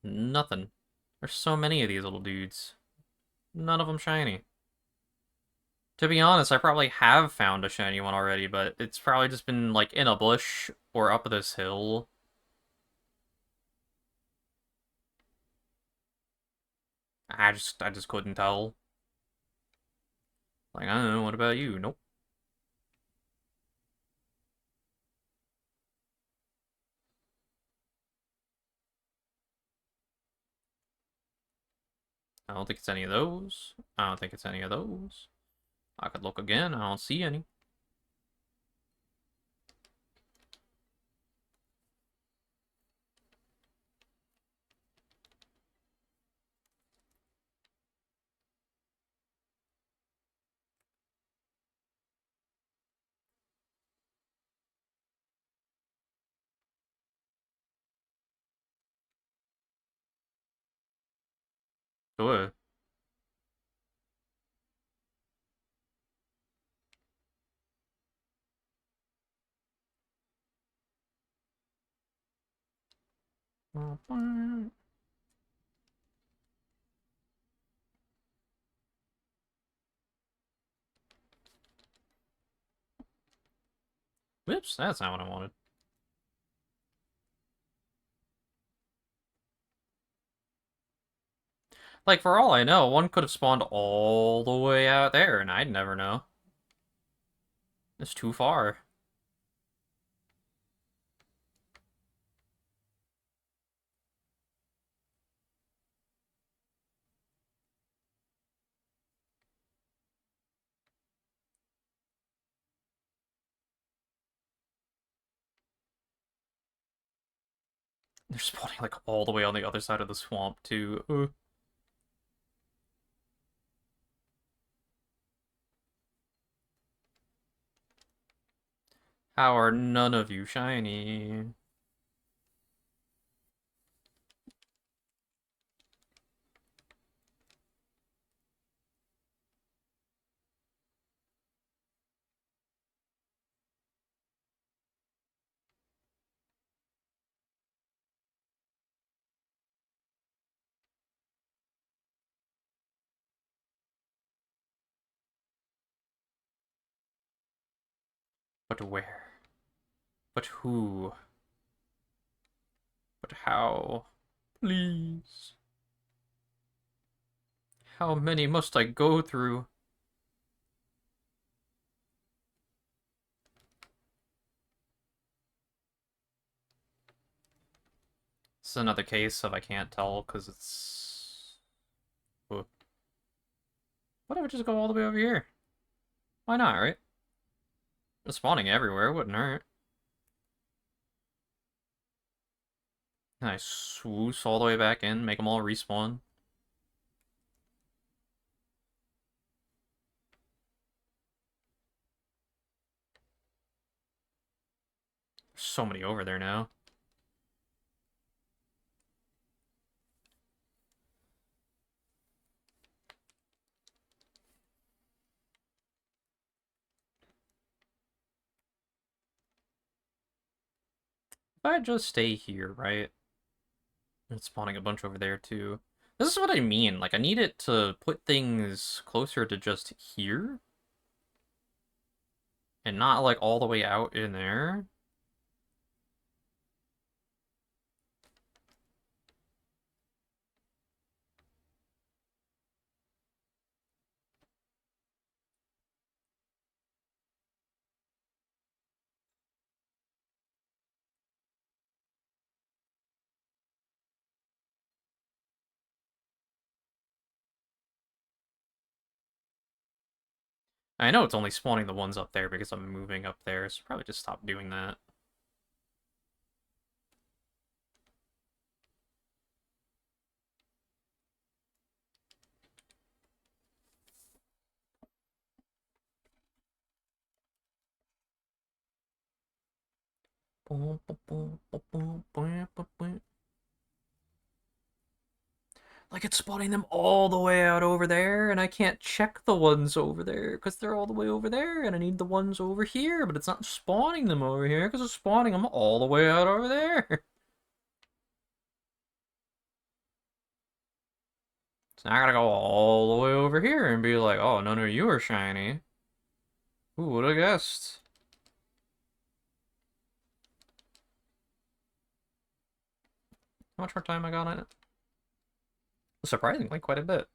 Nothing. There's so many of these little dudes. None of them shiny. To be honest, I probably have found a shiny one already, but it's probably just been, like, in a bush or up this hill. I just couldn't tell. Like, I don't know, what about you? Nope. I don't think it's any of those. I don't think it's any of those. I could look again, I don't see any. Sure. Whoops, that's not what I wanted. Like, for all I know, one could have spawned all the way out there, and I'd never know. It's too far. They're spawning, like, all the way on the other side of the swamp, too. How are none of you shiny? But where? But who? But how? Please. How many must I go through? This is another case of I can't tell because it's... What if I just go all the way over here? Why not, right? It's spawning everywhere, wouldn't hurt. Nice. Swoosh all the way back in, make them all respawn. There's so many over there now. If I just stay here, right? It's spawning a bunch over there, too. This is what I mean. Like, I need it to put things closer to just here. And not, like, all the way out in there. I know it's only spawning the ones up there because I'm moving up there, so probably just stop doing that. Like, it's spawning them all the way out over there, and I can't check the ones over there because they're all the way over there, and I need the ones over here, but it's not spawning them over here because it's spawning them all the way out over there. So now I gotta go all the way over here and be like, oh, none of you are shiny. Who would have guessed? How much more time I got on it? Surprisingly, quite a bit.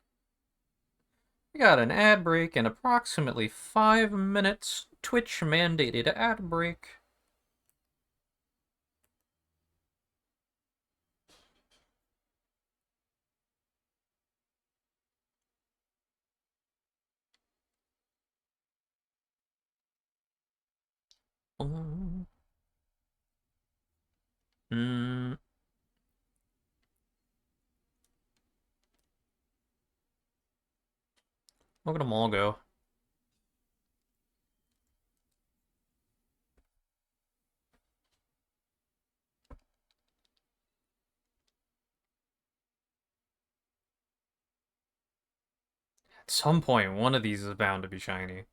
We got an ad break in approximately 5 minutes. Twitch mandated ad break. Hmm. Look at them all go. At some point, one of these is bound to be shiny.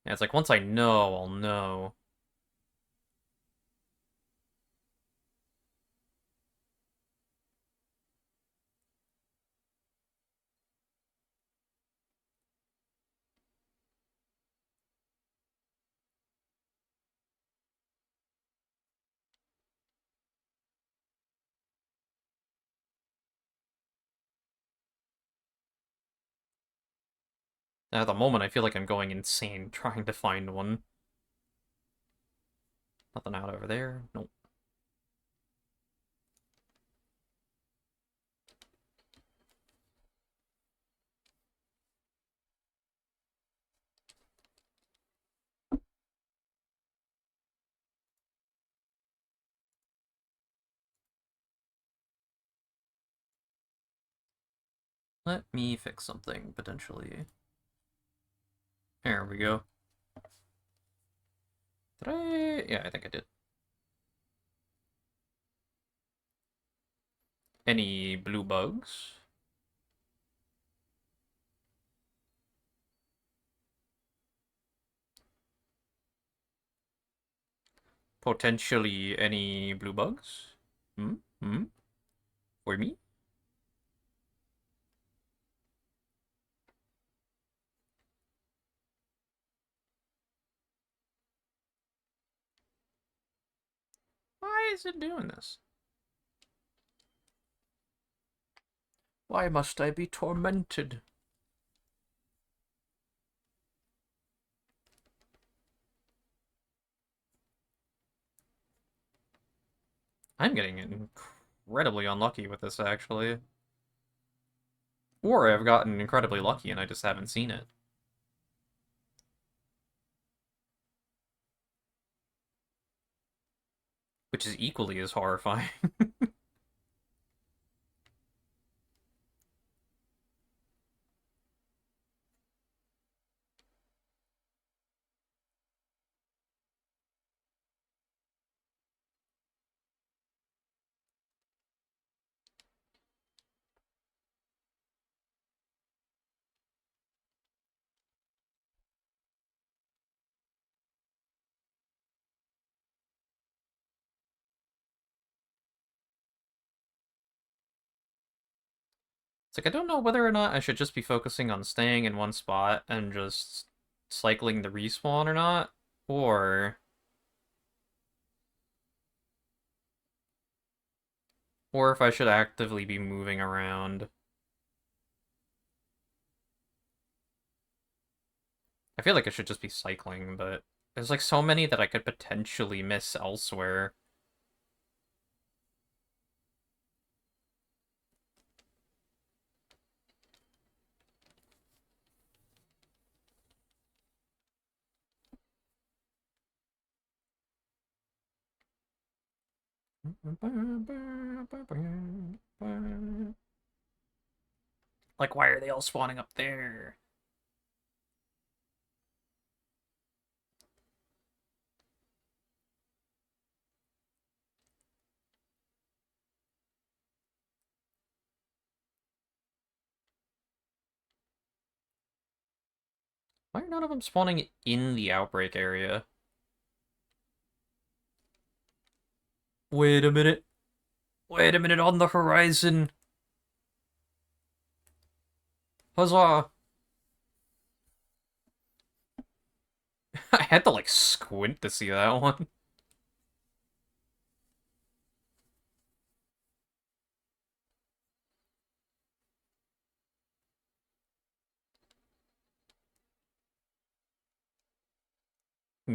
Yeah, it's like once I know, I'll know. At the moment, I feel like I'm going insane trying to find one. Nothing out over there. Nope. Let me fix something, potentially. There we go. Did I? Yeah, I think I did. Any blue bugs? Potentially any blue bugs? Hmm? Hmm? For me? Why is it doing this? Why must I be tormented? I'm getting incredibly unlucky with this, actually. Or I've gotten incredibly lucky and I just haven't seen it. Which is equally as horrifying. It's like, I don't know whether or not I should just be focusing on staying in one spot and just cycling the respawn or not, or... Or if I should actively be moving around. I feel like I should just be cycling, but there's like so many that I could potentially miss elsewhere. Like, why are they all spawning up there? Why are none of them spawning in the outbreak area? Wait a minute. Wait a minute, on the horizon. Huzzah. I had to, like, squint to see that one.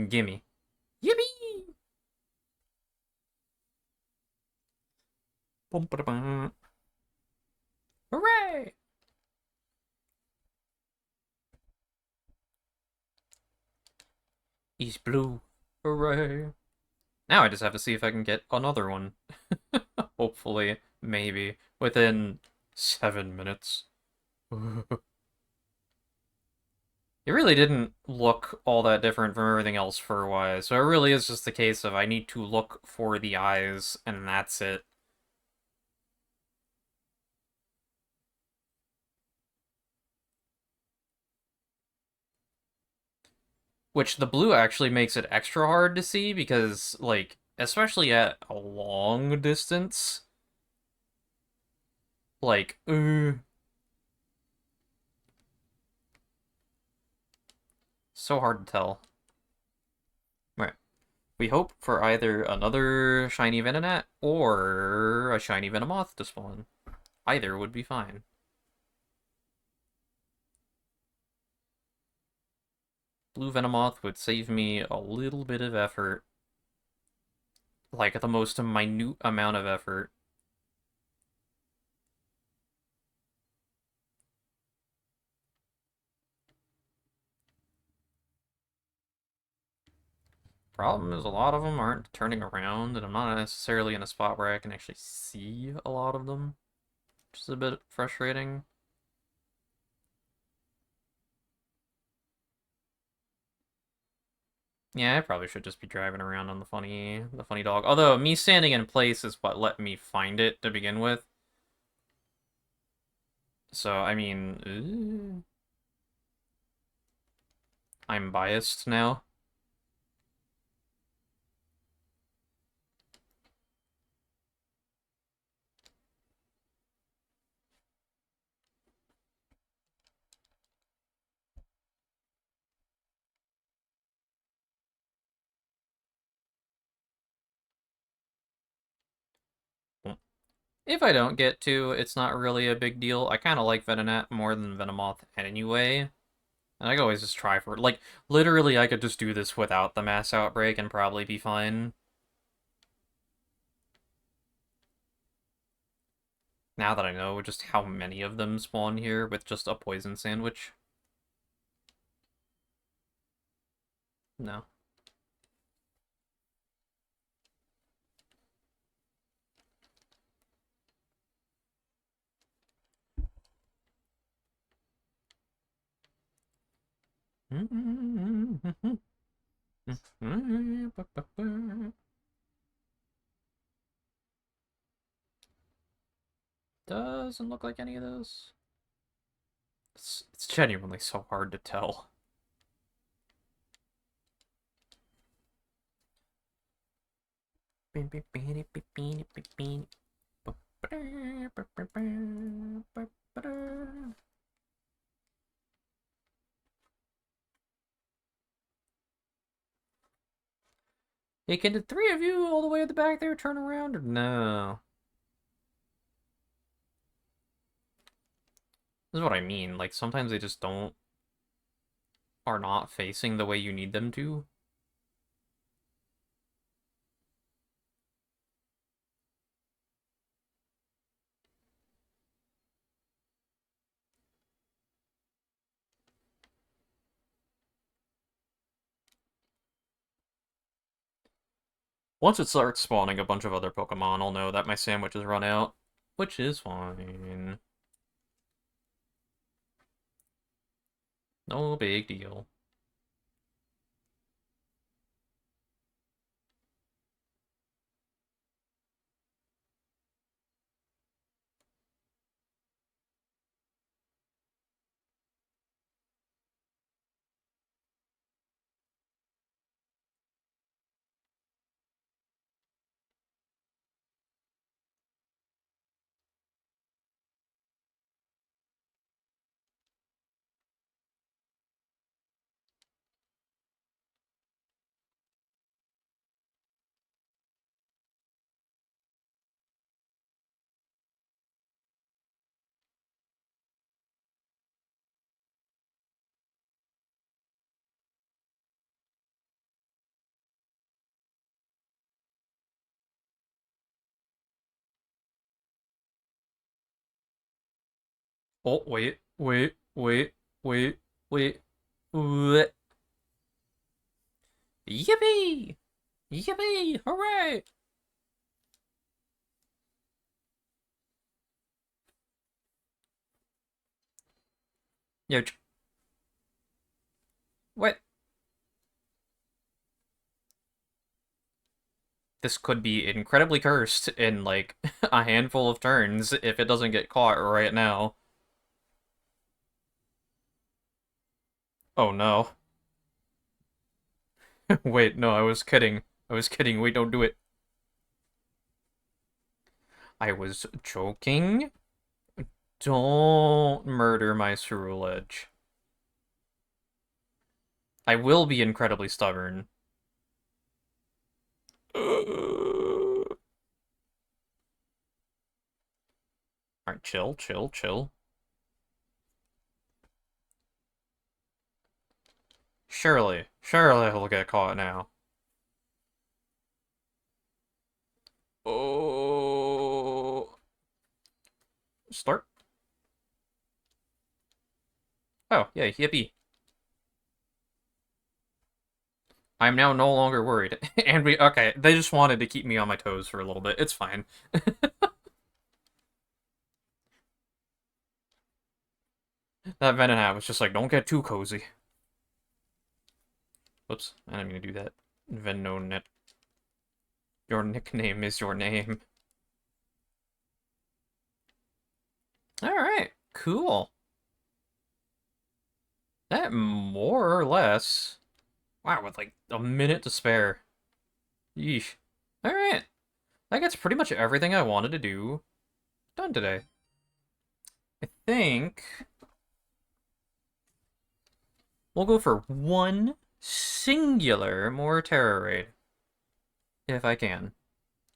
Gimme. Yippee! Bum, ba, da, bum. Hooray! He's blue. Hooray. Now I just have to see if I can get another one. Hopefully, maybe, within 7 minutes. Here It really didn't look all that different from everything else for a while, so it really is just the case of I need to look for the eyes, and that's it. Which the blue actually makes it extra hard to see because, like, especially at a long distance, like, so hard to tell. Right. We hope for either another shiny Venonat or a shiny Venomoth to spawn. Either would be fine. Blue Venomoth would save me a little bit of effort. Like, the most minute amount of effort. Problem is, a lot of them aren't turning around, and I'm not necessarily in a spot where I can actually see a lot of them, which is a bit frustrating. Yeah, I probably should just be driving around on the funny dog. Although, me standing in place is what let me find it to begin with. So, I mean, I'm biased now. If I don't get to, it's not really a big deal. I kind of like Venonat more than Venomoth anyway. And I could always just try for it. Like, literally, I could just do this without the mass outbreak and probably be fine. Now that I know just how many of them spawn here with just a poison sandwich. No. Doesn't look like any of those. It's genuinely so hard to tell. Hey, can the three of you all the way at the back there turn around or no? This is what I mean. Like, sometimes they just are not facing the way you need them to. Once it starts spawning a bunch of other Pokemon, I'll know that my sandwich has run out, which is fine. No big deal. Oh, wait. Bleh. Yippee! Yippee! Hooray! Yo, What? This could be incredibly cursed in, like, a handful of turns if it doesn't get caught right now. Oh no. Wait, no, I was kidding. I was kidding. Wait, don't do it. I was joking. Don't murder my Ceruledge. I will be incredibly stubborn. Alright, chill, chill, chill. Surely he'll get caught now. Oh. Start. Oh, yeah, yippee. I'm now no longer worried. And okay, they just wanted to keep me on my toes for a little bit. It's fine. That Venonat was just like, don't get too cozy. Whoops, I didn't mean to do that. Venonet. Your nickname is your name. Alright, cool. That more or less... Wow, with like a minute to spare. Yeesh. Alright. That gets pretty much everything I wanted to do done today. I think we'll go for one singular more Terror Raid. If I can.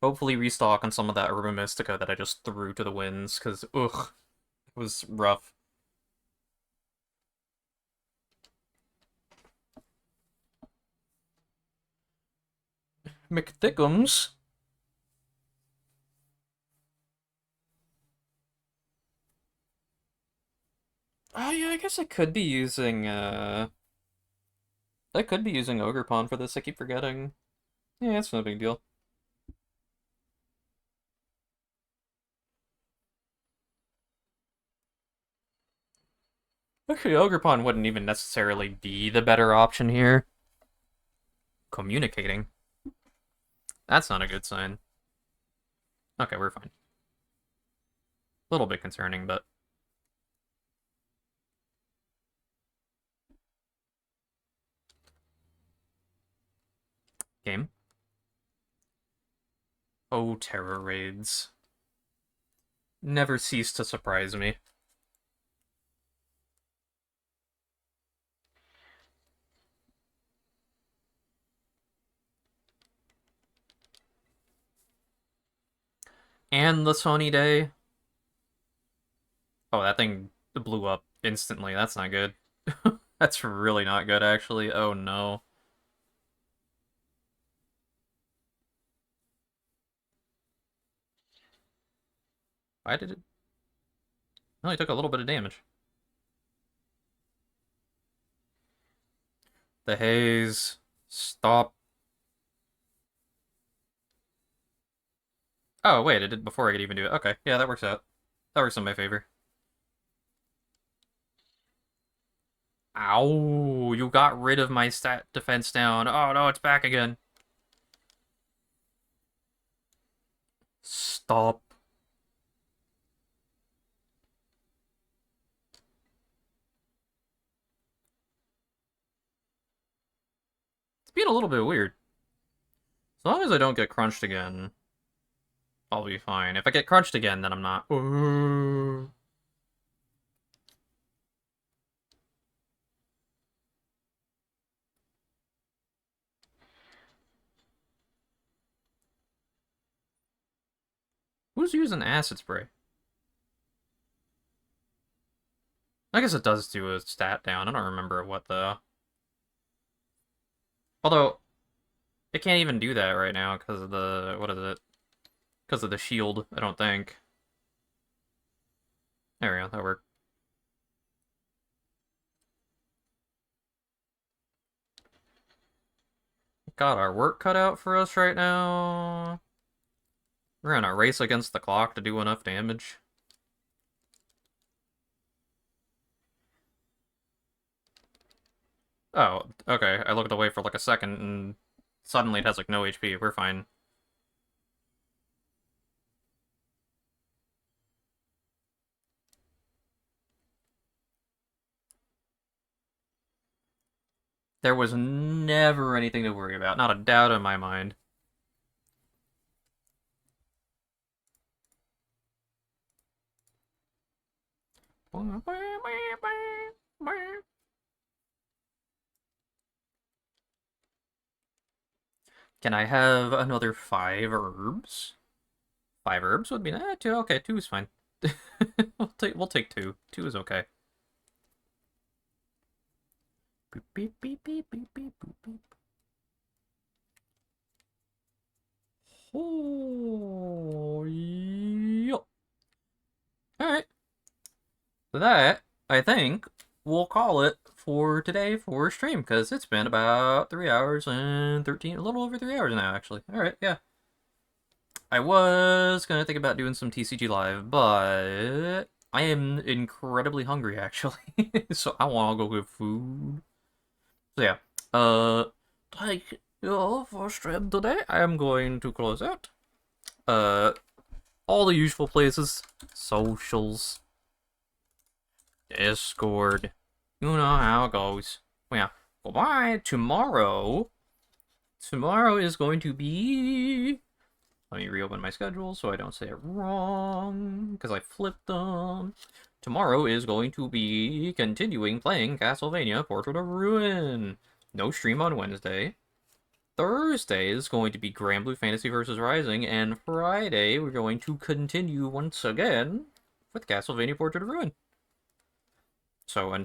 Hopefully restock on some of that Urban Mystica that I just threw to the winds, because, ugh, it was rough. McThickums. Oh yeah, I guess I could be using, I could be using Ogerpon for this, I keep forgetting. Yeah, it's no big deal. Actually, Ogerpon wouldn't even necessarily be the better option here. Communicating. That's not a good sign. Okay, we're fine. A little bit concerning, but... Game. Oh, Terror Raids. Never cease to surprise me. And the sunny day. Oh, that thing blew up instantly. That's not good. That's really not good, actually. Oh, no. Why did it... It only took a little bit of damage. The haze. Stop. Oh, wait, it did before I could even do it. Okay, yeah, that works out. That works in my favor. Ow, you got rid of my stat defense down. Oh, no, it's back again. Stop. It's being a little bit weird. As long as I don't get crunched again, I'll be fine. If I get crunched again, then I'm not. Who's using acid spray? I guess it does do a stat down. I don't remember what the... Although, it can't even do that right now because of the... What is it? Because of the shield, I don't think. There we go, that worked. Got our work cut out for us right now. We're in a race against the clock to do enough damage. Oh, okay. I looked away for like a second, and suddenly it has like no HP. We're fine. There was never anything to worry about. Not a doubt in my mind. Can I have another 5 herbs? 5 herbs would be two. Okay, two is fine. We'll take two. Two is okay. Beep, beep, beep, beep, beep, beep, beep, beep. Oh, yep. All right. That, I think, we'll call it for today for stream, because it's been about 3 hours and 13, a little over 3 hours now, actually. Alright, yeah. I was gonna think about doing some TCG Live, but I am incredibly hungry, actually. So I wanna go get food. So yeah, thank you for stream today. I am going to close out. All the usual places, socials, Discord. You know how it goes. Well, yeah. Goodbye. Tomorrow is going to be... Let me reopen my schedule so I don't say it wrong, because I flipped them. Tomorrow is going to be continuing playing Castlevania Portrait of Ruin. No stream on Wednesday. Thursday is going to be Grand Blue Fantasy vs. Rising, and Friday we're going to continue once again with Castlevania Portrait of Ruin. So,